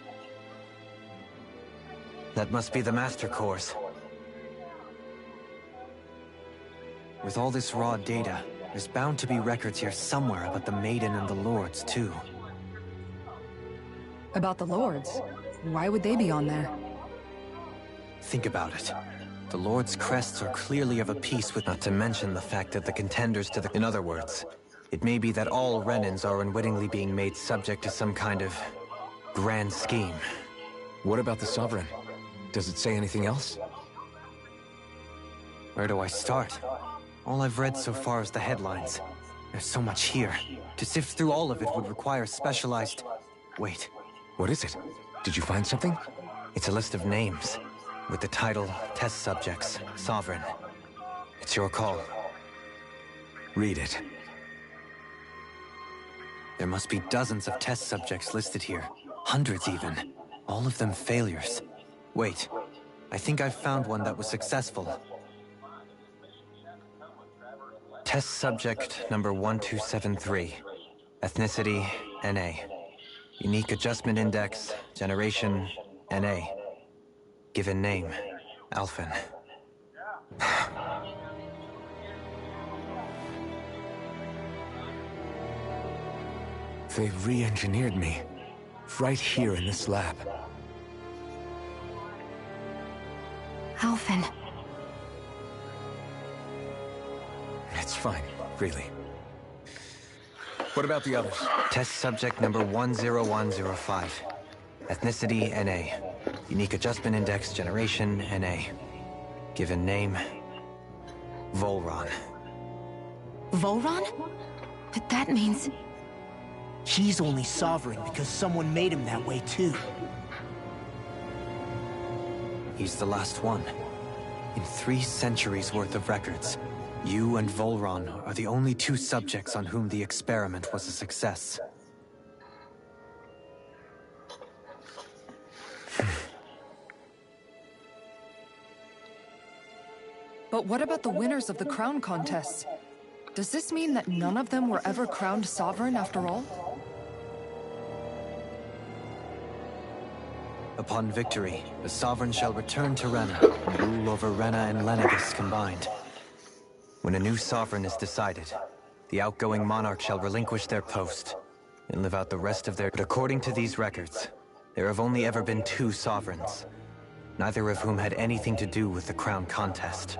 That must be the Master Cores. With all this raw data, there's bound to be records here somewhere about the Maiden and the Lords, too. About the Lords? Why would they be on there? Think about it. The Lord's crests are clearly of a piece with, not to mention the fact that the contenders to the... In other words, it may be that all Renans are unwittingly being made subject to some kind of grand scheme. What about the Sovereign? Does it say anything else? Where do I start? All I've read so far is the headlines. There's so much here. To sift through all of it would require specialized... Wait. What is it? Did you find something? It's a list of names, with the title, Test Subjects, Sovereign. It's your call. Read it. There must be dozens of test subjects listed here. Hundreds even. All of them failures. Wait. I think I've found one that was successful. Test subject number 1273. Ethnicity, NA. Unique adjustment index, generation, NA. Given name, Alphen. They've re-engineered me. Right here in this lab. Alphen. It's fine, really. What about the others? Test subject number 10105. Ethnicity, NA. Unique adjustment index, generation, NA. Given name, Volron. Volron? But that means... He's only sovereign because someone made him that way too. He's the last one. In 3 centuries worth of records, you and Volron are the only 2 subjects on whom the experiment was a success. But what about the winners of the crown contests? Does this mean that none of them were ever crowned sovereign after all? Upon victory, the Sovereign shall return to Rena and rule over Rena and Lenegis combined. When a new Sovereign is decided, the outgoing monarch shall relinquish their post and live out the rest of their... But according to these records, there have only ever been 2 Sovereigns, neither of whom had anything to do with the crown contest.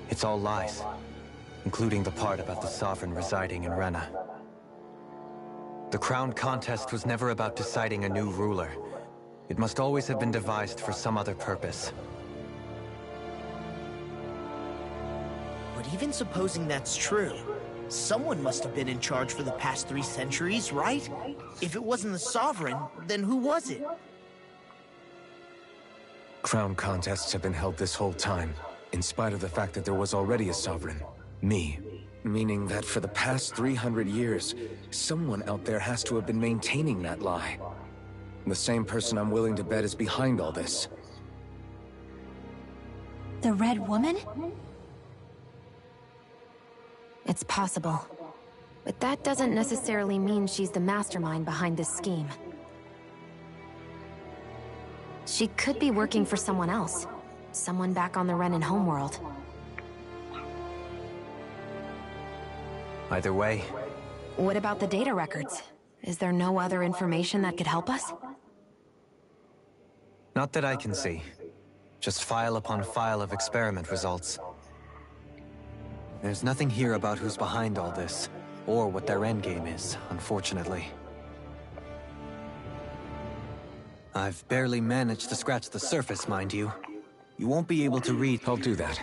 It's all lies, including the part about the Sovereign residing in Rena. The crown contest was never about deciding a new ruler. It must always have been devised for some other purpose. But even supposing that's true, someone must have been in charge for the past 3 centuries, right? If it wasn't the Sovereign, then who was it? Crown contests have been held this whole time, in spite of the fact that there was already a Sovereign. Me. Meaning that for the past 300 years, someone out there has to have been maintaining that lie. The same person I'm willing to bet is behind all this. The Red Woman? It's possible. But that doesn't necessarily mean she's the mastermind behind this scheme. She could be working for someone else. Someone back on the Renan homeworld. Either way... What about the data records? Is there no other information that could help us? Not that I can see. Just file upon file of experiment results. There's nothing here about who's behind all this, or what their endgame is, unfortunately. I've barely managed to scratch the surface, mind you. You won't be able to read... I'll do that.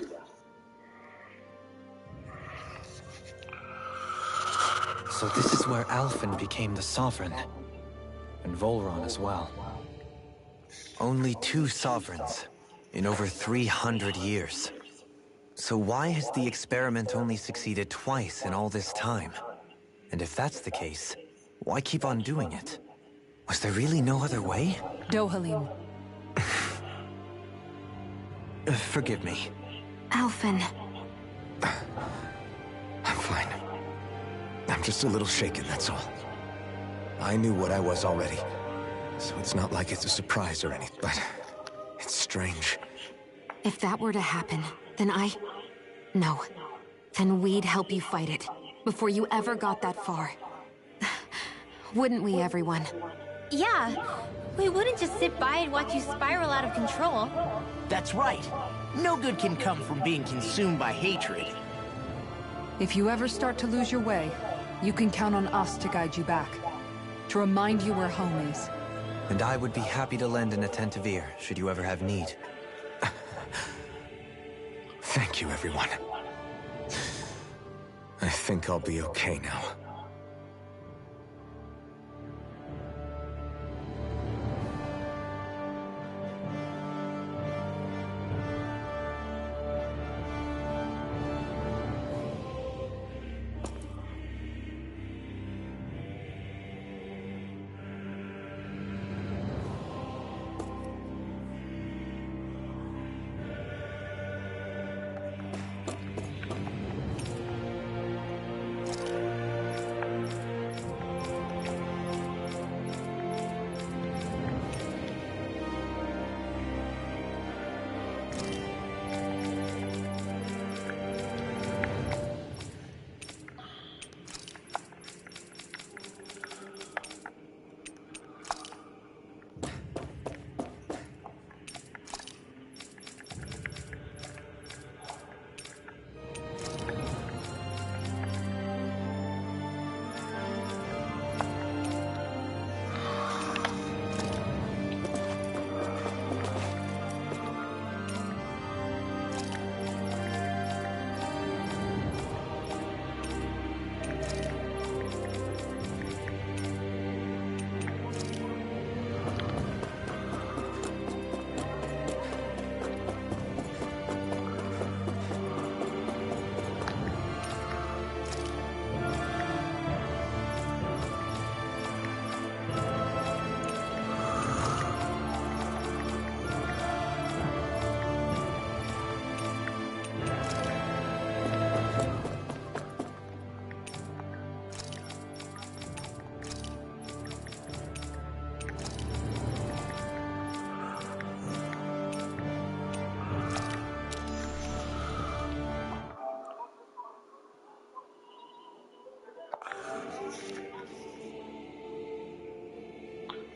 So this is where Alphen became the Sovereign. And Volron as well. Only 2 Sovereigns in over 300 years. So why has the experiment only succeeded twice in all this time? And if that's the case, why keep on doing it? Was there really no other way? Dohalim. Forgive me. Alphen. I'm fine. I'm just a little shaken, that's all. I knew what I was already, so it's not like it's a surprise or anything, but it's strange. If that were to happen, then No. Then we'd help you fight it, before you ever got that far. Wouldn't we, everyone? Yeah. We wouldn't just sit by and watch you spiral out of control. That's right. No good can come from being consumed by hatred. If you ever start to lose your way, you can count on us to guide you back. To remind you where home is. And I would be happy to lend an attentive ear, should you ever have need. Thank you, everyone. I think I'll be okay now.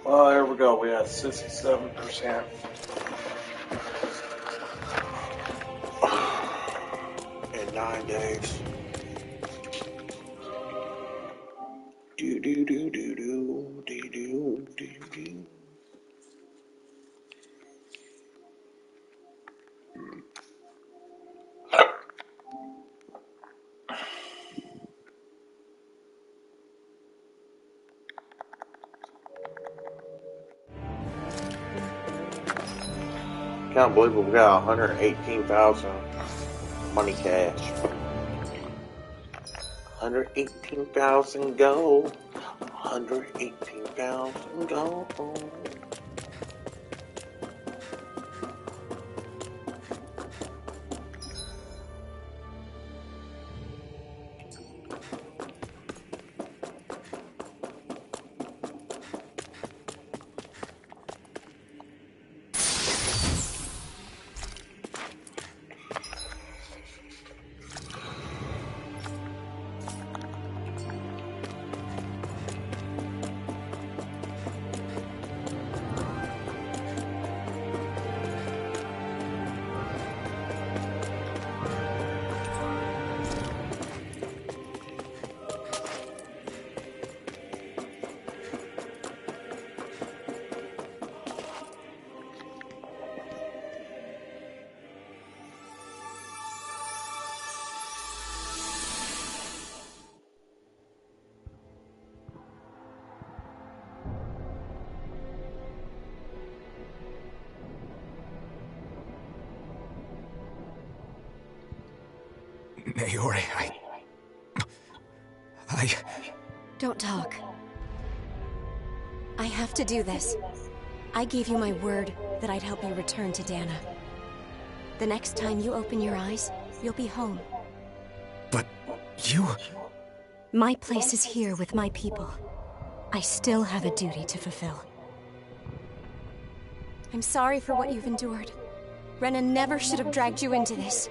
Well, here we go. We had 67%. In 9 days. Do do do do do do do do do. Can't believe we got 118,000 money cash. 118,000 gold. 118,000 gold. Naori, I... Don't talk. I have to do this. I gave you my word that I'd help you return to Dana. The next time you open your eyes, you'll be home. But you... My place is here with my people. I still have a duty to fulfill. I'm sorry for what you've endured. Renan never should have dragged you into this.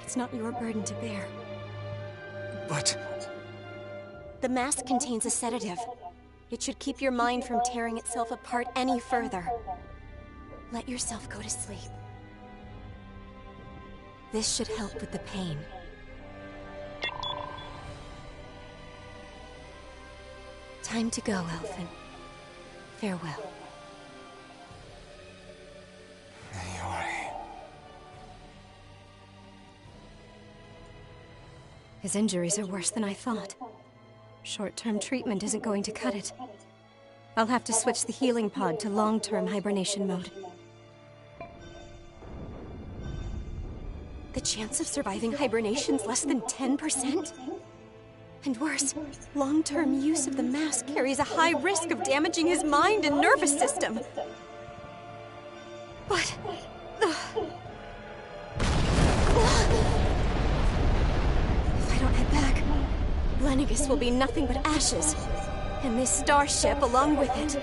It's not your burden to bear. But... The mask contains a sedative. It should keep your mind from tearing itself apart any further. Let yourself go to sleep. This should help with the pain. Time to go, Elfin. Farewell. His injuries are worse than I thought. Short-term treatment isn't going to cut it. I'll have to switch the healing pod to long-term hibernation mode. The chance of surviving hibernation's less than 10%? And worse, long-term use of the mask carries a high risk of damaging his mind and nervous system. But... if I don't head back, Lenegis will be nothing but ashes. And this starship along with it.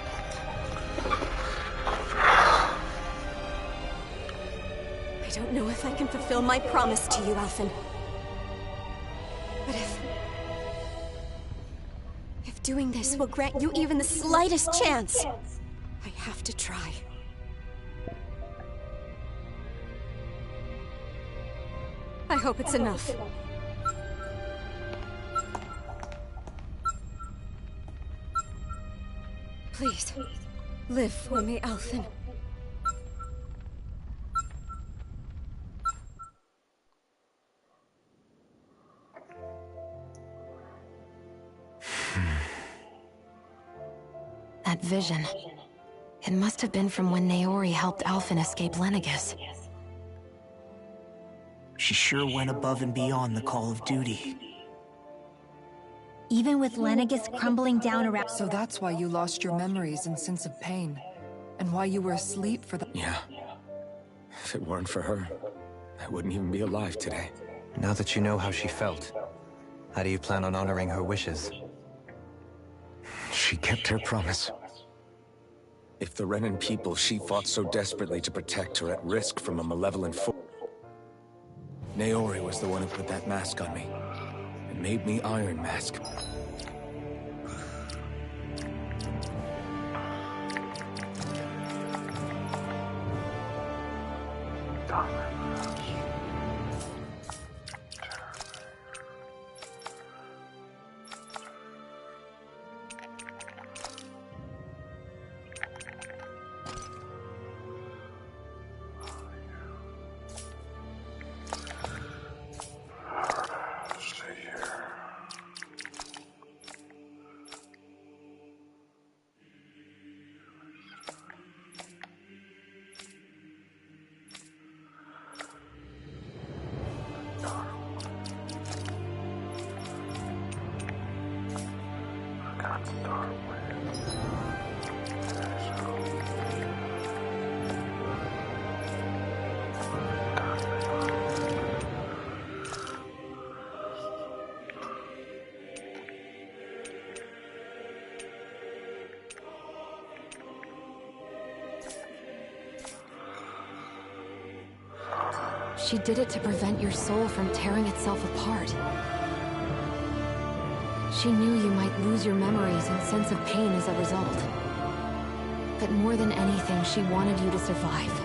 I don't know if I can fulfill my promise to you, Alphen. But if doing this will grant you even the slightest chance, I have to try. I hope it's enough. Please, live for me, Alphen. That vision. It must have been from when Naori helped Alphen escape Lenegis. She sure went above and beyond the call of duty. Even with Lenegis crumbling down around... So that's why you lost your memories and sense of pain. And why you were asleep for the... Yeah. If it weren't for her, I wouldn't even be alive today. Now that you know how she felt, how do you plan on honoring her wishes? She kept her promise. If the Renan people she fought so desperately to protect are at risk from a malevolent force... Naori was the one who put that mask on me. And made me Iron Mask. She did it to prevent your soul from tearing itself apart. She knew you might lose your memories and sense of pain as a result. But more than anything, she wanted you to survive.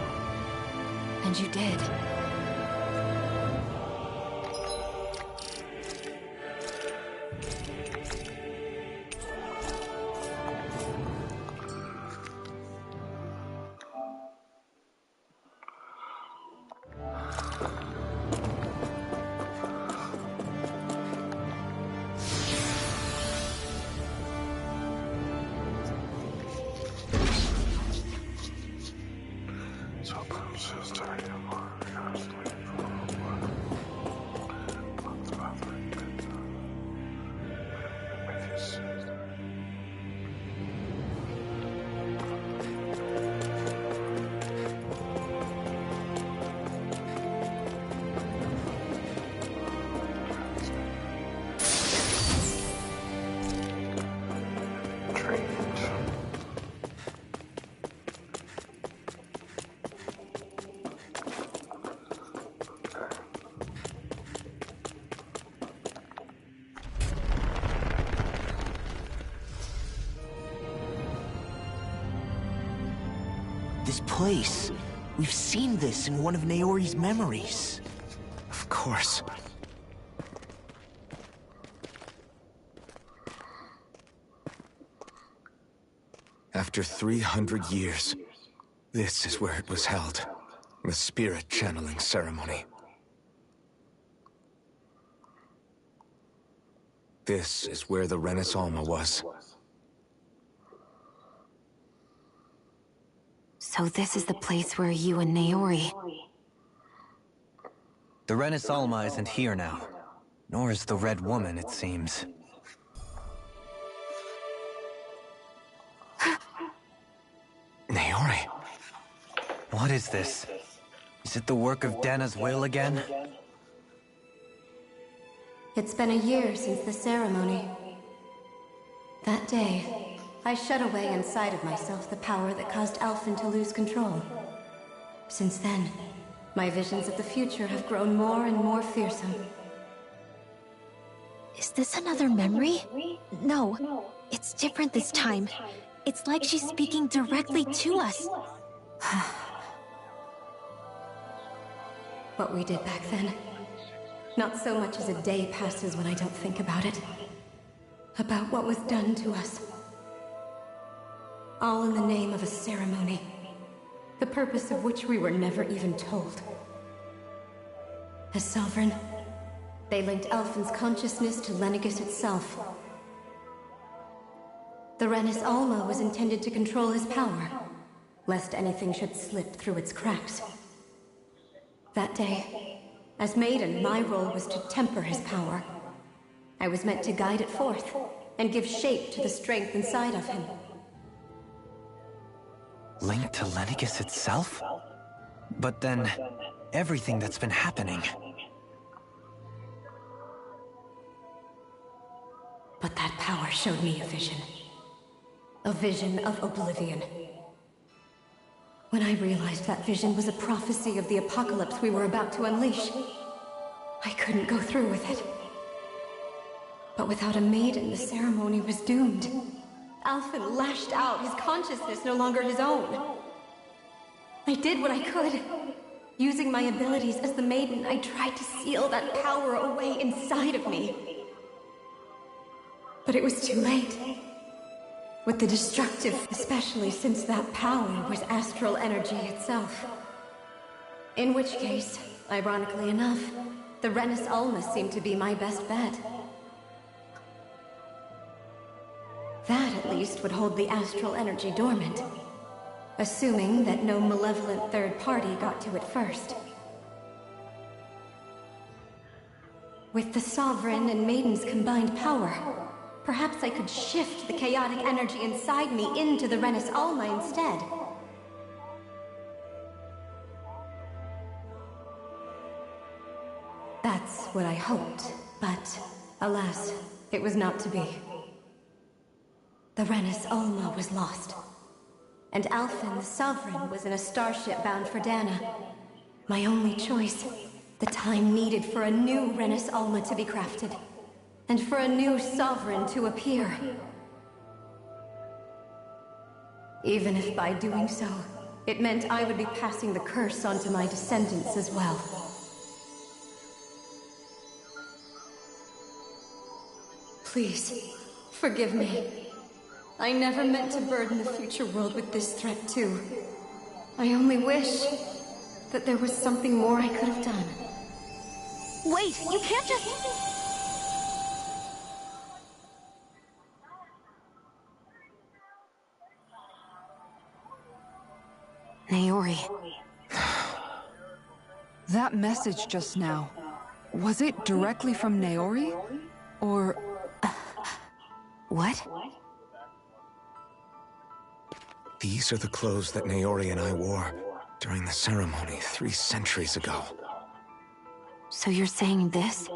And you did. this place. We've seen this in one of Naori's memories. Of course. After 300 years, this is where it was held. The spirit channeling ceremony. This is where the Renis Alma was. So this is the place where you and Naori... The Renis Alma isn't here now. Nor is the Red Woman, it seems. Naori. What is this? Is it the work of Dana's will again? It's been a year since the ceremony. That day, I shut away inside of myself the power that caused Alphen to lose control. Since then, my visions of the future have grown more and more fearsome. Is this another memory? No, it's different this time. It's like she's speaking directly to us. What we did back then. Not so much as a day passes when I don't think about it. About what was done to us. All in the name of a ceremony. The purpose of which we were never even told. As Sovereign, they linked Alphen's consciousness to Lenegis itself. The Renis Alma was intended to control his power, lest anything should slip through its cracks. That day, as Maiden, my role was to temper his power. I was meant to guide it forth, and give shape to the strength inside of him. Linked to Lenegis itself? But then, everything that's been happening... But that power showed me a vision. A vision of oblivion. When I realized that vision was a prophecy of the apocalypse we were about to unleash, I couldn't go through with it. But without a maiden, the ceremony was doomed. Alphen lashed out, his consciousness no longer his own. I did what I could. Using my abilities as the maiden, I tried to seal that power away inside of me. But it was too late. With the destructive, especially since that power was astral energy itself. In which case, ironically enough, the Renis Alma seemed to be my best bet. That, at least, would hold the astral energy dormant. Assuming that no malevolent third party got to it first. With the Sovereign and Maiden's combined power, perhaps I could shift the chaotic energy inside me into the Renis Alma instead. That's what I hoped, but alas, it was not to be. The Renis Alma was lost, and Alphen, the Sovereign, was in a starship bound for Dana. My only choice, the time needed for a new Renis Alma to be crafted. And for a new Sovereign to appear. Even if by doing so, it meant I would be passing the curse on to my descendants as well. Please, forgive me. I never meant to burden the future world with this threat too. I only wish that there was something more I could have done. Wait, you can't just... Naori. That message just now, was it directly from Naori? Or... What? These are the clothes that Naori and I wore during the ceremony 3 centuries ago. So you're saying this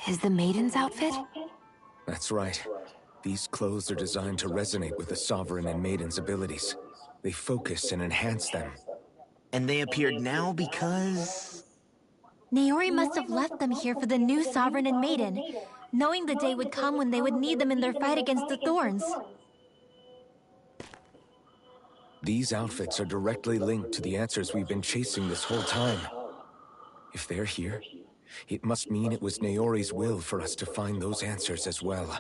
is the Maiden's outfit? That's right. These clothes are designed to resonate with the Sovereign and Maiden's abilities. They focus and enhance them. And they appeared now because... Naori must have left them here for the new Sovereign and Maiden, knowing the day would come when they would need them in their fight against the Thorns. These outfits are directly linked to the answers we've been chasing this whole time. If they're here, it must mean it was Naori's will for us to find those answers as well.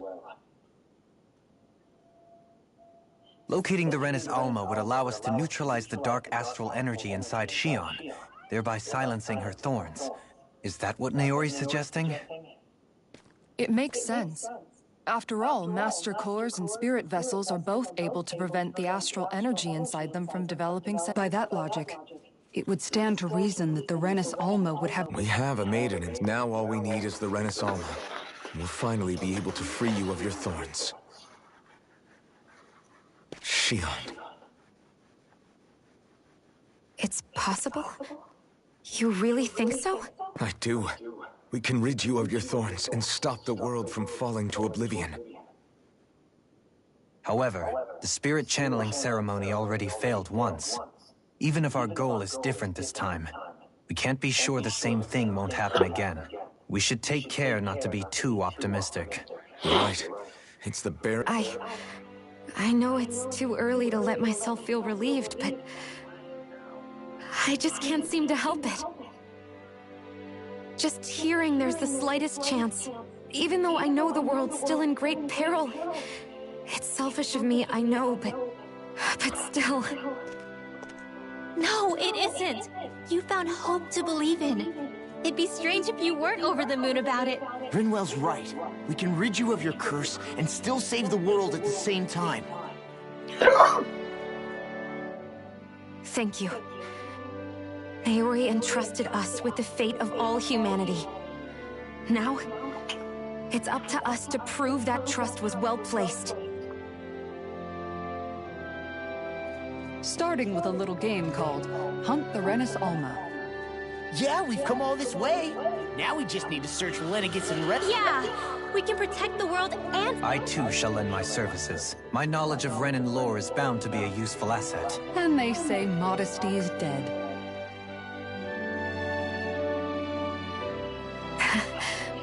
Locating the Renis Alma would allow us to neutralize the dark astral energy inside Shion, thereby silencing her thorns. Is that what Naori's suggesting? It makes sense. After all, Master Cores and Spirit Vessels are both able to prevent the astral energy inside them from developing. By that logic, it would stand to reason that the Renis Alma would have... We have a maiden, and now all we need is the Renis Alma. We'll finally be able to free you of your thorns. Shion. It's possible? You really think so? I do. We can rid you of your thorns and stop the world from falling to oblivion. However, the spirit channeling ceremony already failed once. Even if our goal is different this time, we can't be sure the same thing won't happen again. We should take care not to be too optimistic. Right. It's the bare... I know it's too early to let myself feel relieved, but... I just can't seem to help it. Just hearing there's the slightest chance, even though I know the world's still in great peril. It's selfish of me, I know, but still... No, it isn't! You found hope to believe in. It'd be strange if you weren't over the moon about it. Rinwell's right. We can rid you of your curse and still save the world at the same time. Thank you. Naori entrusted us with the fate of all humanity. Now, it's up to us to prove that trust was well placed. Starting with a little game called Hunt the Renis Alma. Yeah, we've come all this way. Now we just need to search for Lenegis and Red. Yeah, we can protect the world and... I too shall lend my services. My knowledge of Renin lore is bound to be a useful asset. And they say modesty is dead.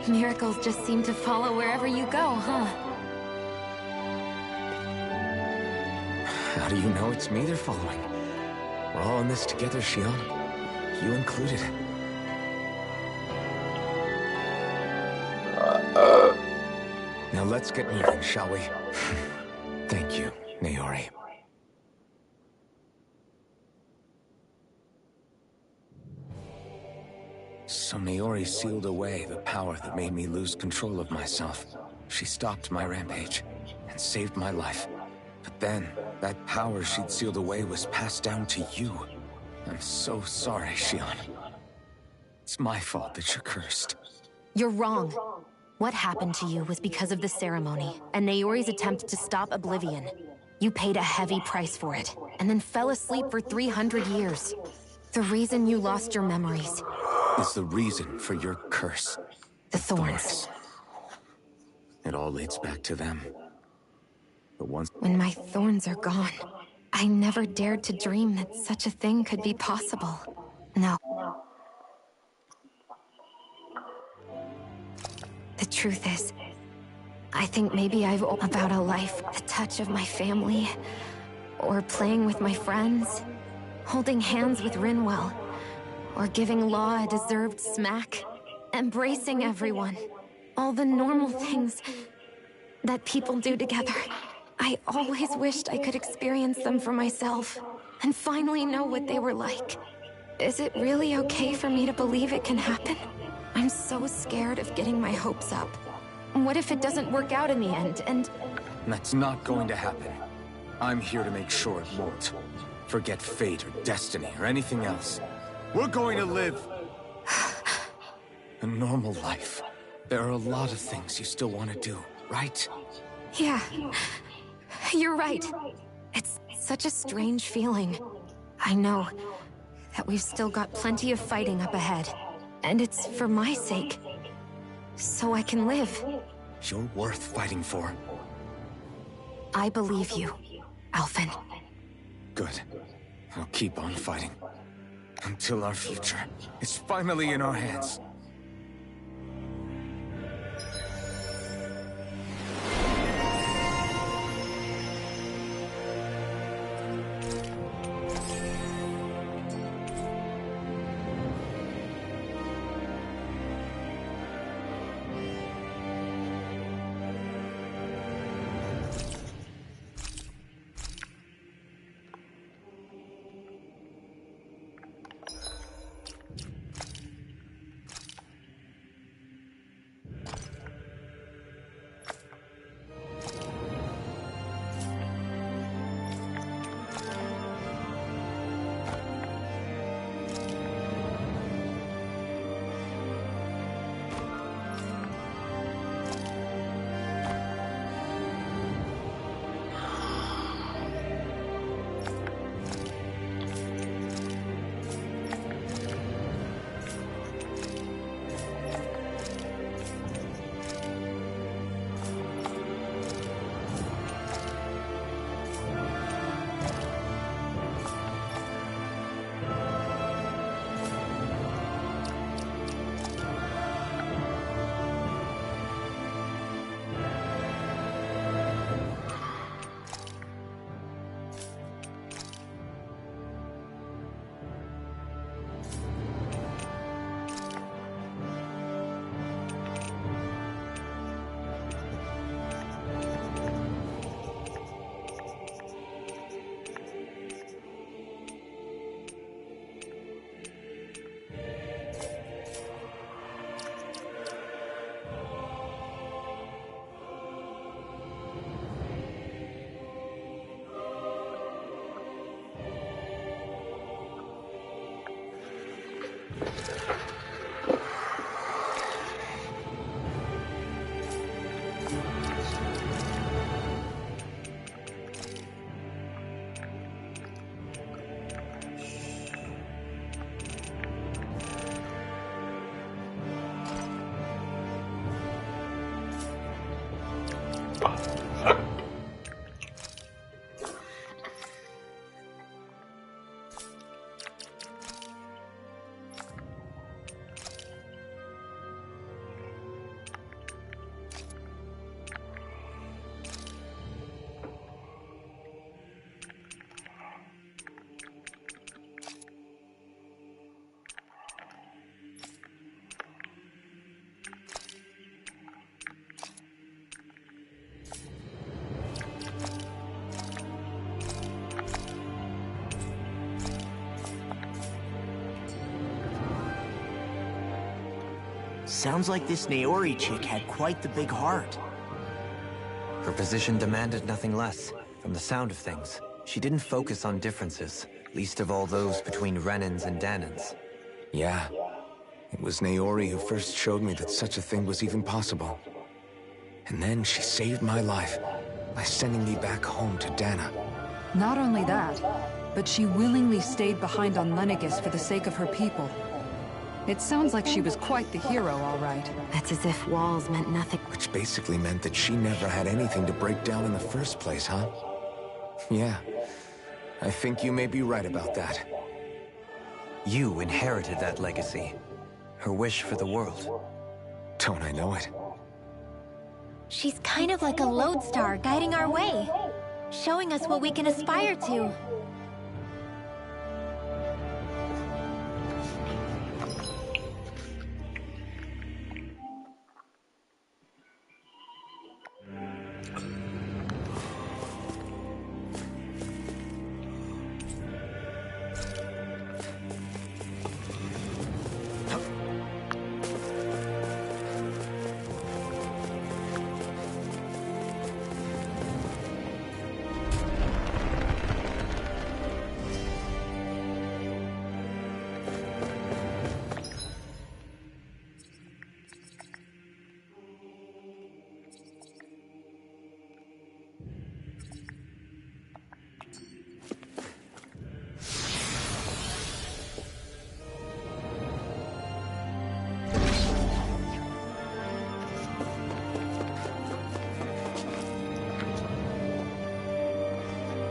Miracles just seem to follow wherever you go, huh? How do you know it's me they're following? We're all in this together, Shion. You included. Now let's get moving, shall we? Thank you, Naori. So Naori sealed away the power that made me lose control of myself. She stopped my rampage and saved my life. But then, that power she'd sealed away was passed down to you. I'm so sorry, Shion. It's my fault that you're cursed. You're wrong. What happened to you was because of the ceremony, and Naori's attempt to stop Oblivion. You paid a heavy price for it, and then fell asleep for 300 years. The reason you lost your memories is the reason for your curse. The thorns. It all leads back to them. The ones... When my thorns are gone, I never dared to dream that such a thing could be possible. No. The truth is, I think maybe I've about a life, the touch of my family, or playing with my friends, holding hands with Rinwell, or giving Law a deserved smack, embracing everyone. All the normal things that people do together. I always wished I could experience them for myself, and finally know what they were like. Is it really okay for me to believe it can happen? I'm so scared of getting my hopes up. What if it doesn't work out in the end, and... That's not going to happen. I'm here to make sure it won't. Forget fate or destiny or anything else. We're going to live a normal life. There are a lot of things you still want to do, right? Yeah, you're right. It's such a strange feeling. I know that we've still got plenty of fighting up ahead. And it's for my sake. So I can live. You're worth fighting for. I believe you, Alphen. Good. I'll keep on fighting. Until our future is finally in our hands. Sounds like this Naori chick had quite the big heart. Her position demanded nothing less. From the sound of things, she didn't focus on differences, least of all those between Renans and Danans. Yeah. It was Naori who first showed me that such a thing was even possible. And then she saved my life by sending me back home to Dana. Not only that, but she willingly stayed behind on Lenegis for the sake of her people. It sounds like she was quite the hero, all right. That's as if walls meant nothing. Which basically meant that she never had anything to break down in the first place, huh? Yeah. I think you may be right about that. You inherited that legacy. Her wish for the world. Don't I know it? She's kind of like a lodestar guiding our way, showing us what we can aspire to.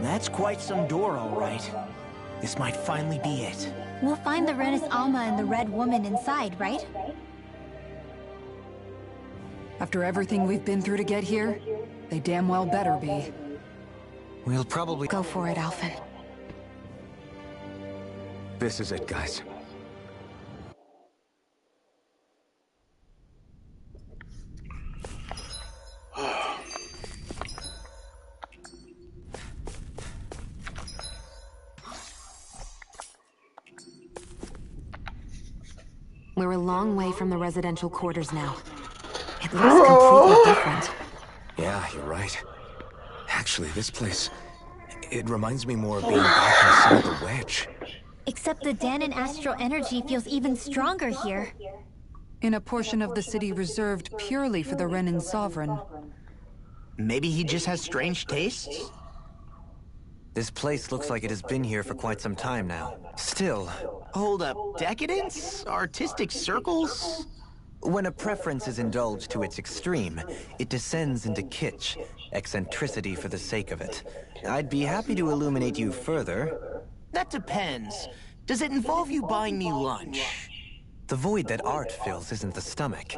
That's quite some door, all right. This might finally be it. We'll find the Renis Alma and the Red Woman inside, right? After everything we've been through to get here, they damn well better be. We'll probably go for it, Alphen. This is it, guys. We're a long way from the residential quarters now. It looks completely different. Yeah, you're right. Actually, this place... it reminds me more of being back inside the Wedge. Except the Danan astral energy feels even stronger here. In a portion of the city reserved purely for the Renan Sovereign. Maybe he just has strange tastes? This place looks like it has been here for quite some time now. Still... Hold up, decadence? Artistic circles? When a preference is indulged to its extreme, it descends into kitsch, eccentricity for the sake of it. I'd be happy to illuminate you further. That depends. Does it involve you buying me lunch? The void that art fills isn't the stomach,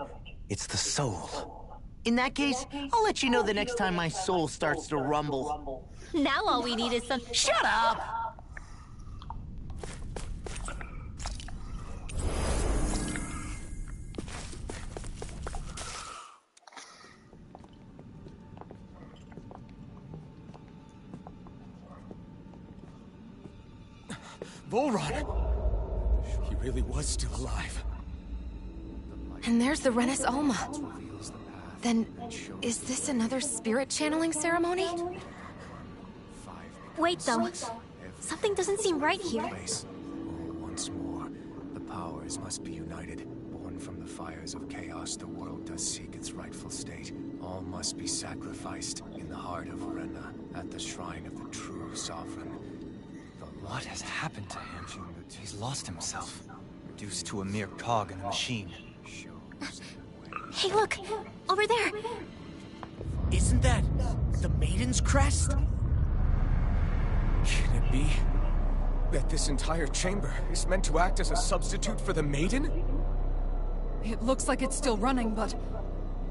it's the soul. In that case, I'll let you know the next time my soul starts to rumble. Now all we need is some— Shut up! Volron! He really was still alive. And there's the Renis Alma. Then, is this another spirit channeling ceremony? Wait, though. Something doesn't seem right here. Once more, the powers must be united. Born from the fires of chaos, the world does seek its rightful state. All must be sacrificed in the heart of Renna, at the shrine of the true sovereign. What has happened to him? He's lost himself, reduced to a mere cog in a machine. Hey, look! Over there! Isn't that the Maiden's crest? Can it be that this entire chamber is meant to act as a substitute for the Maiden? It looks like it's still running, but...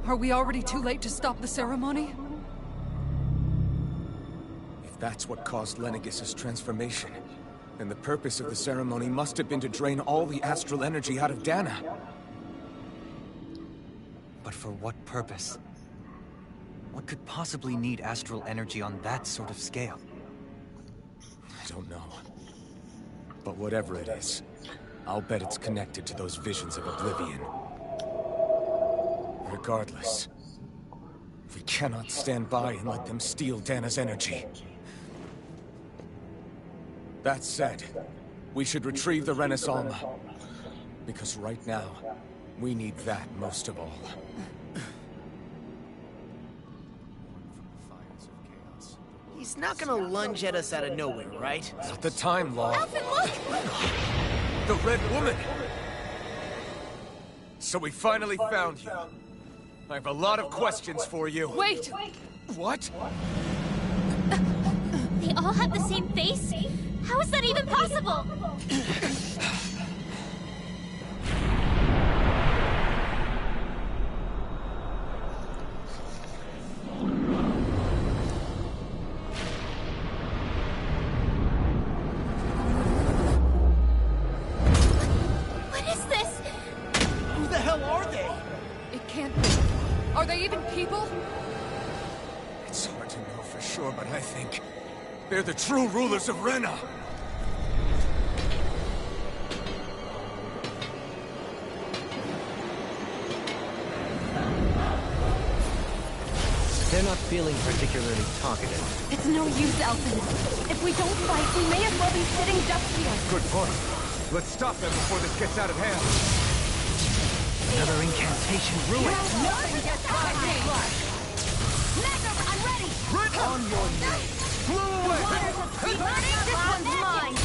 are we already too late to stop the ceremony? If that's what caused Lenegis' transformation, then the purpose of the ceremony must have been to drain all the astral energy out of Dana. But for what purpose? What could possibly need astral energy on that sort of scale? I don't know. But whatever it is, I'll bet it's connected to those visions of oblivion. Regardless, we cannot stand by and let them steal Dana's energy. That said, we should retrieve the Renaissance, because right now, we need that most of all. He's not gonna lunge at us out of nowhere, right? Not the time, Law. Alphen, look! The Red Woman! So we finally found you. I have a lot of questions for you. Wait! What? They all have the same face? How is that even possible? What is this? Who the hell are they? It can't be. Are they even people? It's hard to know for sure, but I think they're the true rulers of Renna. They're not feeling particularly talkative. It's no use, Alphen. If we don't fight, we may as well be sitting ducks here. Good point. Let's stop them before this gets out of hand. Another incantation ruined. Nothing gets by me! Magnum, I'm ready! On your knees. Blow away! This one's mine!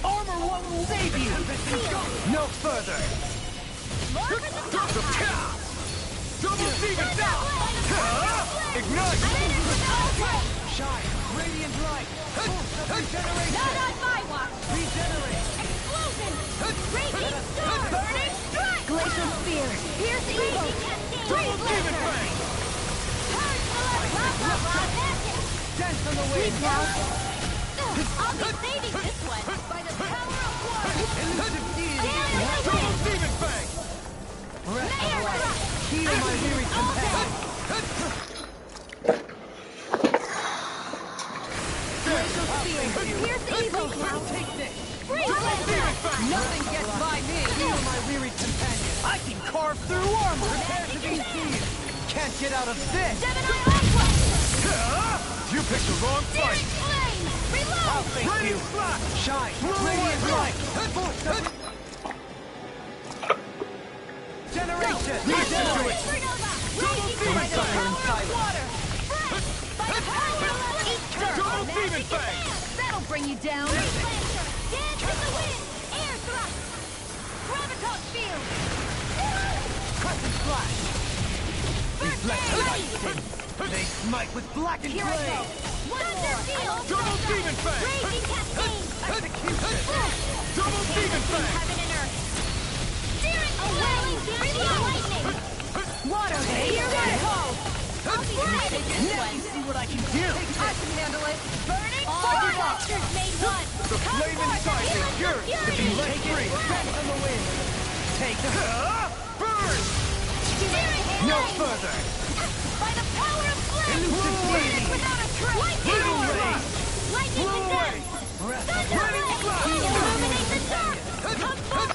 Armor won't save you! No further! Double demon down! Ignite! Shine! Radiant light! Regeneration! Not on my watch! Regenerate! Explosion! Raging storm! Burning strike! Glacial spear! Pierce evil! Freeze laser! Purge magic! Dance on the wind! I'll be saving this one by the power of one! Elusive deity! Stand in the Double wind! demon fang! Breath of life! Heal my weary companion! Glacial spear! Pierce evil! Take this! Freeze laser! Nothing gets by me! Heal my weary companion! I can carve through armor! Prepare to be sealed! Can't get out of this! Gemini Aqua! You picked the wrong fight! Flame! Reload! I'll thank you! Shine! Radiant light! Generation! Regenerate! Double demon fang! Double demon fang! That'll bring you down! Dance in the wind! Air thrust! Graviton field! Crescent flash! Lightning! They smite with blackened Here I go! blade! Thunder field! Double demon fang! Raging cascade! Execution! Double demon fang! Heaven and earth! Steering away! Lightning! Water! Here we go! I'll be saving this Now one! you see what I can do! I can handle it! Burning all disasters made one! The flame inside me yearns to be let free! Dance on the wind! Take burn! No further! By the power of flame! Elusive deity! Without a trace! Lightning Blow roar! away! Lightning Blow to away! death! Breath of Thunder life! ray! Illuminate the dark! Come forth!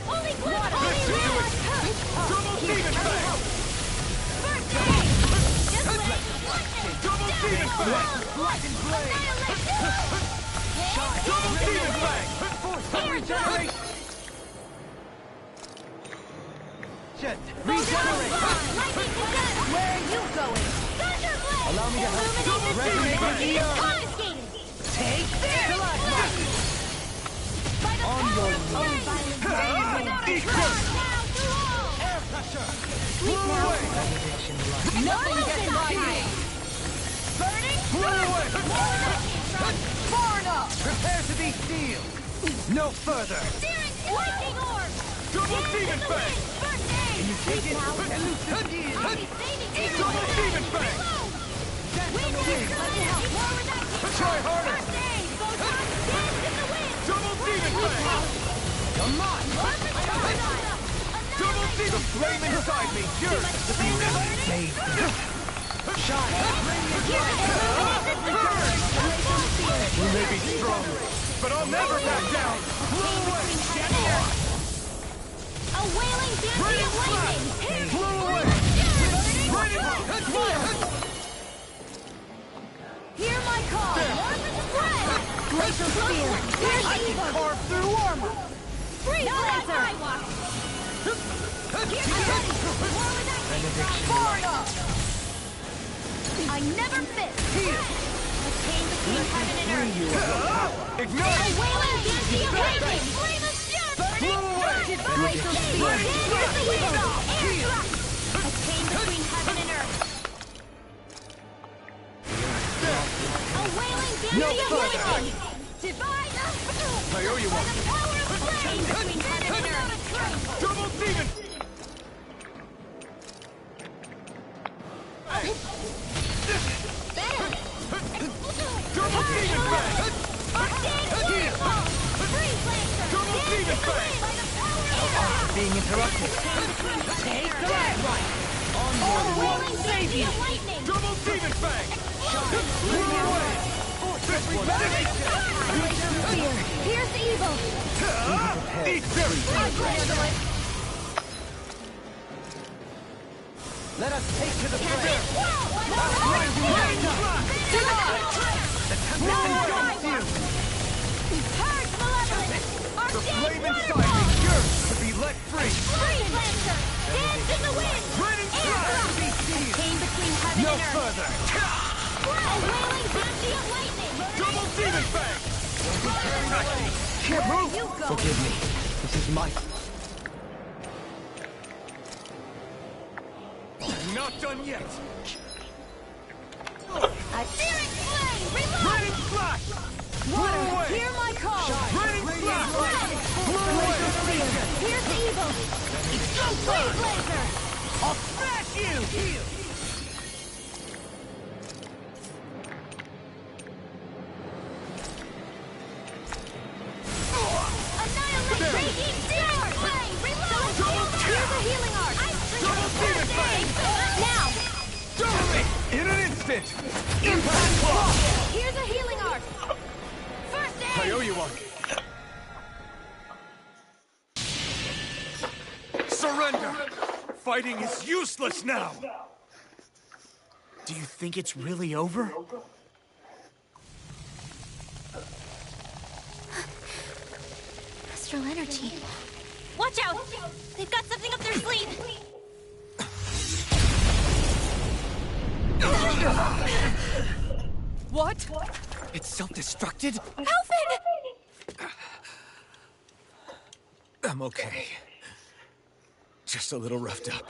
Holy blood! Holy red! Double demon fang! First aid! Just wait! Double demon fang! Blackened blade! Double demon fang! Force of regeneration! Regenerate! Lightning to death! Where are you going? Thunder blade! Allow me to help. Illuminate the Resonate dark! the earth. Confiscated! Take There! By the On power your of flame! knees. Without a trace! Now to all! Air pressure! Sleep Blow now! away! Nothing gets by me! Burning Blow away! far enough! Prepare to be sealed! No further! Steering lightning orb! Double demon fang! First aid! Can you take it? Elusive deity! Double demon fang! Dance on the wind! Try harder! First aid! Photon dance in the wind! Double demon fang! Come on! Double demon! The flame inside me yearns to be saved! Shine! Radiant light! Burn! You may be strong, but I'll never back down! Blow away! A wailing dance! evil! Carve through armor! Freeze Lancer! I never miss! Here! A chain between heaven and earth! Ignite! A wailing Genji awakening! Flame of death! Blow away! Glacial speed! Here's the evil! Air thrust! A chain between heaven and earth! A wailing Genji awakening! Divine! I owe you By one. the power of flame! A chain between heaven and earth! Double demon! Double demon bang! Here! Double demon bang! Being interrupted. Take the red one. Onward, save you. Double demon bang! Blow away! Fear. Here's evil. Eat them! I can handle it. Let us take to the Can't fray. hit. The tempest engulfs you. Purge malevolence. The flame inside is yours to be let free! Freeze Lancer. Dance in the wind. Raining Air fire! thrust. Chain between heaven No and earth. further! A wailing Genji of lightning. Double demon bang! Can't move. You go. Forgive me. This is my... Not done yet! Etheric flame. Reload. Raining flash! Blow Water, away! hear my call! Raining flash! Blow Glacial away! spear! Here's the evil! Freeze Laser! I'll smash you! Heal! Annihilate Raging Flare! Flame! Reload! Here's a healing arc! Double demon bang! Now! Double it! In an instant! Impact block! Here's a healing arc! First I aid! owe you one. Surrender! Fighting is useless now! Do you think it's really over? Astral energy. Watch out! They've got something up their sleeve! What? It's self-destructed? Alfin! I'm okay. Just a little roughed up.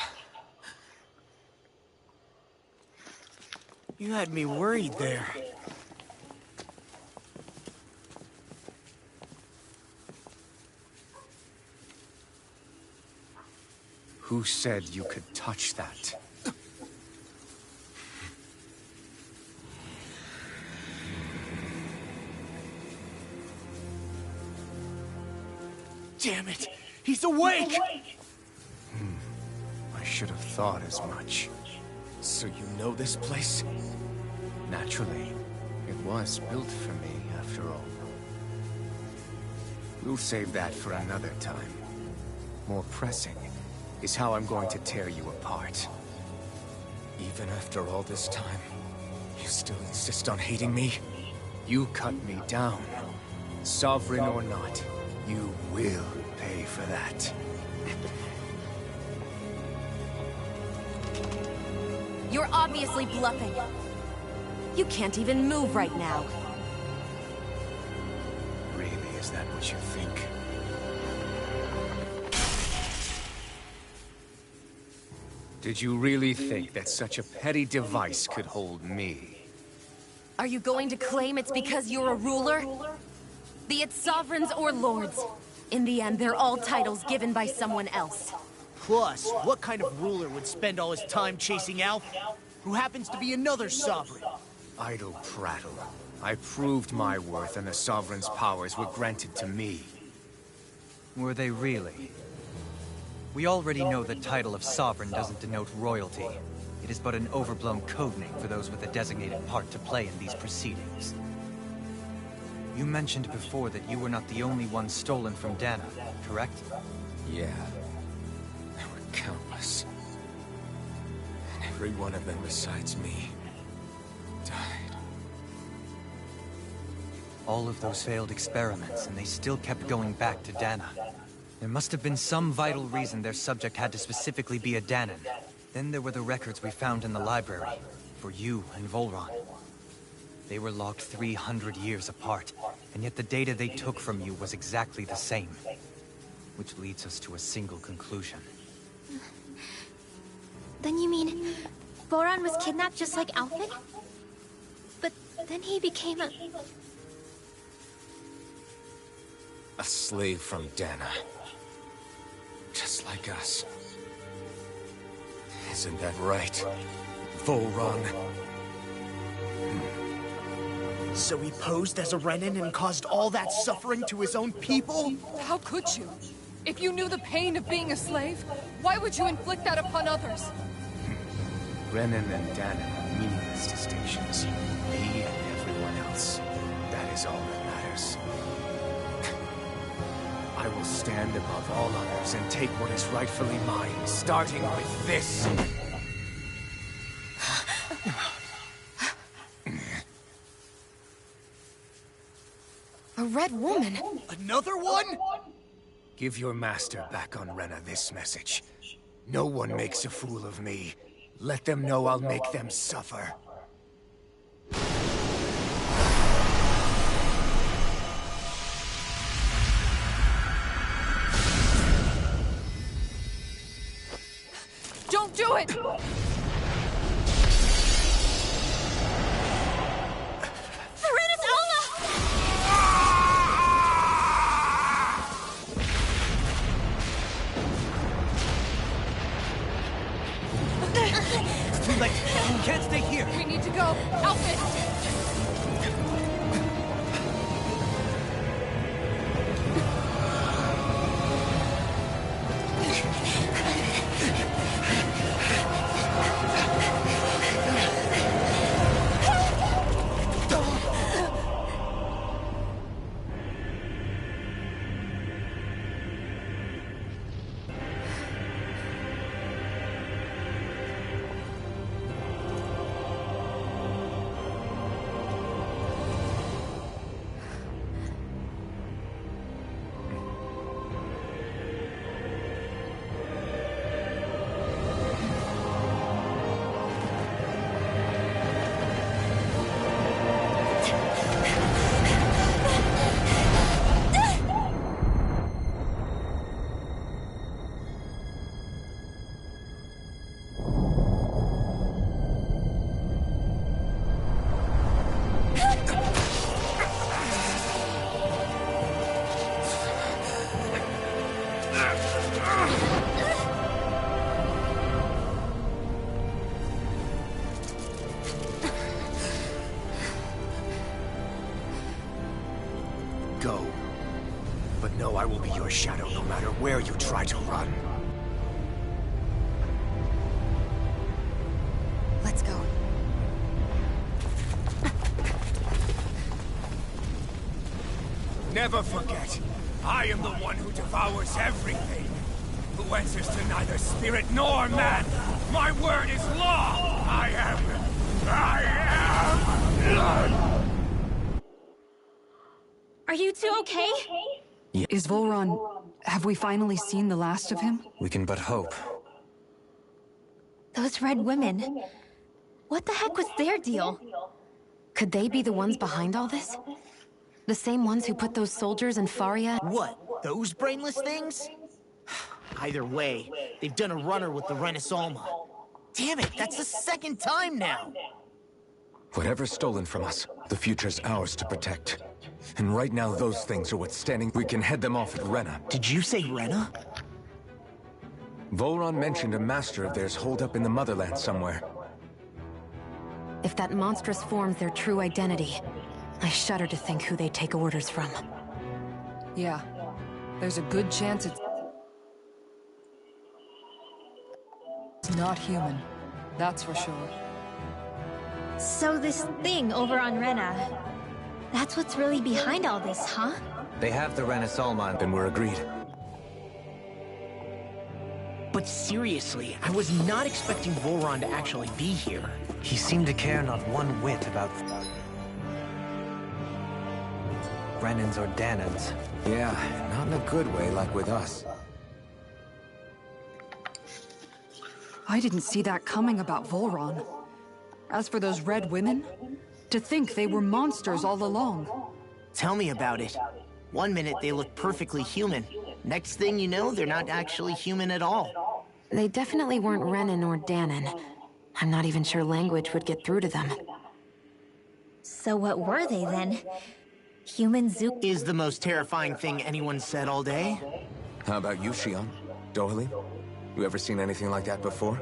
You had me worried there. Who said you could touch that? Damn it! He's awake! I should have thought as much. So you know this place? Naturally. It was built for me, after all. We'll save that for another time. More pressing is how I'm going to tear you apart. Even after all this time, you still insist on hating me? You cut me down. Sovereign or not, you will pay for that. You're obviously bluffing. You can't even move right now. Really, is that what you think? Did you really think that such a petty device could hold me? Are you going to claim it's because you're a ruler? Be it sovereigns or lords. In the end, they're all titles given by someone else. Plus, what kind of ruler would spend all his time chasing Alf, who happens to be another sovereign? Idle prattle. I proved my worth and the Sovereign's powers were granted to me. Were they really? We already know the title of Sovereign doesn't denote royalty. It is but an overblown codename for those with a designated part to play in these proceedings. You mentioned before that you were not the only one stolen from Dana, correct? Yeah. There were countless. And every one of them besides me died. All of those failed experiments, and they still kept going back to Dana. There must have been some vital reason their subject had to specifically be a Danan. Then there were the records we found in the library, for you and Volron. They were logged 300 years apart, and yet the data they took from you was exactly the same. Which leads us to a single conclusion. Then you mean Voron was kidnapped just like Alfin? But then he became a slave from Dana. Just like us. Isn't that right, Volron? So he posed as a Renan and caused all that suffering to his own people? How could you? If you knew the pain of being a slave, why would you inflict that upon others? Renan and Danan are meaningless distinctions. Me and everyone else. That is all that matters. I will stand above all others and take what is rightfully mine, starting with this. A red woman? Another one? Give your master back on Rena this message. No one makes a fool of me. Let them know I'll make them suffer. Don't do it! We can't stay here. We need to go. Alfin! Go. But know I will be your shadow no matter where you try to run. Let's go. Never forget, I am the one who devours everything. Who answers to neither spirit nor man. My word is law! I am... Are you two okay? Yeah. Is Volron... Have we finally seen the last of him? We can but hope. Those red women. What the heck was their deal? Could they be the ones behind all this? The same ones who put those soldiers in Faria? What? Those brainless things? Either way, they've done a runner with the Renasolma. Damn it, that's the second time now! Whatever's stolen from us, the future's ours to protect. And right now, those things are what's standing. We can head them off at Rena. Did you say Rena? Volron mentioned a master of theirs holed up in the motherland somewhere. If that monstrous form's their true identity, I shudder to think who they take orders from. Yeah. There's a good chance it's not human. That's for sure. So this thing over on Rena, that's what's really behind all this, huh? They have the Renasolma, and we're agreed. But seriously, I was not expecting Volron to actually be here. He seemed to care not one whit about... Renans or Danans. Yeah, not in a good way like with us. I didn't see that coming about Volron. As for those red women, to think they were monsters all along. Tell me about it. One minute they look perfectly human. Next thing you know, they're not actually human at all. They definitely weren't Renan or Danan. I'm not even sure language would get through to them. So what were they then? Human Zook is the most terrifying thing anyone said all day. How about you, Shion? Dohalim? You ever seen anything like that before?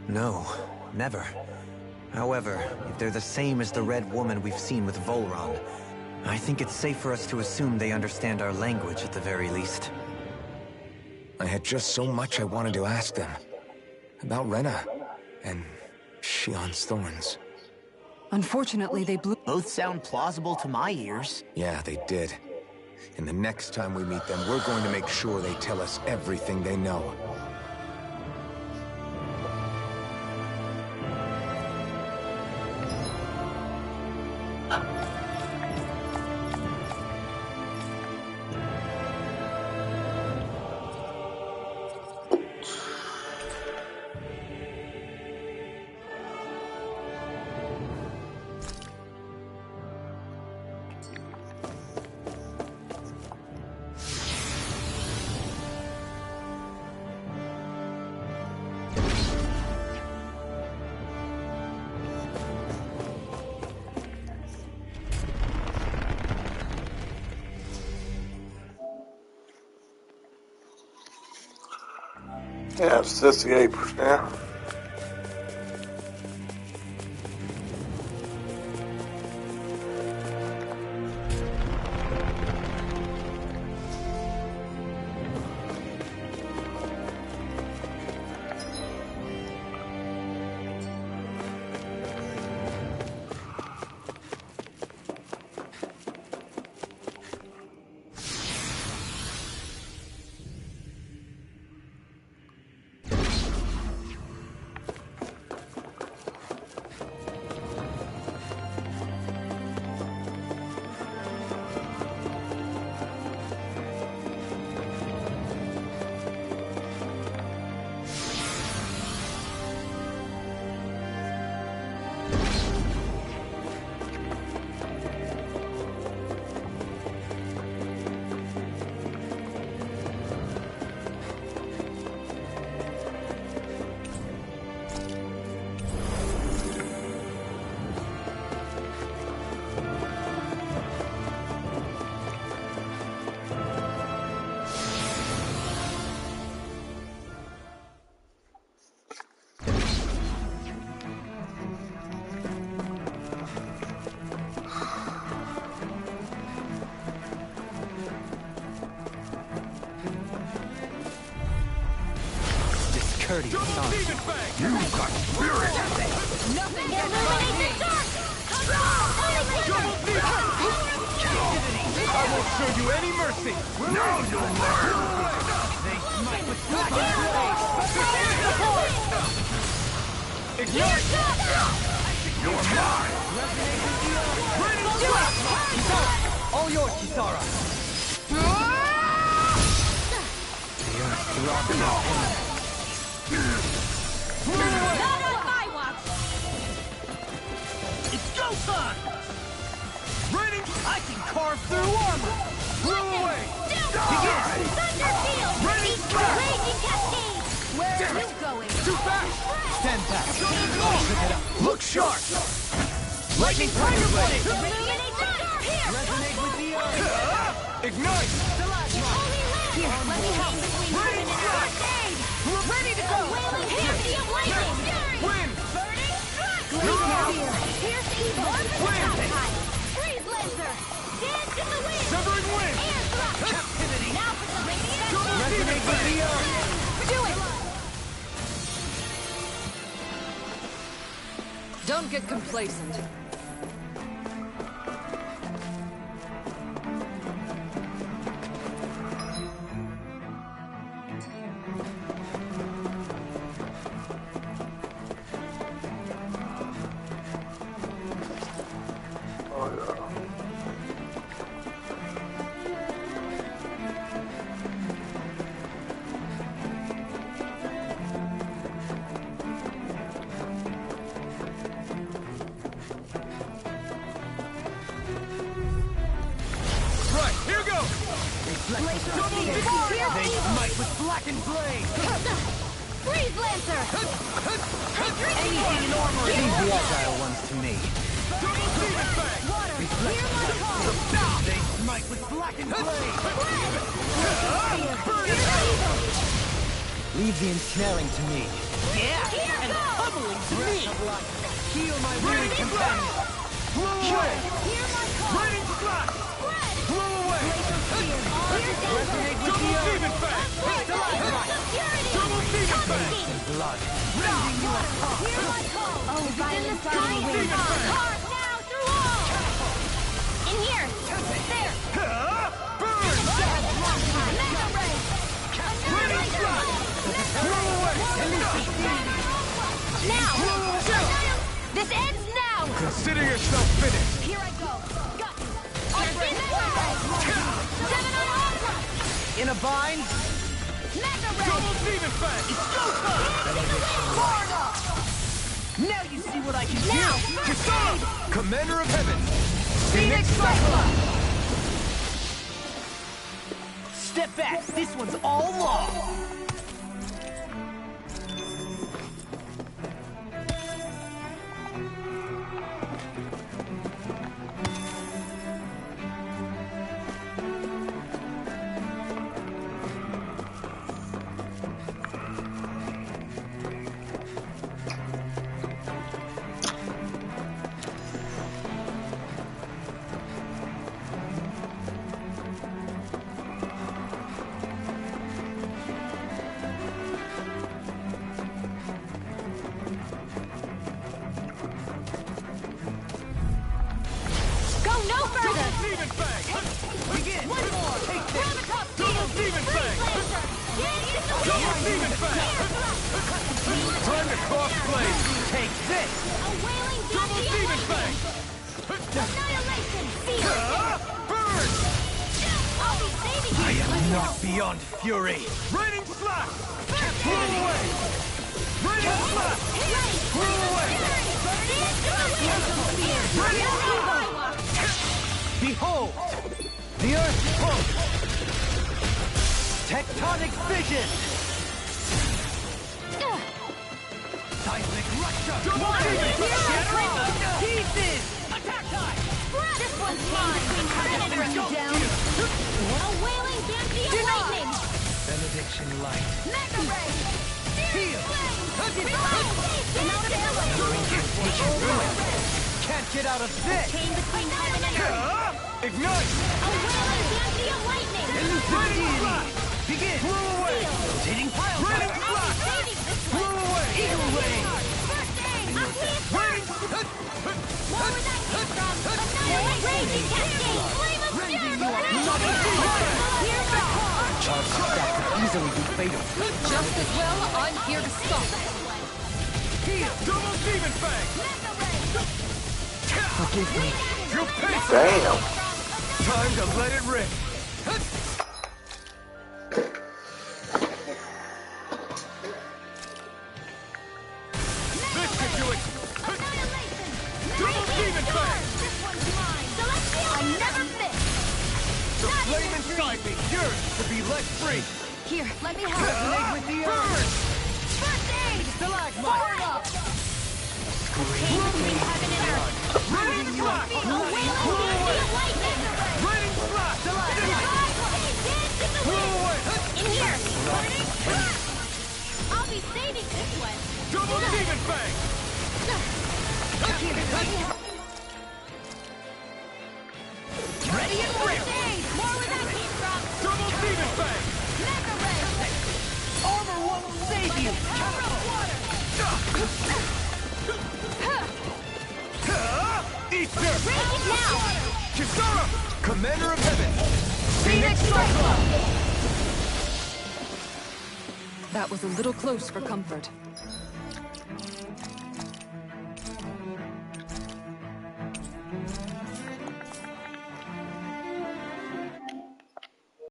No, never. However, if they're the same as the Red Woman we've seen with Volron, I think it's safe for us to assume they understand our language at the very least. I had just so much I wanted to ask them. About Rena, and Shion's thorns. Unfortunately, they blew— Both sound plausible to my ears. Yeah, they did. And the next time we meet them, we're going to make sure they tell us everything they know. Yeah, 68%. Courteous son. You got spirit! Nothing can illuminate the dark! I won't show you any mercy! Now you'll learn! They smite with Ignore! You're mine! All yours, Kisara! The earth throbs. Not on my watch! It's go time! Raining! I can carve through armor! Throw away! Begin! Thunderfield! Raining Raging Cascade! Where are you going? Too fast! Stand back! Pick it up! Look sharp! Lightning Tiger Blade! Illuminate the dark! Here! Resonate with the earth! Ignite! Here, let me help. Raining First aid! We're ready to go! Here, the lightning! Win! Burning strike! Pierce evil! Win! Freeze laser! Dance in the wind! Severing wind! Air thrust! Captivity! Now for the radiant! Resonate with the earth! Do it! Don't get complacent. They smite with blackened blade! Freeze Lancer! Anything in armor! Leave the agile ones to me. They smite with blackened blade! Leave the ensnaring to me. Yeah! And pummeling to me! Heal my weary companion! Blow away! Raining slash! Blow away! Resonate with the earth! Double demon fang! Blood. Rending you apart! Oh, violence on the wing. Hard now through all! In here! There! Burn! Mega Ray! Raining slash! Blow away! Now! This ends now! Consider yourself finished. Here I go! Got you! Seven on Ultra! In a bind? Mega Ray! Double demon fang! Now you see what I can do! Kisara! Commander of Heaven! Phoenix Cyclops! Step back! This one's all law! Go no further! Demon fang! Begin! One more! Take this! Gravitas Double Field! demon fang! Lancer! Get in the Double wind! demon fang! Time to cross blade! Take this! A wailing Double Dundee demon fang! Annihilation! Field! Burn! I'll be saving you! I am not beyond fury! Raining slash! Blow away! Raining slash! Blow away! Raining slash! Behold! The Earth pulse! Tectonic vision! Seismic rupture! Double demon shattering the pieces! Attack time! This one's mine! Bring you down! A wailing Dundee lightning! Benediction light! Mega Ray! Heal! Can't get out of this! Chain between heaven and earth! Ignite! A wailing Dundee lightning! Raining slash! Begin! Blow away! Rotating pile! Raining slash! Blow away! Eagle ray! First aid! A piece! Raining More where that came from! Annihilate! Raging cascade! Flame of Here we go! Charge that could easily be fatal. Just as well, I'm here to stop. Heal! Double demon fang! Forgive me. You piss! Damn. Time to let it rip! This could do it! Double demon fang! This one's mine! Celestial! I never miss! The flame inside me yearns to be let free! Here, let me help! Resonate with the earth! First aid! Stalagmite! Forward up! Chain between heaven and earth! Raining slash! A wailing Dundee lightning! Raining slash! Blow away! In here! Burning! I'll be saving this one! Double demon fang! Ready and rip! More where that came from! Double demon fang! Mega Ray! Armor won't save you! Easter! Now! Kisara! Commander of Heaven! Phoenix Cyclops! That was a little close for comfort.